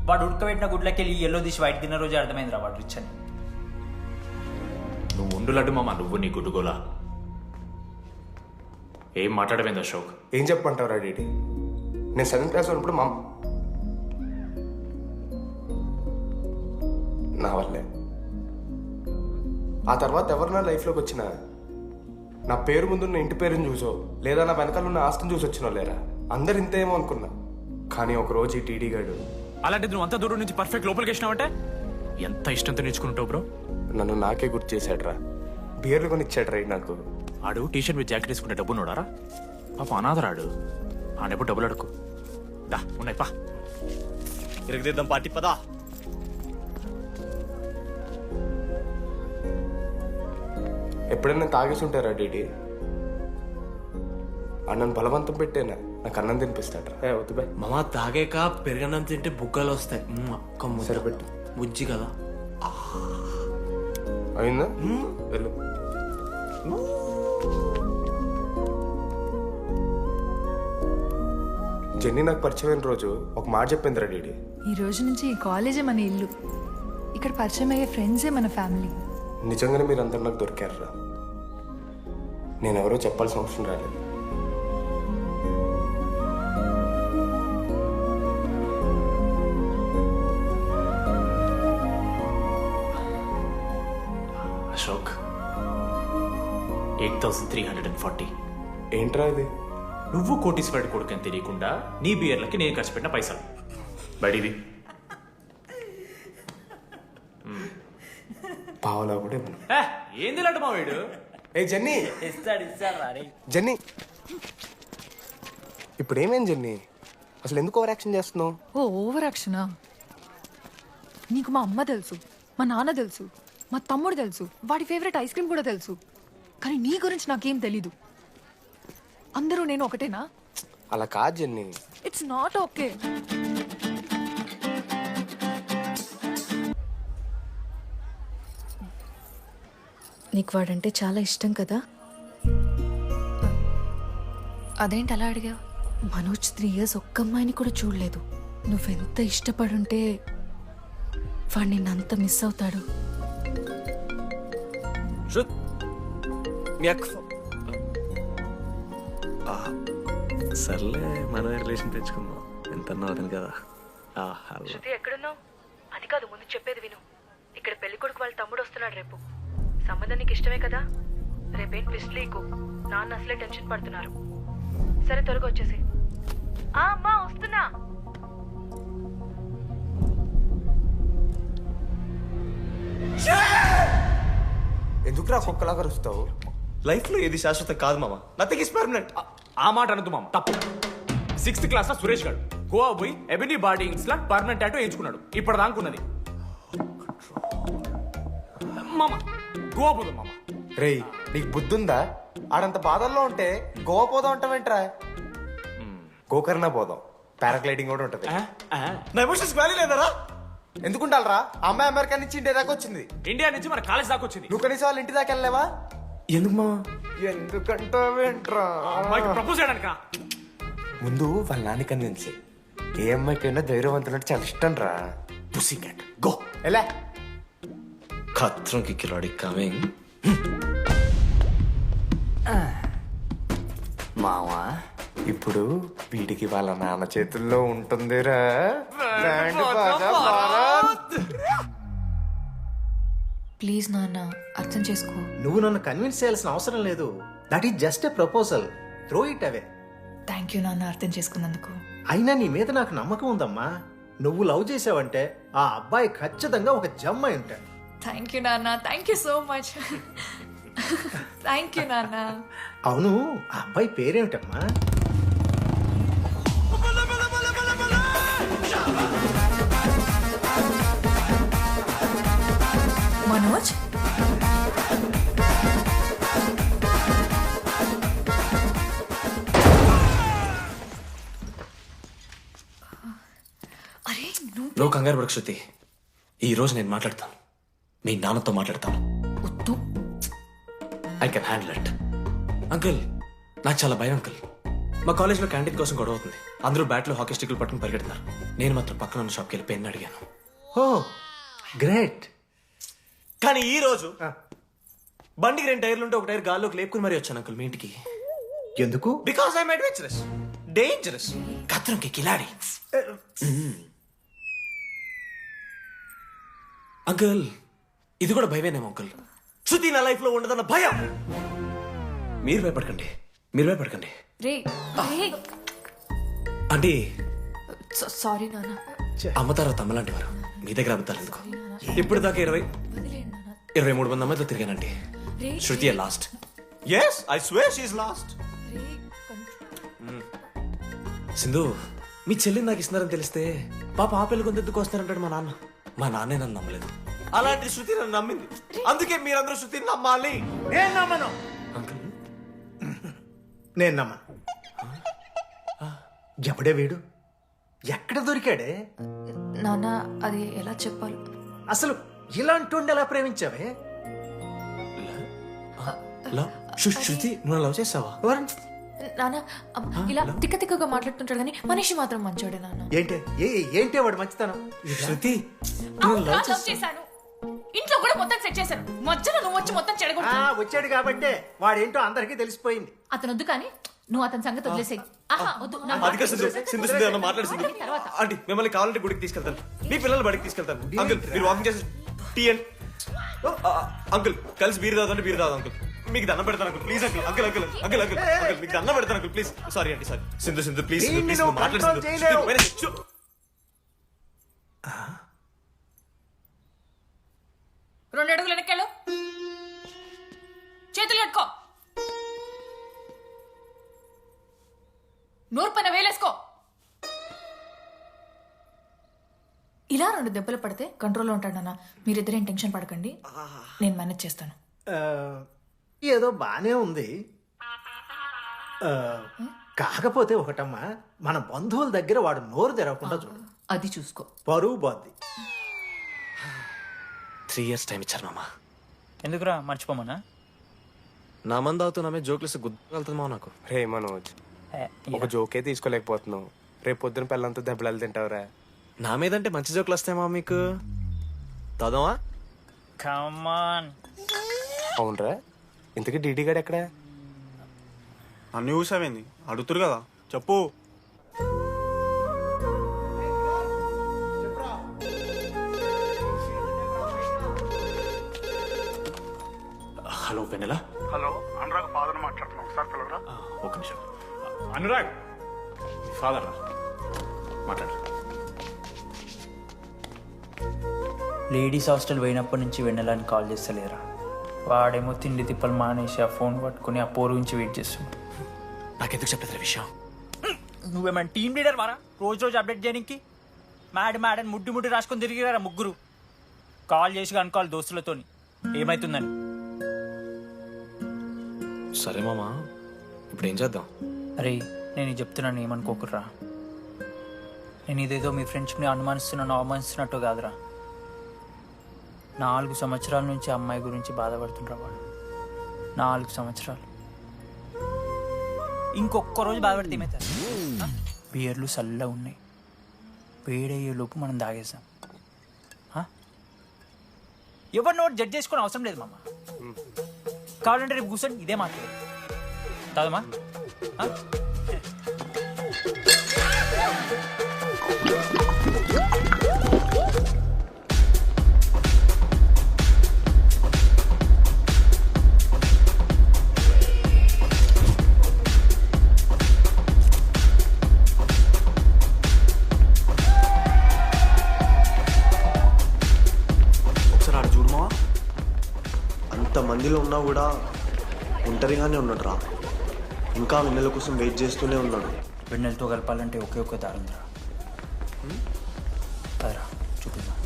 S5: వాడు ఉడకబెట్టిన గుడ్లకి వెళ్ళి ఎల్లో తీసి వైట్ తిన్న రోజు అర్థమైందిరా వాడు రిచ్ అని.
S9: నువ్వు ఉండు లడ్డు మామ, నువ్వు నీ గుడ్డుగోలా. ఏం మాట్లాడమైంది అశోక్?
S14: ఏం చెప్పమంటావురా డీడీ? నేను 7th క్లాస్ ఉన్నప్పుడు నా వల్లే. ఆ తర్వాత ఎవరు నా లైఫ్లోకి వచ్చినా నా పేరు ముందున్న ఇంటి పేరుని చూసో లేదా నా వెనకాల ఉన్న ఆస్తిని చూసి వచ్చినో లేరా, అందరు ఇంతేమో అనుకున్నా. కానీ ఒకరోజు ఈ టీడీ గాడు
S9: అలాంటిది నువ్వు అంత దూరం నుంచి పర్ఫెక్ట్ లోపలికి వచ్చినావంటే ఎంత ఇష్టంతో నేర్చుకుంటావు బ్రో.
S14: నన్ను నాకే గుర్తు చేశాడు రా. బియర్లు కొని ఇచ్చాడు రా నాకు.
S9: ఆడు టీషర్ట్ మీద జాకెట్ వేసుకుంటే డబ్బు నోడారా? పాప అనాథరాడు, ఆడెప్పుడు డబ్బులు అడుకు. దా ఉన్నాయి పా,
S6: ఇరగదిద్దాం పార్టీ పదా.
S14: ఎప్పుడైనా తాగేసి ఉంటారా డీడీ? అన్నను బలవంతం పెట్టేనా నాకు అన్నం తినిపిస్తాడు. వద్దు బాయ్
S6: మామ, తాగాక పెరగన్నం తింటే బుగ్గలు వస్తాయి.
S14: సరిపెట్టు.
S6: బుజ్జి కదా.
S14: అయిందా? వెళ్ళు. జెన్నీ నాకు పరిచయమైన రోజు ఒక మాట చెప్పిందిరా డీడీ.
S15: ఈ రోజు నుంచి ఈ కాలేజే మన ఇల్లు, ఇక్కడ పరిచయం అయ్యే ఫ్రెండ్సే మన ఫ్యామిలీ.
S14: నిజంగానే మీరందరూ నాకు దొరికారా? నేనెవరో చెప్పాల్సిన అవసరం రాలేదు.
S9: అశోక్ 8340.
S14: ఏంట్రా ఇది?
S9: నువ్వు కోటీశ్వరుడి కొడుకు అని తెలియకుండా నీ బియర్లకి నేను ఖర్చు పెట్టిన పైసలు బడివి.
S14: పావలా కూడా ఇవ్వను.
S9: ఏంది లాంటి మా వీడు?
S14: ఏ జెన్నీ, జెన్నీ, ఇప్పుడు ఏమేం జెన్నీ? అసలు ఎందుకు ఓవర్ యాక్షన్ చేస్తున్నావు?
S15: ఓ ఓవర్ యాక్షనా? నీకు మా అమ్మ తెలుసు, మా నాన్న తెలుసు, మా తమ్ముడు తెలుసు, వాడి ఫేవరెట్ ఐస్ క్రీమ్ కూడా తెలుసు. కానీ నీ గురించి నాకేం తెలీదు. అందరూ నేను ఒకటేనా?
S14: అలా కాదు జెన్నీ.
S15: It's not okay. నీకు వాడంటే చాలా ఇష్టం కదా? అదేంటి అలా అడిగావు? మనోజ్ 3 years ఒక్క అమ్మాయిని కూడా చూడలేదు. నువ్వెంత ఇష్టపడుంటే వాడు నిన్నంత మిస్ అవుతాడు.
S1: సర్లే, మన రిలేషన్ తెచ్చుకుందాం. ఎంత అర్థం కదా.
S11: శృతి ఎక్కడున్నావు? అది కాదు, ముందు చెప్పేది విను. ఇక్కడ పెళ్లి కొడుకు వాళ్ళ తమ్ముడు వస్తున్నాడు రేపు. సంబంధం నీకు ఇష్టమే కదా? రేపేం ట్విస్ట్ లీకు. నాన్న అసలే టెన్షన్ పడుతున్నారు. సరే త్వరగా వచ్చేసి. అమ్మా వస్తున్నా.
S14: ఎందుకురా కుక్కలాగా రుస్తావు?
S1: లైఫ్ లో ఏది శాశ్వతం కాదు మామ. Nothing is permanent.
S9: ఆ మాట అనదు మామ, తప్పు. 6th క్లాస్ లో సురేష్ గారు గోవా పోయి ఎబినీ బాడీస్ లా పర్మనెంట్ టాటూ వేయించుకున్నాడు. ఇప్పుడు దానుకున్నది మామ. గోవా పోదాం మామ.
S14: రేయ్, నీకు బుద్ధుందా? ఆడంత బాధల్లో ఉంటే గోవా పోదాం అంటావేంట్రా? గోకర్ణ పోదాం, పారాగ్లైడింగ్ కూడా ఉంటది.
S1: నా ఎమోషన్స్ వాల్యూ లేదరా?
S14: ఎందుకుంటారా? అమ్మాయి అమెరికా నుంచి ఇండియా దాకా వచ్చింది.
S9: ఇండియా నుంచి మన కాలేజ్ దాకా వచ్చింది.
S14: నువ్వు కనీసం వాళ్ళ ఇంటి దాకా వెళ్ళలేవా?
S1: ఎందుకు మా?
S14: ఎందుకంటావేంట్రా?
S9: అమ్మాయికి ప్రపోజ్ చేయడానికా?
S14: ముందు వాళ్ళ నాన్న కన్విన్స్. ఏ అమ్మాయికైనా ధైర్యవంతులంటే చాలా ఇష్టం రా.
S1: పుసి క్యాట్ గో.
S14: ఎలా?
S1: ఖత్రం కి కిలాడి కమింగ్.
S14: మావా, ఇప్పుడు వీడికి వాళ్ళ నాన్న చేతుల్లో ఉంటుందిరా.
S15: ప్లీజ్ నాన్న, అర్థం చేసుకో.
S6: నువ్వు నన్ను కన్విన్స్ చేయాల్సిన అవసరం లేదు. That is just a proposal. Throw it away.
S15: Thank you నాన్న, అర్థం చేసుకున్నందుకు.
S6: అయినా నీ మీద నాకు నమ్మకం ఉందమ్మా. నువ్వు లవ్ చేసావంటే ఆ అబ్బాయి ఖచ్చితంగా ఒక జమ్మాయి ఉంటాడు.
S15: థ్యాంక్ యూ నాన్న, thank you so much. Thank you నాన్న.
S6: అవును, ఆ అబ్బాయి పేరేమిటమ్మా?
S15: మనోజ్. అరే
S1: నువ్వు కంగారు పడకు శృతి. ఈ రోజు నేను మాట్లాడతాను. మీ నాన్నతో మాట్లాడతాను. I can handle it. Uncle, నాకు చాలా భయం అంకుల్. మా కాలేజ్లో క్యాంటీన్ కోసం గొడవ అవుతుంది. అందరూ బ్యాట్లో హాకీ స్టిక్లు పట్టుకుని పరిగెడుతున్నారు. నేను మాత్రం పక్కన ఉన్న షాప్కి వెళ్ళి పెన్ అడిగాను.
S6: ఓ గ్రేట్.
S1: కానీ ఈ రోజు బండికి 2 టైర్లు ఉంటే ఒక టైర్ గాల్లోకి లేపుకుని మరీ వచ్చాను అంకుల్ మీ ఇంటికి.
S6: ఎందుకు?
S1: బికాస్ ఐఎమ్ అడ్వెంచరస్, డేంజరస్, ఖత్రంకి కిలాడి. అంకుల్, ఇది కూడా భయమేనేమో అంకుల్. శృతి నా లైఫ్ లో ఉండదన్న భయం. మీరు భయపడకండి, మీరు భయపడకండి.
S15: రే
S1: అంటే
S15: సారీ నాన్న.
S1: అమ్మతారో తమ్మలాంటి వారు మీ దగ్గర అబద్ధాలు ఎందుకు? ఇప్పుడు దాకా 23 మంది అమ్మాయితో తిరిగానండి. Shruti last. Yes, I swear she is last. Sindhu, మీ చెల్లిని నాకు ఇస్తున్నారని తెలిస్తే పాప ఆ పెళ్లి కొంతెందుకు వస్తారంటాడు మా నాన్న. మా నాన్నే నన్ను నమ్మలేదు. అలాంటి శృతి నన్ను నమ్మింది. అందుకే మీరందరూ శృతిని నమ్మాలి.
S6: నేను నమ్మను. నేను నమ్మను. ఎవడే వీడు? ఎక్కడ దొరికాడే?
S15: నాన్న, అది ఎలా చెప్పాలి?
S6: అసలు ఇలాంటి ఎలా ప్రేమించావే?
S1: శృతి, నువ్వు లవ్ చేసావా?
S15: నాన్న, ఇలా తిక్క తిక్కగా మాట్లాడుతుంటాడు కానీ మనిషి మాత్రం మంచోడే నాన్న.
S6: ఏంటి వాడు మంచితనం?
S1: శృతి,
S15: లవ్ చేశాను. ఇంట్లో
S10: కూడా మొత్తం సెట్ చేశాను. మధ్యలో నువ్వు వచ్చి మొత్తం చెడగొట్టు.
S2: వచ్చాడు కాబట్టే వాడేంటో అందరికీ తెలిసిపోయింది.
S10: అతను వద్దు కానీ నువ్వు అతని సంగతి వదిలేసేయి. ఆహా వద్దు. నా
S1: అది కాదు సింధు, సింధు సింధు అన్న మాట్లాడుతుంది. ఆంటీ మిమ్మల్ని కావాలంటే గుడికి తీసుకెళ్తాను, మీ పిల్లలు బడికి తీసుకెళ్తాను. అంకుల్ మీరు వాకింగ్ చేసి టీ అండ్ అంకుల్ కలిసి బీరు తాగుతుంటే బీరు తాగు అంకుల్. మీకు దండం పెడతాను uncle please uncle. Uncle uncle uncle uncle uncle మీకు దండం పెడతాను uncle please. Sorry aunty sorry. Sindhu Sindhu please please మాట్లాడుతుంది.
S10: 2 అడుగులు వెనక్కెళ్ళు. చేతులు కట్టుకో. నోరు పైన వేలేసుకో. ఇలా 2 దెబ్బలు పడితే కంట్రోల్లో ఉంటాడన్న. మీరిద్దరేం టెన్షన్ పడకండి, నేను మేనేజ్ చేస్తాను.
S2: ఏదో బానే ఉంది. కాకపోతే ఒకటమ్మా, మన బంధువుల దగ్గర వాడు నోరు తెరవకుండా చూడు.
S10: అది చూసుకో.
S2: పరువు బాద్ది.
S1: 3 years టైం ఇచ్చారు మామ.
S5: ఎందుకురా మర్చిపోమన్నా?
S1: నా మంది అవుతూ నా మీద జోక్లు గుర్తుకెళ్తుంది మామ నాకు.
S14: రే మనోజ్, ఒక జోకే తీసుకోలేకపోతున్నావు. రేపు పొద్దున పిల్లలతో దెబ్బలు తింటావురా.
S1: నా మీదంటే మంచి జోకులు వస్తాయి మా మీకు. తదమా
S5: కమాన్.
S14: అవునరా, ఇంతకీ డీడీ గాడు ఎక్కడ?
S8: అన్ని చూసావేంది? అడుగుతురు కదా చెప్పు.
S9: హలో వెన్నెల.
S17: హలో, అనురాగ్ ఫాదర్ మాట్లాడుతున్నాం. ఒకసారి పిలవరా?
S9: ఒక నిమిషం. అనురాగ్ ఫాదర్ మాట్లాడు.
S5: లేడీస్ హాస్టల్ పోయినప్పటి నుంచి వెన్నెలని కాల్ చేస్తలేరా. వాడేమో తిండి తిప్పలు మానేసి ఆ ఫోన్ పట్టుకుని ఆ పోరు నుంచి వెయిట్ చేస్తున్నాడు.
S1: నాకెందుకు చెప్పలేదు విషయం?
S5: నువ్వేమైనా టీమ్ లీడర్ వారా రోజు రోజు అప్డేట్ చేయడానికి? మేడం ముడ్డి రాసుకొని తిరిగిరారా ముగ్గురు. కాల్ చేసి అనుకోవాలి దోస్తులతోని ఏమైతుందని.
S1: సరే మామా, ఇప్పుడు ఏం చేద్దాం?
S5: అరే నేను చెప్తున్నాను, ఏమనుకోకుర్రా. నేను ఇదేదో మీ ఫ్రెండ్స్ని అనుమానిస్తున్నాను అవమానిస్తున్నట్టు కాదురా. 4 సంవత్సరాల నుంచి అమ్మాయి గురించి బాధపడుతుండ్రా వాడు. 4 సంవత్సరాలు. ఇంకొక్క రోజు బాధపడితే ఏమవుతారు? బియర్లు చల్లగా ఉన్నాయి, వేడయ్యేలోపు మనం తాగేసాం. ఎవరు నోట్ జడ్జ్ చేసుకుని అవసరం లేదు మామ. కావాలంటే రేపు కూర్చొని ఇదే మాట్లాడు తాదమ్మా.
S8: ఒకసారి ఆడ చూడమా. అంత మందిలో ఉన్నా కూడా ఒంటరిగానే ఉన్నాడు రా. ఇంకా వెన్నెల కోసం వెయిట్ చేస్తూనే ఉన్నాడు.
S5: వెన్నెలతో కలపాలంటే ఒకే ఒక్క దారుందిరా. అదరా చూపిద్దాం.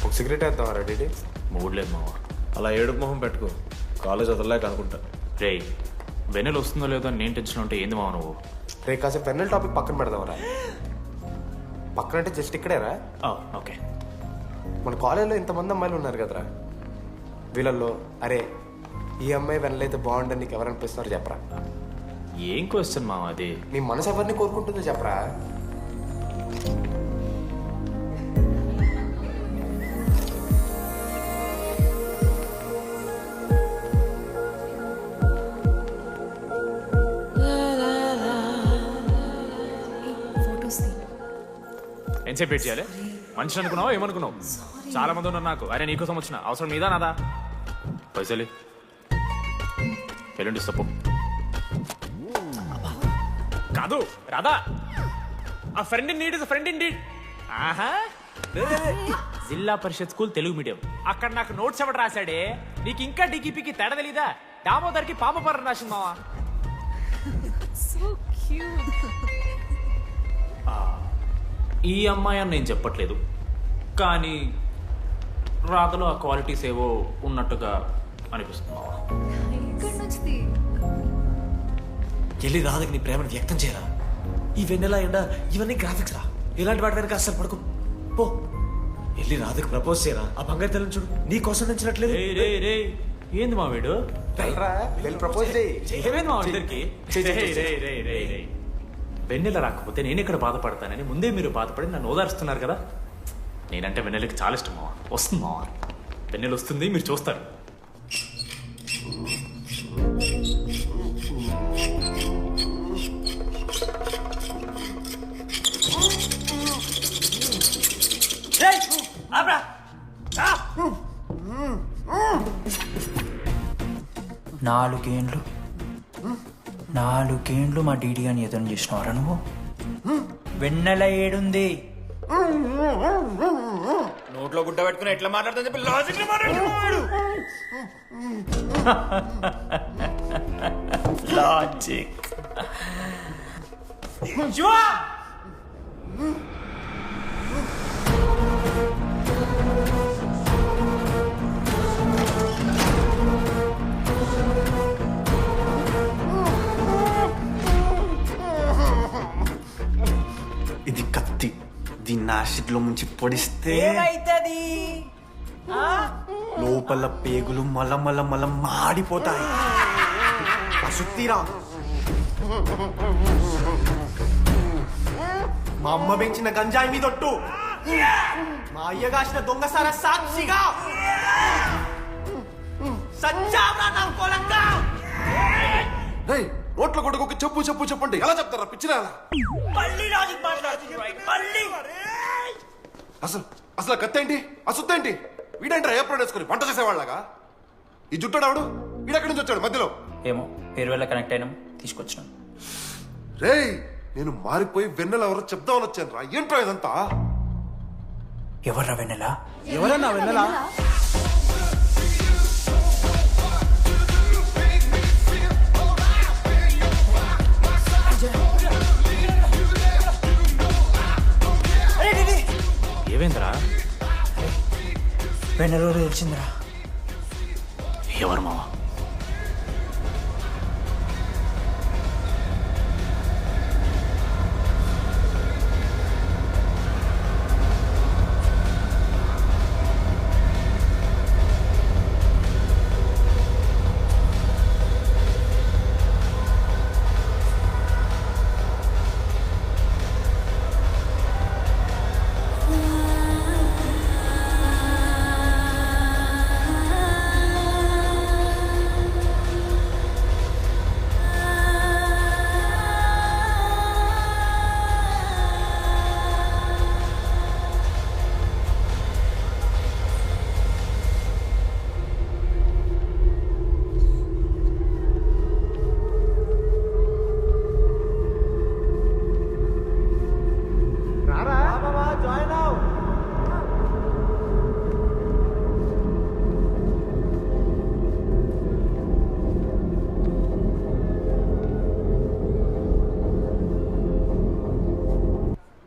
S14: ఒక సిగరెట్ వేద్దాం రా డీడీ.
S9: మూడ్లేదు మావా.
S1: అలా ఏడుపు మొహం పెట్టుకో, కాలేజ్ వదలలేక అనుకుంటా.
S9: రే వెన్నెల వస్తుందో లేదో అని నేను టెన్షన్ ఉంటే ఏంది మావ నువ్వు?
S14: రే కాసేపు వెన్నెల టాపిక్ పక్కన పెడదాం రా. పక్కన అంటే జస్ట్ ఇక్కడేరా.
S9: ఓకే.
S14: మన కాలేజ్లో ఇంతమంది అమ్మాయిలు ఉన్నారు కదరా, వీళ్ళల్లో అరే ఈ అమ్మాయి వెనలైతే బాగుండని నీకు ఎవరు అనిపిస్తున్నారు చెప్పరా?
S9: ఏం క్వశ్చన్ మామ అది?
S14: నీ మనసు ఎవరిని కోరుకుంటుందో చెప్పరా?
S9: ఎంతసేపు వెయిట్ చేయాలి? మనిషి అనుకున్నావు ఏమనుకున్నావు? చాలా మంది ఉన్నారు నాకు. అరే నీకోసం వచ్చిన అవసరం మీదా నాదా? పైసలి ఎల్లుండి తప్పు కాదు రాదా. ఆ friend in need is friend in need. ఆహా, జిల్లా పరిషత్ స్కూల్ తెలుగు మీడియం. అక్కడ నాకు నోట్స్ ఎవడు రాశాడే? నీకు ఇంకా డికిపికి తేడా తెలీదా? దామోదర్కి పామపర్ర రాసింది మావా. ఈ అమ్మాయి అని నేను చెప్పట్లేదు, కానీ రాధలో ఆ క్వాలిటీస్ ఏవో ఉన్నట్టుగా అనిపిస్తుంది మావా.
S1: వెళ్ళి రాధకి నీ ప్రేమను వ్యక్తం చేయరా. ఈ వెన్నెల ఎండ ఇవన్నీ గ్రాఫిక్స్ రా. ఇలాంటి వాటి వెనక అస్సలు పడుకో. పో వెళ్ళి రాధకి ప్రపోజ్ చేయరా. ఆ బంగారు తెల్లని చూడు నీ కోసం నచ్చినట్లేదు.
S9: ఏంది మా వీడు?
S14: ప్రపోజ్
S9: ఏమైంది మా ఇద్దరికి? వెన్నెల రాకపోతే నేను ఇక్కడ బాధపడతానని ముందే మీరు బాధపడి నన్ను ఓదారుస్తున్నారు కదా. నేనంటే వెన్నెలకి చాలా ఇష్టం మావా. వస్తుంది మావా, వెన్నెల వస్తుంది, మీరు చూస్తారు.
S5: నాలుగేండ్లు మా డీడీ అని ఎదురు చేసినవారా నువ్వు? వెన్నెల ఏడుంది?
S7: నోట్లో గుడ్డ పెట్టుకుని ఎట్లా మాట్లాడుతా చెప్పి లాజిక్ మాట్లాడు.
S5: లాజిక్
S8: ఇది కత్తి, దీన్ని యాసిడ్ లో ముంచి పొడిస్తే
S7: ఏమైతది?
S8: లోపల పేగులు మల మాడిపోతాయి. అశుద్ధిరా. మా అమ్మ పెంచిన గంజాయి మీదొట్టు, మా అయ్య కాసిన దొంగసార సాక్షిగా సచ్చావరా నా కొలంగా.
S4: నోట్ల కొడుకు చెప్పు చెప్పు చెప్పండి, ఎలా చెప్తారా పిచ్చిరా? అసలు కత్తేంటి, అశుద్ధేంటి? వీడేంటి ఏప్రిల్ వేసుకుని వంట చేసేవాళ్ళగా? ఈ జుట్టాడు వీడెక్కడి నుంచి వచ్చాడు మధ్యలో?
S5: ఏమో పేరువల్ల కనెక్ట్ అయినాం, తీసుకొచ్చినాం.
S4: రేయ్, నేను మారిపోయి వెన్నెల ఎవరో చెప్దామని వచ్చాను రా. ఏంట్రా ఇదంతా?
S5: ఎవర్రా వెన్నెల?
S6: ఎవరన్నా వెన్నెల?
S9: ఏమైందిరా?
S5: వెన్నెల తెలిసిందిరా.
S9: ఎవరు మావా?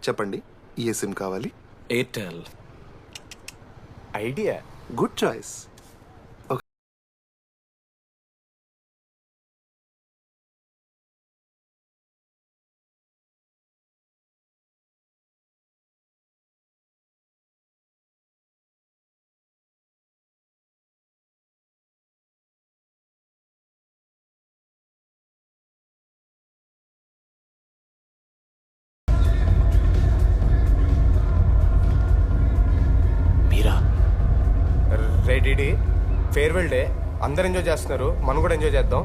S4: చెప్పండి, ఏ సిమ్ కావాలి?
S1: Airtel.
S4: Idea, good choice.
S14: DD farewell day, అందరు ఎంజాయ్ చేస్తున్నారు, మనం కూడా ఎంజాయ్ చేద్దాం.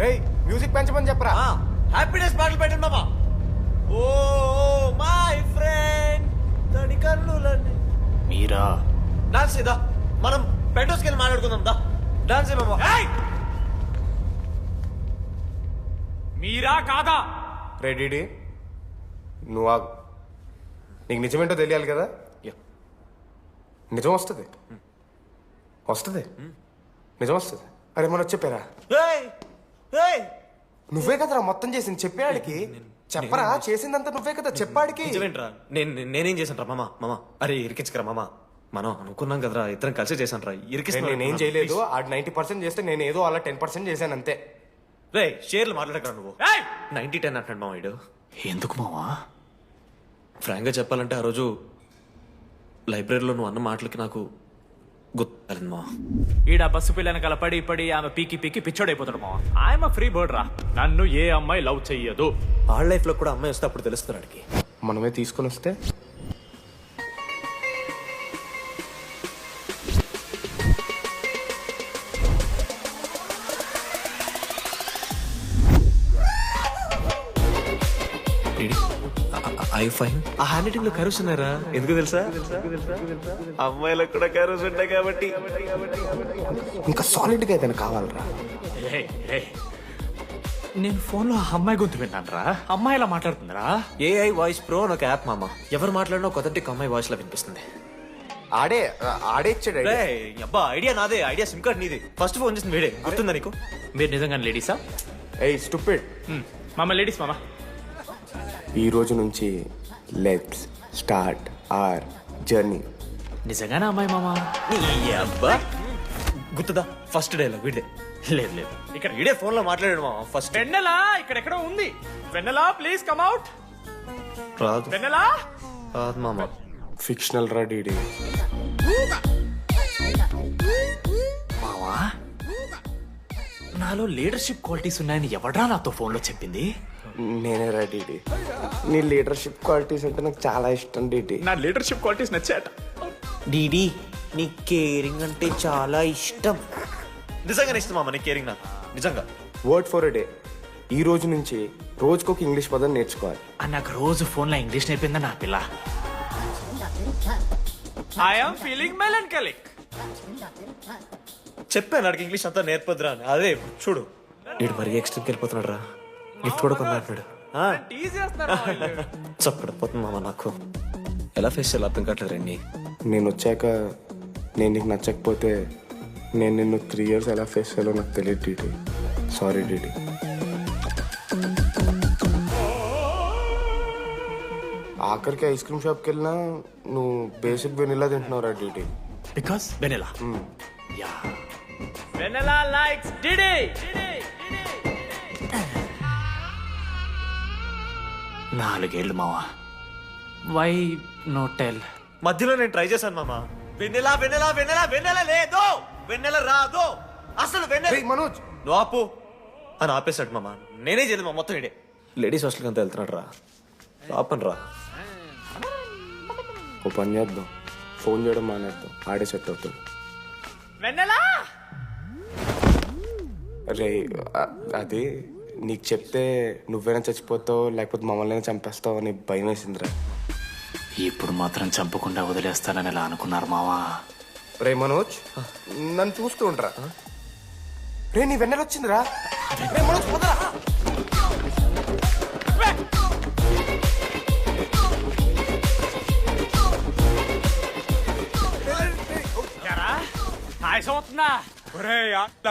S14: రేయ్, మ్యూజిక్ పెంచమని చెప్పరా.
S8: హ్యాపీనెస్ పాటలు పెట్టండి బాబా. ఓ మై ఫ్రెండ్ తడి కన్నులన్నీ.
S9: మీరా
S8: డాన్స్ ఇదా, మనం పెంటోస్కి వెళ్ళి మాట్లాడుకుందాం. దా డాన్స్ బాబా.
S9: మీరా కాదా?
S14: రే డిడి, నువ్వు ఆగు. నీకు నిజమేంటో తెలియాలి కదా. నిజం వస్తుంది, నిజం వస్తుంది. అరే మనం చెప్పారా? నువ్వే కదరా మొత్తం చేసింది, చెప్పాడికి చెప్పరా. చేసిందంతా నువ్వే కదా, చెప్పాడికి.
S1: నేనేం చేశాను రా మామ? అరే ఇరికించకరా మామ, మనం అనుకున్నాం కదరా, ఇద్దరం కలిసి చేశాను రా.
S14: నేనేం చేయలేదు, ఆడు 90% చేస్తే నేను ఏదో అలా 10% చేశాను అంతే.
S1: రే షేర్లు మాట్లాడకరా నువ్వు. 90-10 అంటాడు మామ వీడు.
S9: ఎందుకు మావా?
S1: ఫ్రాంక్గా చెప్పాలంటే ఆ రోజు లైబ్రరీలో నువ్వు అన్న మాటలకి నాకు గుర్తాలి మా
S9: ఈడ బస్సు పిల్లని కలపడి పడి ఆమె పీకి పీకి పిచ్చోడైపోతాడు మావా. ఆయమ ఫ్రీ బర్డ్ రా. నన్ను ఏ అమ్మాయి లవ్ చెయ్యదు.
S1: వాళ్ళ లైఫ్ లో కూడా అమ్మాయి వస్తే అప్పుడు తెలుస్తున్నాడికి.
S14: మనమే తీసుకొని వస్తే
S1: ఐ ఫైన్. ఆ హ్యాండ్ రైటింగ్ లో కరోస్ ఉన్నారా? ఎందుకు తెలుసా? అమ్మాయిలకు కూడా కరోస్ ఉంటాయి కాబట్టి.
S14: ఇంకా సాలిడ్ గా ఏదైనా కావాలరా.
S9: నేను ఫోన్ లో అమ్మాయి గొంతు విన్నాను రా. అమ్మాయి ఇలా మాట్లాడుతుందిరా.
S1: ఏఐ వాయిస్ ప్రో అని ఒక యాప్ మామ. ఎవరు మాట్లాడినా ఒక అథెంటిక్ అమ్మాయి వాయిస్ లో వినిపిస్తుంది.
S14: ఆడే ఇచ్చాడు.
S1: అబ్బా ఐడియా నాదే. ఐడియా సిమ్ కార్డ్ నీది. ఫస్ట్ ఫోన్ చేసింది వీడే. గుర్తుందా నీకు?
S9: మీరు నిజంగా లేడీసా?
S14: ఏయ్ స్టూపిడ్.
S9: మామ లేడీస్ మామ.
S14: ఈ రోజు నుంచి లెట్స్ స్టార్ట్ అవర్ జర్నీ.
S9: నిజంగానే అమ్మాయి మామ?
S1: అబ్బా గుర్తుదా? ఫస్ట్ డైలాగ్ వీడే.
S9: లేదు లేదు,
S1: ఇక్కడ వీడే ఫోన్ లో మాట్లాడాడు మామ. ఫస్ట్
S9: వెన్నెలా ఇక్కడెక్కడో ఉంది. వెన్నెలా ప్లీజ్ కమ్ అవుట్.
S1: రాదు.
S9: వెన్నెలా
S1: రాదు మామ.
S14: ఫిక్షనల్ రా డీడీ.
S9: మావా నాలో లీడర్షిప్ క్వాలిటీస్ ఉన్నాయని ఎవడ్రా నాతో ఫోన్ లో చెప్పింది?
S14: నేనే రా డీడీ. నీ లీడర్షిప్ క్వాలిటీస్ అంటే నాకు చాలా ఇష్టం డీడీ.
S9: నా లీడర్షిప్ క్వాలిటీస్ నచ్చాట.
S1: డీడీ నీ కేరింగ్ అంటే చాలా ఇష్టం. నిజంగా ఇష్టం మామ నీ కేరింగ్ నాకు. నిజంగా.
S14: Word for a day. ఈ రోజు నుంచి రోజుకొక ఇంగ్లీష్ పదం నేర్చుకోవాలి.
S9: నాకు రోజు ఫోన్ లో ఇంగ్లీష్ నేర్పిందా నా పిల్ల. I am feeling melancholic.
S1: చెప్పాను నాకు ఇంగ్లీష్ అంతా నేర్పొద్దురా అని. అదే చూడు వీడు మరీ ఎక్స్ట్రీమ్కి వెళ్ళిపోతున్నాడు రా. గిఫ్ట్ కూడా కొన్నాడు. చప్పడిపోతుంది మామ నాకు. ఎలా ఫేస్ చేయాలి అర్థం కావట్లేదు రండి.
S14: నేను వచ్చాక నేను నీకు నచ్చకపోతే నేను నిన్ను 3 years ఎలా ఫేస్ చేయాలో నాకు తెలియదు డీడీ. Sorry DD. ఆఖరికి ఐస్ క్రీమ్ షాప్కి వెళ్ళినా నువ్వు బేసిక్ వెనిలా తింటున్నావు రా DD.
S9: Because vanilla. Yeah Vanilla likes DD. 4 ఏళ్ళు మావా. Why no tell?
S1: మధ్యలో నేను ట్రై చేశాను మామ. వెన్నెలా వెన్నెలా వెన్నెలా వెన్నెల లేదు. వెన్నెల రాదు అసలు. వెన్నెల
S14: మనోజ్
S1: నువ్వు ఆపు అని ఆపేశాడు మామ. నేనే చేయలేదు మా మొత్తం ఇడే. లేడీస్ హాస్టల్కి అంతా వెళ్తున్నాడు రా. ఆపను రా.
S14: ఓ పని చేద్దాం, ఫోన్ చేయడం మానేద్దాం. ఆడే సెట్ అవుతాడు.
S9: వెన్నెలా
S14: రే అది నీకు చెప్తే నువ్వైనా చచ్చిపోతావు లేకపోతే మమ్మల్ని చంపేస్తావు అని భయం వేసిందిరా.
S9: ఇప్పుడు మాత్రం చంపకుండా వదిలేస్తానని ఎలా అనుకున్నారు మావా?
S14: రే మనోజ్ నన్ను చూస్తూ ఉంటారా? రే నీ వెన్నెల వచ్చిందిరా. రే మనోజ్ పోదరా.
S12: అవుతుందా? ఒరే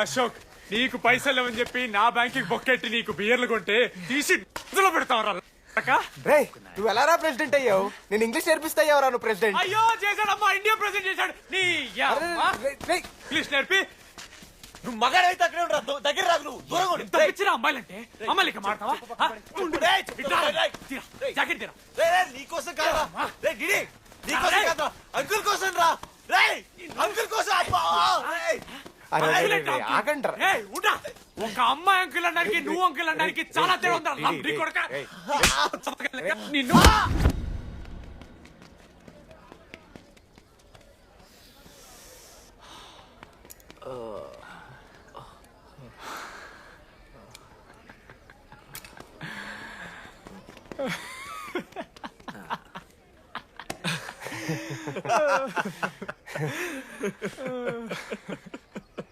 S12: అశోక్, నీకు పైసలు లేవని చెప్పి నా బ్యాంకింగ్ బొక్కెట్టి నీకు బియర్లు కొంటే తీసి పెడతావరా?
S14: నువ్వు ఎలా రా ప్రెసిడెంట్ అయ్యావు? నేను ఇంగ్లీష్ నేర్పిస్తా అయ్యావరా నువ్వు ప్రెసిడెంట్?
S12: అయ్యో చేశాడమ్మా, ఇండియా ప్రెసిడెంట్ చేశాడు. నీ ఇంగ్లీష్ నేర్పి
S1: నువ్వు మగాడైతే అక్కడే ఉండరా. దగ్గర రాదు. నువ్వు దూరంగా ఉండు.
S12: తప్పించిన అమ్మాయిలంటే అమ్మాయిలకి మాడతావా? జాకెట్ తీరా.
S1: నీకోసం కాదురా. నీకోసం కాదురా. అంకుల్ కోసం రా. అంకుల్ కోసం.
S12: ఒక అమ్మాయి అంకుల్ అనడానికి నువ్వు అంకుల్ అనడానికి చాలా తేడా ఉందా? నిన్ను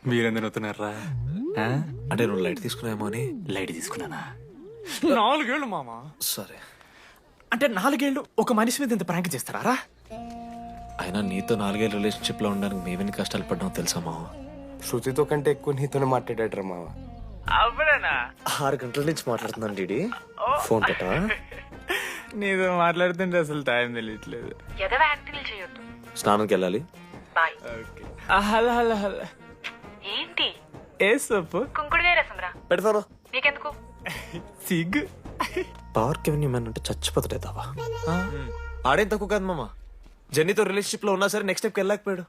S13: మీరెందుకు నవ్వుతున్నారా?
S1: అంటే నువ్వు లైట్ తీసుకున్నావేమో అని.
S9: లైట్ తీసుకున్నానా?
S12: 4 ఏళ్ళు మామా.
S1: సరే
S9: అంటే 4 ఏళ్ళు ఒక మనిషి మీద ఇంత ప్రాంక్ చేస్తారా?
S1: అయినా నీతో 4 ఏళ్ళ రిలేషన్షిప్ లో ఉండడానికి మేమెన్ని కష్టాలు పడ్డామో తెలుసా మావ?
S14: శృతితో కంటే ఎక్కువ నీతోనే మాట్లాడాడు మావ.
S9: అవునా?
S1: 6 గంటల నుంచి మాట్లాడుతున్నాను డీడీ. ఫోన్ పెట్టా.
S9: నీతో మాట్లాడుతుంటే అసలు టైం తెలియట్లేదు.
S1: స్నానంకి వెళ్ళాలి.
S9: Hello hello hello.
S11: ఏంటి?
S9: ఏ సొప్పు?
S11: కుంకుడుగాయ రసం రా.
S1: పెడతాను.
S11: నీకెందుకు?
S9: సిగ్గు.
S1: పవర్ కెవెన్ మ్యాన్ అంటే చచ్చిపోతాడే దావా. ఆడేం తక్కువ కాదు మామ. జెన్నీతో రిలేషన్షిప్ లో ఉన్నా సరే నెక్స్ట్ స్టెప్కి వెళ్ళలేకపోయాడు.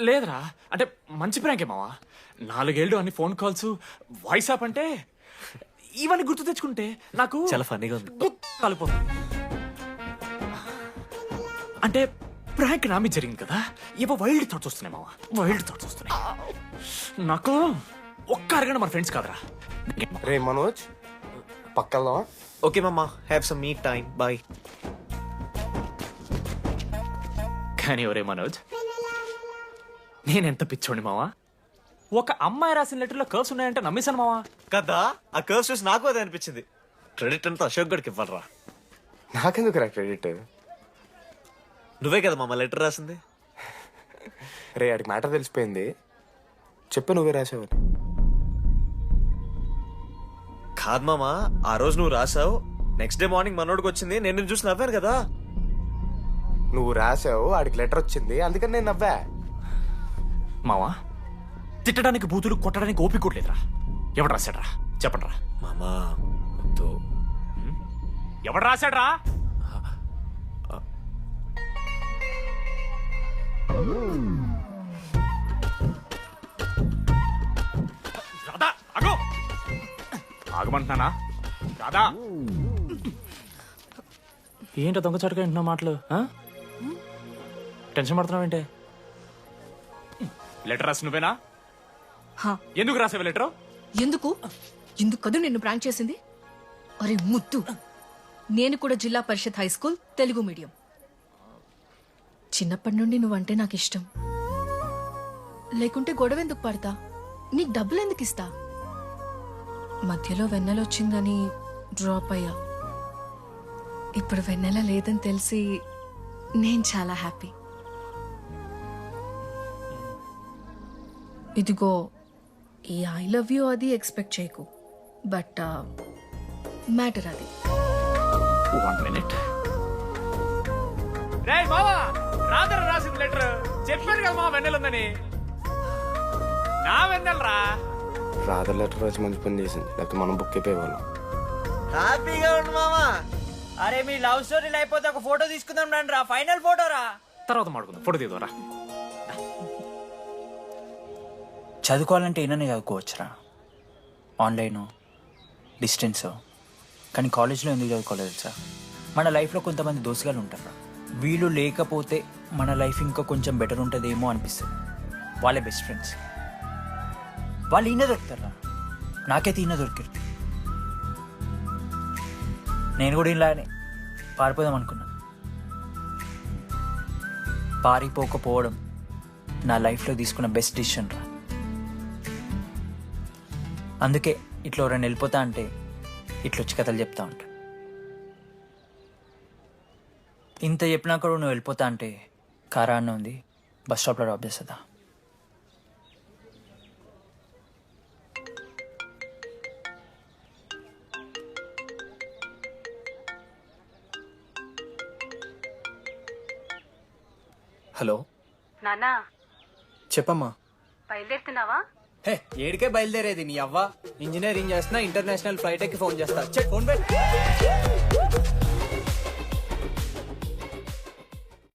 S12: లేదురా, అంటే మంచి ప్రాంకే మావా. 4 ఏళ్ళు అన్ని ఫోన్ కాల్స్, వాయిస్ యాప్ అంటే ఇవన్నీ గుర్తు తెచ్చుకుంటే నాకు
S1: చాలా ఫన్నీగా ఉంది.
S12: కలిపోతుంది. అంటే ప్రాంక్ నా మీద జరిగింది కదా, ఇవో వైల్డ్ థాట్స్ వస్తున్నాయి మావా, వైల్డ్ థాట్స్ వస్తున్నాయి. నాకు ఒక్క అరగంట మన ఫ్రెండ్స్ కాదురా.
S14: రే మనోజ్, పక్కన
S1: ఓకే మామా, have some me time, bye.
S12: కానీ ఒరే మనోజ్, నేనెంత పిచ్చోండి మావా. ఒక అమ్మాయి రాసిన లెటర్లో కర్వ్స్ ఉన్నాయంటే నమ్మేశాను మావా.
S1: కదా, ఆ కర్వ్స్ చూసి నాకు అదే అనిపించింది. క్రెడిట్ అంతా అశోక్ గడికి ఇవ్వరా.
S14: నాకెందుకు రా క్రెడిట్?
S1: నువ్వే కదా మామ లెటర్ రాసింది.
S14: రే ఆడికి మ్యాటర్ తెలిసిపోయింది, చెప్పు నువ్వే రాసావు.
S1: కాదు మామ, ఆ రోజు నువ్వు రాసావు, నెక్స్ట్ డే మార్నింగ్ మనోడికి వచ్చింది, నేను నిన్ను చూసి నవ్వాను కదా.
S14: నువ్వు రాసావు, ఆడికి లెటర్ వచ్చింది, అందుకని నేను నవ్వా.
S12: మావా, తిట్టడానికి బూతులు కొట్టడానికి ఓపిక కూడా లేదురా. ఎవడు రాశాడ్రా చెప్పండి రా.
S1: మామా
S12: ఎవడు రాశాడ్రా? రాధా ఆగు, ఆగమంటున్నానా? రాధా, ఏంటో దొంగచాటుగా వింటున్నా మాటలు? టెన్షన్ పడుతున్నావేంటే? లెటర్ రాసి నువ్వేనా? ఎందుకు రాసావు లెటర్?
S3: ఎందుకు కదూ నిన్ను ప్రాంక్ చేసింది? అరే ముద్దు, నేను కూడా జిల్లా Parishad high school Telugu medium. చిన్నప్పటి నుండి నువ్వంటే నాకు ఇష్టం. లేకుంటే గొడవ ఎందుకు పడతా, నీకు డబ్బులు ఎందుకు ఇస్తా? మధ్యలో వెన్నెలొచ్చిందని డ్రాప్ అయ్యా. ఇప్పుడు వెన్నెల లేదని తెలిసి నేను చాలా హ్యాపీ. ఇదిగో ఈ ఐ లవ్ యూ అది ఎక్స్పెక్ట్ చేయకు, బట్ మ్యాటర్ అది.
S12: 1 minute. రేయ్ మావా, రాధర రాసిన లెటర్ చెప్పాను కదా మా వెన్నెలుందని. నా వెన్నెలరా.
S14: రాధ లెటర్ రాసి మంచి పని చేసింది, లేకపోతే మనం బుక్ అయిపోయేవాళ్ళం.
S6: హ్యాపీగా ఉండు మామా. అరే మీ లవ్ స్టోరీలు అయిపోతే ఒక ఫోటో తీసుకుందాం రండి రా, ఫైనల్ ఫోటో రా.
S12: తర్వాత మాడుకుందాం, ఫోటో తీద్దాం రా.
S5: చదువుకోవాలంటే ఏమైనా చదువుకోవచ్చురా, ఆన్లైన్ డిస్టెన్స్. కానీ కాలేజ్లో ఎందుకు చదువుకోలేదు తెలుసా? మన లైఫ్లో కొంతమంది దోస్తుగాలు ఉంటారు, వీళ్ళు లేకపోతే మన లైఫ్ ఇంకా కొంచెం బెటర్ ఉంటుందేమో అనిపిస్తుంది. వాళ్ళే బెస్ట్ ఫ్రెండ్స్. వాళ్ళు ఈయన దొరుకుతారా, నాకైతే ఈయన దొరికారు. నేను కూడా ఇలానే పారిపోదాం అనుకున్నా. పారిపోకపోవడం నా లైఫ్లో తీసుకున్న బెస్ట్ డిసిషన్ రా. అందుకే ఇట్లా ఎవరైనా వెళ్ళిపోతా అంటే ఇట్లొచ్చి కథలు చెప్తా ఉంటా. ఇంత చెప్పినా కూడా నువ్వు వెళ్ళిపోతా అంటే కారా అన్న ఉంది, బస్ స్టాప్లో డ్రాప్ చేస్తుందా?
S6: హలో
S11: నానా,
S6: చెప్పమ్మా.
S11: బయలుదేరుతున్నావా?
S6: హే ఏడికే బయలుదేరేది నీ అవ్వ. ఇంజనీరింగ్ చేస్తున్నా, ఇంటర్నేషనల్ ఫ్లైట్ ఎక్కి ఫోన్ చేస్తా. చెక్ ఫోన్ పెట్.